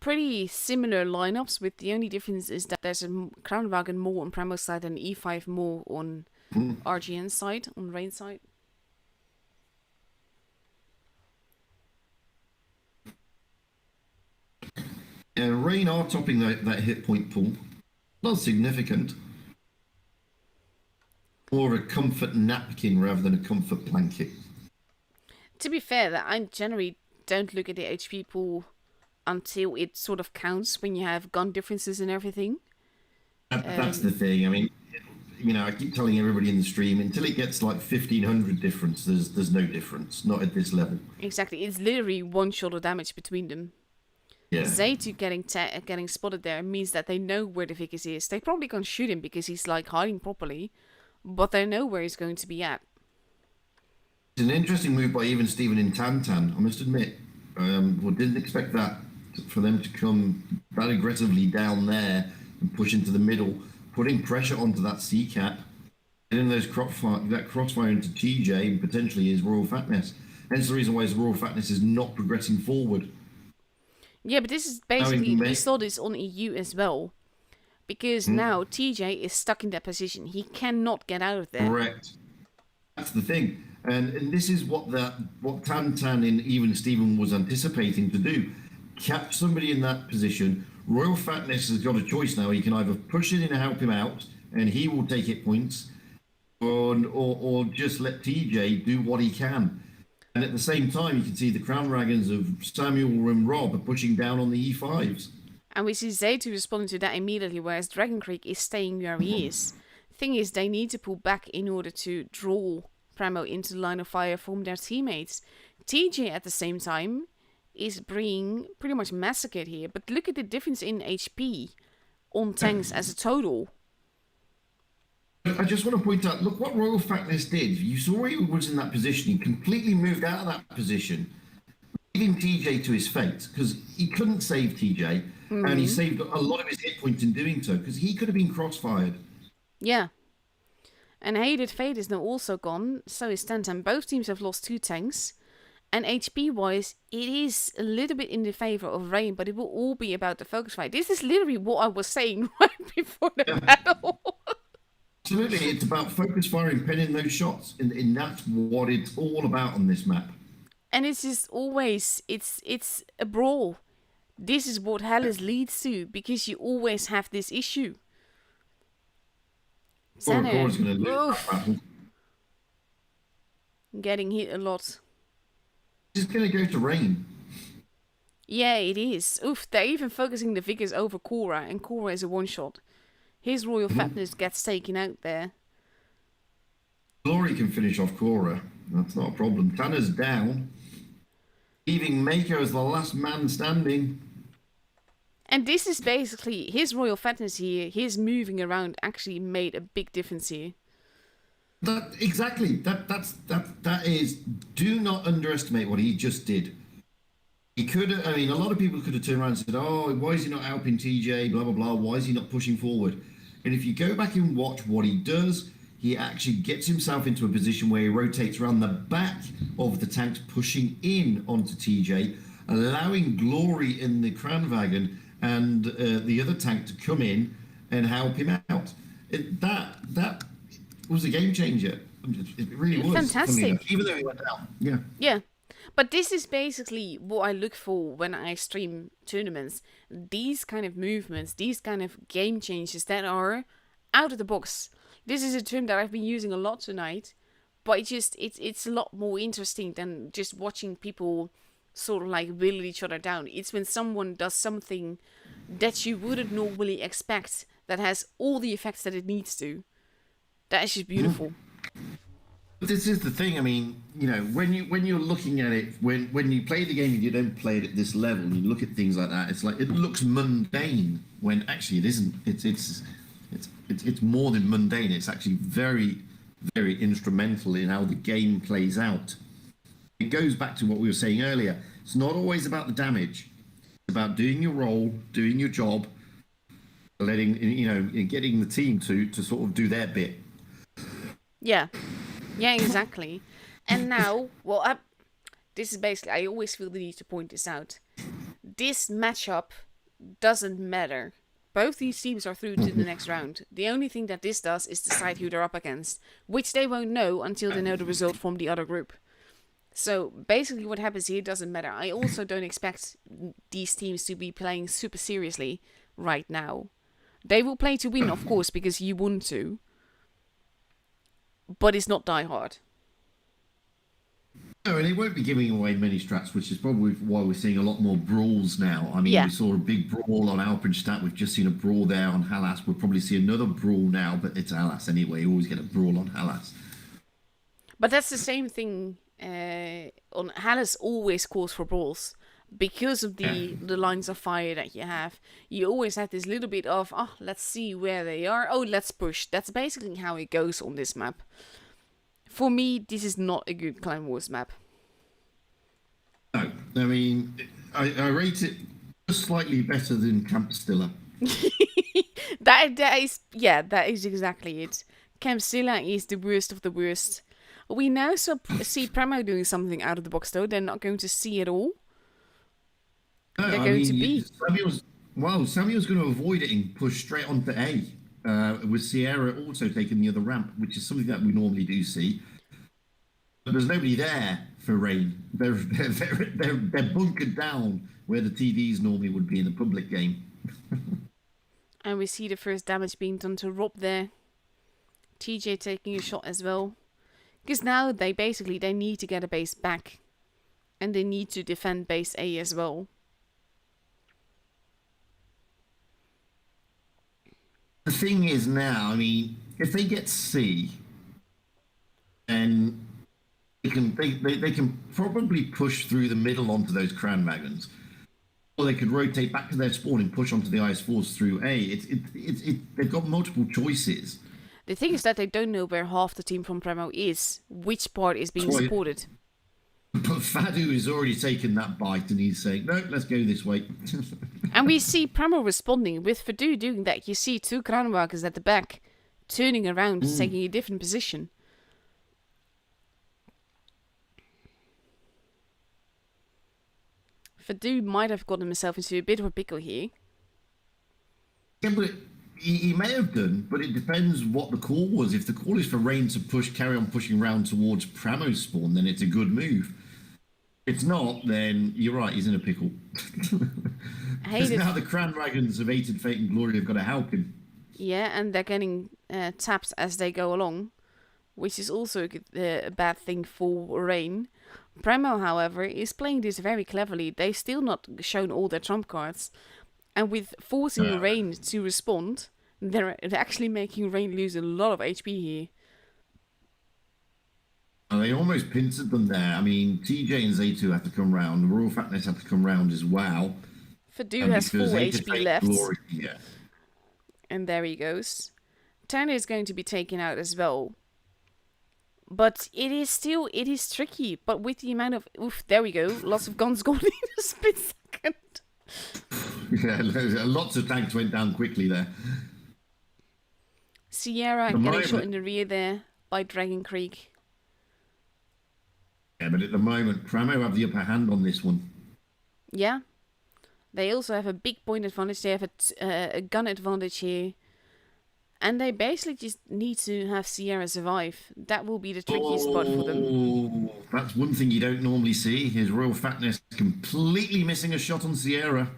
Pretty similar lineups, with the only difference is that there's a Crown Wagon more on Premo's side and E5 more on RGN side, on Rain side. Rain are topping that hit point pool. Not significant. More a comfort napkin rather than a comfort blanket. To be fair, that I generally don't look at the HP pool until it sort of counts when you have gun differences and everything. That's the thing. I mean, I keep telling everybody in the stream, until it gets like 1,500 difference, there's no difference. Not at this level. Exactly. It's literally one shot of damage between them. Yeah. Zaytu getting spotted there means that they know where the Vickers is. They probably can't shoot him because he's like hiding properly, but they know where he's going to be at. It's an interesting move by even Steven in Tantan, I must admit. Didn't expect that, for them to come that aggressively down there and push into the middle, putting pressure onto that C-cap, getting that crossfire into TJ and potentially his Royal Fatness. Hence the reason why his Royal Fatness is not progressing forward. Yeah, but this is basically, we saw this on EU as well. Because now TJ is stuck in that position. He cannot get out of there. Correct. That's the thing. And this is what Tantan and even Steven was anticipating to do. Catch somebody in that position. Royal Fatness has got a choice now. He can either push it in and help him out, and he will take hit points, or just let TJ do what he can. And at the same time, you can see the Crown Dragons of Samuel and Rob are pushing down on the E5s. And we see Zaytu responding to that immediately, whereas Dragon Creek is staying where he is. Thing is, they need to pull back in order to draw Premo into the line of fire from their teammates. TJ, at the same time, is being pretty much massacred here. But look at the difference in HP on tanks as a total. I just want to point out, look what Royal Fatness did. You saw he was in that position. He completely moved out of that position, leaving TJ to his fate, because he couldn't save TJ, and he saved a lot of his hit points in doing so, because he could have been crossfired. Yeah. And Hated Fate is now also gone, so is Tantan. Both teams have lost 2 tanks. And HP-wise, it is a little bit in the favor of Rain, but it will all be about the focus fight. This is literally what I was saying right before the battle. Absolutely, it's about focus firing, pinning those shots, and that's what it's all about on this map. And it's just always, it's a brawl. This is what Hellas leads to, because you always have this issue. Xander, getting hit a lot. It's going to go to Rain. Yeah, it is. Oof, they're even focusing the Vickers over Cora, and Cora is a one-shot. His Royal Fatness gets taken out there. Glory can finish off Cora. That's not a problem. Tanner's down, leaving Mako as the last man standing. And this is basically his Royal Fatness here. His moving around actually made a big difference here. Exactly. That is. Do not underestimate what he just did. He could. A lot of people could have turned around and said, "Oh, why is he not helping TJ? Blah blah blah. Why is he not pushing forward?" And if you go back and watch what he does, he actually gets himself into a position where he rotates around the back of the tanks, pushing in onto TJ, allowing Glory in the Kranwagen and the other tank to come in and help him out. That was a game changer. It really was. Fantastic. Even though he went down. Yeah. Yeah. But this is basically what I look for when I stream tournaments. These kind of movements, these kind of game changes that are out of the box. This is a term that I've been using a lot tonight, but it's a lot more interesting than just watching people sort of like will each other down. It's when someone does something that you wouldn't normally expect, that has all the effects that it needs to. That is just beautiful. But this is the thing. I mean, when you're looking at it, when you play the game and you don't play it at this level, and you look at things like that, it's like it looks mundane when actually it isn't. It's more than mundane. It's actually very, very instrumental in how the game plays out. It goes back to what we were saying earlier. It's not always about the damage. It's about doing your role, doing your job, getting the team to sort of do their bit. Yeah. Yeah, exactly. And now, well, this is basically, I always feel the need to point this out. This matchup doesn't matter. Both these teams are through to the next round. The only thing that this does is decide who they're up against, which they won't know until they know the result from the other group. So basically what happens here doesn't matter. I also don't expect these teams to be playing super seriously right now. They will play to win, of course, because you want to. But it's not Die Hard. No, and it won't be giving away many strats, which is probably why we're seeing a lot more brawls now. I mean, Yeah. we saw a big brawl on Alpenstadt. We've just seen a brawl there on Hallas. We'll probably see another brawl now, but it's Hallas anyway. You always get a brawl on Hallas. But that's the same thing on Hallis always calls for brawls. Because of the lines of fire that you have, you always have this little bit of, let's see where they are. Oh, let's push. That's basically how it goes on this map. For me, this is not a good Clan Wars map. No, I mean, I rate it just slightly better than Camp Stiller. that is exactly it. Camp Scylla is the worst of the worst. We now see Premo doing something out of the box though. They're not going to see it all. No, They're going to be. Samuel's going to avoid it and push straight onto A, with Sierra also taking the other ramp, which is something that we normally do see. But there's nobody there for Rain. They're bunkered down where the TVs normally would be in a public game. And we see the first damage being done to Rob there. TJ taking a shot as well. Because now they need to get a base back. And they need to defend base A as well. The thing is now, I mean, if they get C, then they can probably push through the middle onto those crown wagons. Or they could rotate back to their spawn and push onto the IS-4s through A. They've got multiple choices. The thing is that they don't know where half the team from Premo is, which part is being supported. But Fadu has already taken that bite and he's saying, no, let's go this way. And we see Premo responding. With Fadu doing that, you see two Kranwakers at the back, turning around, taking a different position. Fadu might have gotten himself into a bit of a pickle here. Yeah, but he may have done, but it depends what the call was. If the call is for Rain to carry on pushing round towards Pramo's spawn, then it's a good move. If it's not, then you're right, he's in a pickle. Because now the Cran Dragons of Ated Fate and Glory have got to help him. Yeah, and they're getting tapped as they go along, which is also a bad thing for Rain. Premo, however, is playing this very cleverly. They've still not shown all their trump cards. And with forcing Rain to respond, they're actually making Rain lose a lot of HP here. They almost pincered them there. I mean, TJ and Zaytu have to come round. Royal Fatness have to come round as well. Fadu has full HP left. Glory, yeah. And there he goes. Tanner is going to be taken out as well. But it is tricky. But with the amount of... Oof, there we go. Lots of guns gone in a split second. Yeah, lots of tanks went down quickly there. Sierra getting shot in the rear there by Dragon Creek. Yeah, but at the moment, Pramo have the upper hand on this one. Yeah. They also have a big point advantage. They have a gun advantage here. And they basically just need to have Sierra survive. That will be the trickiest spot for them. That's one thing you don't normally see. His Royal Fatness completely missing a shot on Sierra.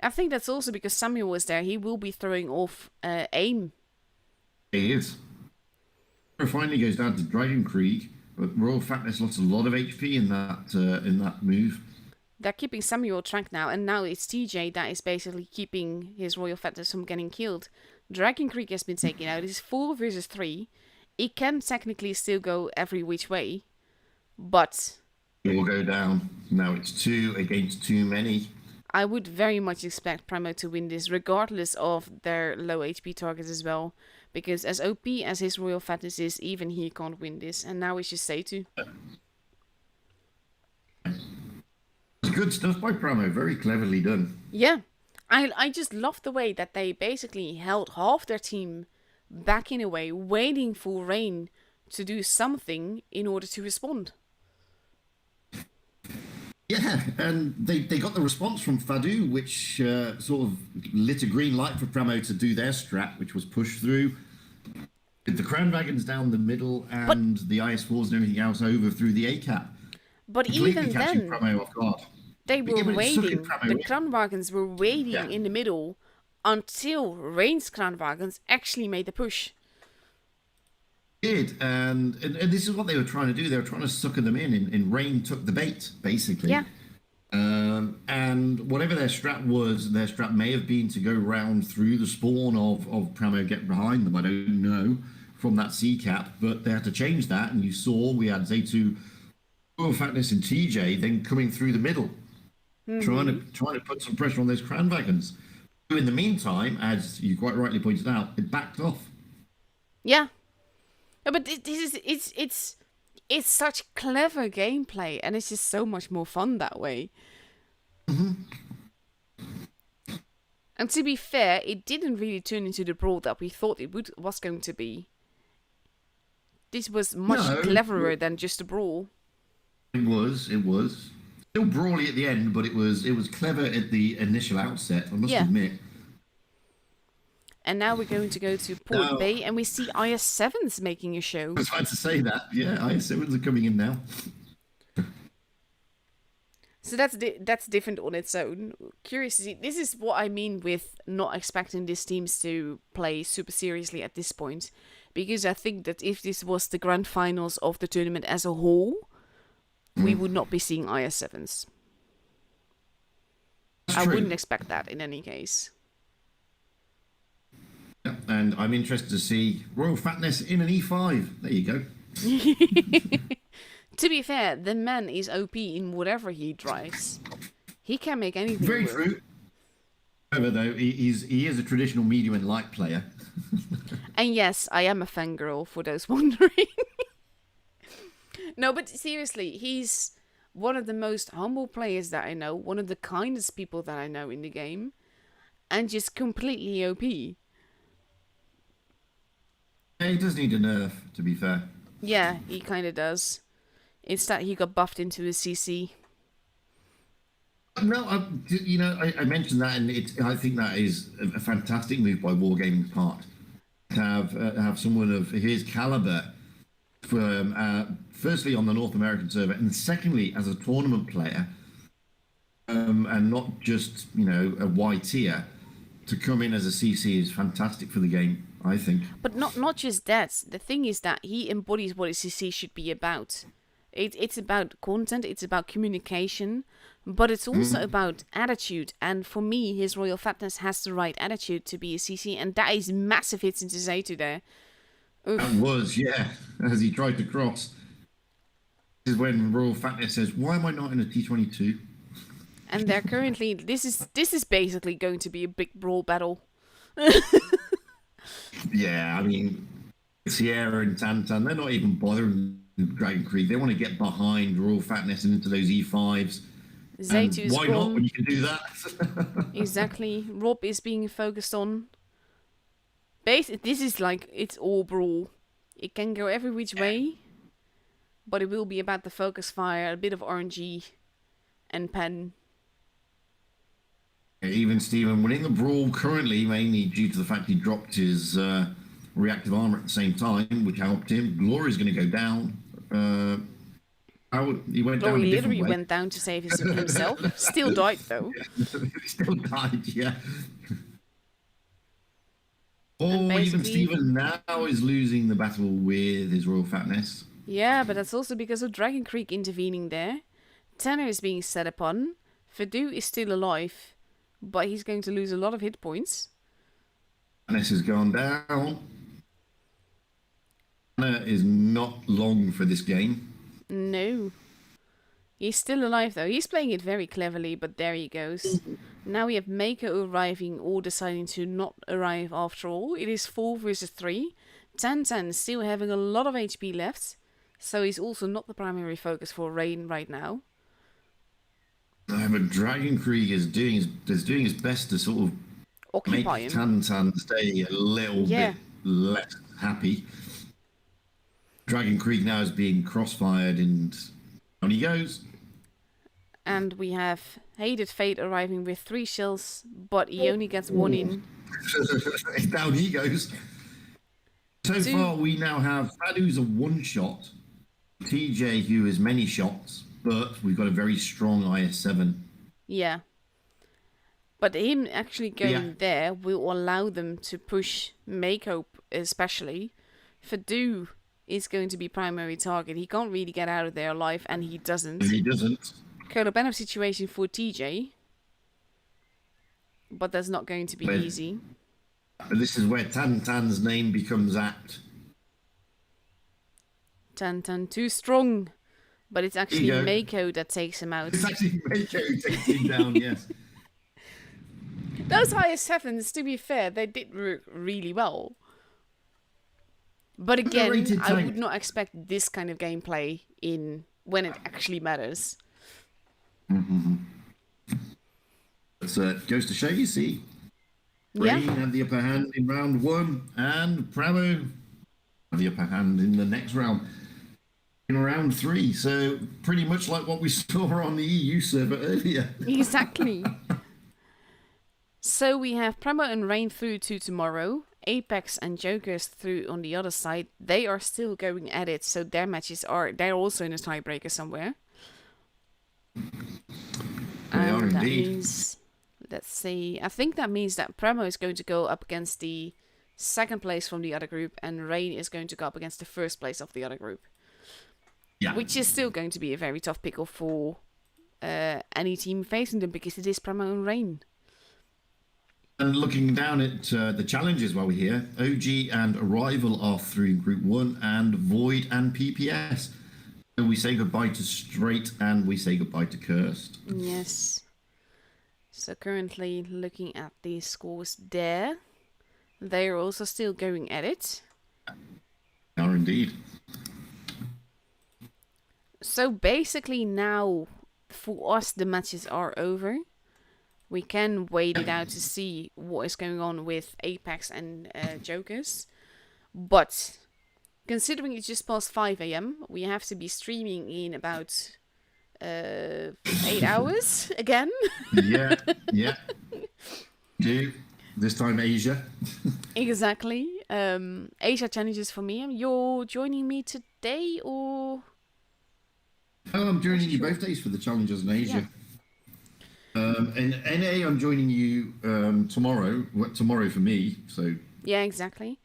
I think that's also because Samuel was there. He will be throwing off aim. He is. Finally goes down to Dragon Creek, but Royal Fatness lost a lot of HP in that move. They're keeping Samuel track now, and now it's TJ that is basically keeping his Royal Fatness from getting killed. Dragon Creek has been taken out. It's 4 versus 3. It can technically still go every which way, but It will go down. Now it's 2 against too many. I would very much expect Primo to win this, regardless of their low HP targets as well. Because as OP as his Royal Fatness is, even he can't win this, and now it's just Seitu. Good stuff by Pramo, very cleverly done. Yeah, I just love the way that they basically held half their team back in a way, waiting for Rain to do something in order to respond. Yeah, and they got the response from Fadu, which sort of lit a green light for Pramo to do their strat, which was push through. With the Crown Dragons down the middle and the IS4s and everything else over through the ACAP. But Completely even catching then, Pramo off guard. they were Yeah, but it's sucking waiting. Pramo The in. Kranwagens were waiting Yeah. in the middle until Rain's Kranwagens actually made the push. Did and this is what they were trying to do. They were trying to sucker them in, and Rain took the bait basically. Yeah. And whatever their strat was, their strat may have been to go round through the spawn of Pramo, get behind them. I don't know from that C cap, but they had to change that. And you saw we had Zaytu, Royal Fatness, and TJ then coming through the middle, trying to put some pressure on those Kranwagens. In the meantime, as you quite rightly pointed out, it backed off. Yeah. Yeah, but it's such clever gameplay, and it's just so much more fun that way. And to be fair, it didn't really turn into the brawl that we thought it was going to be. This was much No. cleverer than just a brawl. It was still brawly at the end, but it was clever at the initial outset. I must Yeah. admit. And now we're going to go to Port No. Bay, and we see IS-7s making a show. I was about to say that. Yeah, IS7s are coming in now. So that's different on its own. Curious to see. This is what I mean with not expecting these teams to play super seriously at this point. Because I think that if this was the grand finals of the tournament as a whole, we would not be seeing IS-7s. That's I true. wouldn't expect that in any case. Yeah, and I'm interested to see Royal Fatness in an E5. There you go. To be fair, the man is OP in whatever he drives. He can make anything Very work. true. However, though, he is a traditional medium and light player. And yes, I am a fangirl, for those wondering. No, but seriously, he's one of the most humble players that I know, one of the kindest people that I know in the game, and just completely OP. Yeah, he does need a nerf, to be fair. Yeah, he kind of does. It's that he got buffed into his CC. No, I mentioned that, and I think that is a fantastic move by Wargaming's part to have someone of his caliber, from firstly on the North American server, and secondly as a tournament player, and not just a Y tier, to come in as a CC is fantastic for the game, I think. But not just that. The thing is that he embodies what a CC should be about. It's about content, it's about communication, but it's also about attitude. And for me, his Royal Fatness has the right attitude to be a CC, and that is massive hits into Zaytu there. Oof. That was, yeah, as he tried to cross. This is when Royal Fatness says, "Why am I not in a T22?" And they're currently this is basically going to be a big brawl battle. Yeah, I mean, Sierra and Tantan, they're not even bothering Dragon Creek. They want to get behind Royal Fatness and into those E5s. Zaytu's Why not gone. when you can do that? Exactly. Rob is being focused on. This is like, it's all brawl. It can go every which way, but it will be about the focus fire, a bit of RNG, and pen. Even Steven winning the brawl currently, mainly due to the fact he dropped his reactive armor at the same time, which helped him. Glory's going to go down. He went down Glory a different literally way. went down to save himself. Still died though. He still died, yeah. And Or even basically- Steven now is losing the battle with his Royal Fatness. Yeah, but that's also because of Dragon Creek intervening there. Tanner is being set upon. Fadu is still alive, but he's going to lose a lot of hit points. This has gone down. Anna is not long for this game. No. He's still alive though. He's playing it very cleverly, but there he goes. Now we have Mako arriving or deciding to not arrive after all. It is 4 versus 3. Tan still having a lot of HP left, so he's also not the primary focus for Rain right now. But Dragon Krieg is doing his best to sort of Occupy make him. Tan stay a little bit less happy. Dragon Krieg now is being crossfired and on he goes. And we have Hated Fate arriving with 3 shells, but he only gets 1 in. Down he goes. So far, we now have Fadu's a one-shot, TJ who is many shots, but we've got a very strong IS-7. Yeah. But him actually going there will allow them to push Mako especially. Fadu is going to be primary target. He can't really get out of there alive, and he doesn't. He doesn't. Codependent situation for TJ. But that's not going to be easy. This is where Tan's name becomes apt. Tan too strong. But it's actually Mako that takes him out. It's actually Mako who takes him down, yes. Those IS-7s, to be fair, they did work really well. But again, I would not expect this kind of gameplay when it actually matters. Mm-hmm. So it goes to show you, see. Rain had the upper hand in round 1, and Pramo had the upper hand in the next round. In round 3, so pretty much like what we saw on the EU server earlier. Exactly. So we have Pramo and Rain through to tomorrow. Apex and Jokers through on the other side. They are still going at it, so their matches they're also in a tiebreaker somewhere. They are indeed. That means, let's see, I think that means that Pramo is going to go up against the second place from the other group, and Rain is going to go up against the first place of the other group. Yeah. Which is still going to be a very tough pickle for any team facing them, because it is Pramo and Rain. And looking down at the challenges while we're here, OG and Arrival are through in Group 1, and Void and PPS. So we say goodbye to Straight and we say goodbye to Cursed. Yes. So currently looking at the scores there. They are also still going at it. They are indeed. So basically now, for us, the matches are over. We can wait it out to see what is going on with Apex and Jokers. But considering it's just past 5 a.m, we have to be streaming in about 8 hours again. Yeah. This time Asia. Exactly. Asia challenges for me. You're joining me today, or? Oh, I'm joining you both days for the challenges in Asia. Yeah. In NA, I'm joining you tomorrow. Tomorrow for me, so... Yeah, exactly.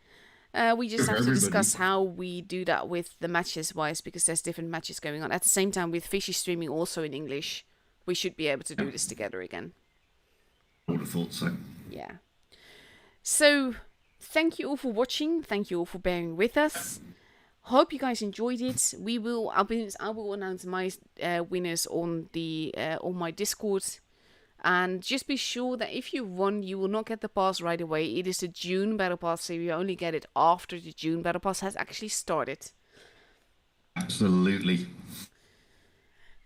We just have to discuss how we do that with the matches-wise, because there's different matches going on. At the same time, with Fishy streaming also in English, we should be able to do this together again. I would have thought so. Yeah. So, thank you all for watching. Thank you all for bearing with us. Hope you guys enjoyed it. I will announce my winners on my Discord. And just be sure that if you won, you will not get the pass right away. It is the June Battle Pass, so you only get it after the June Battle Pass has actually started. Absolutely.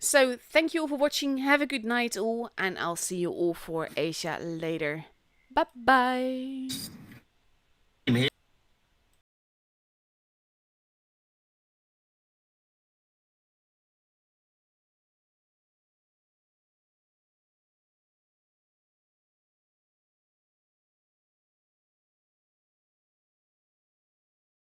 So, thank you all for watching. Have a good night all, and I'll see you all for Asia later. Bye-bye.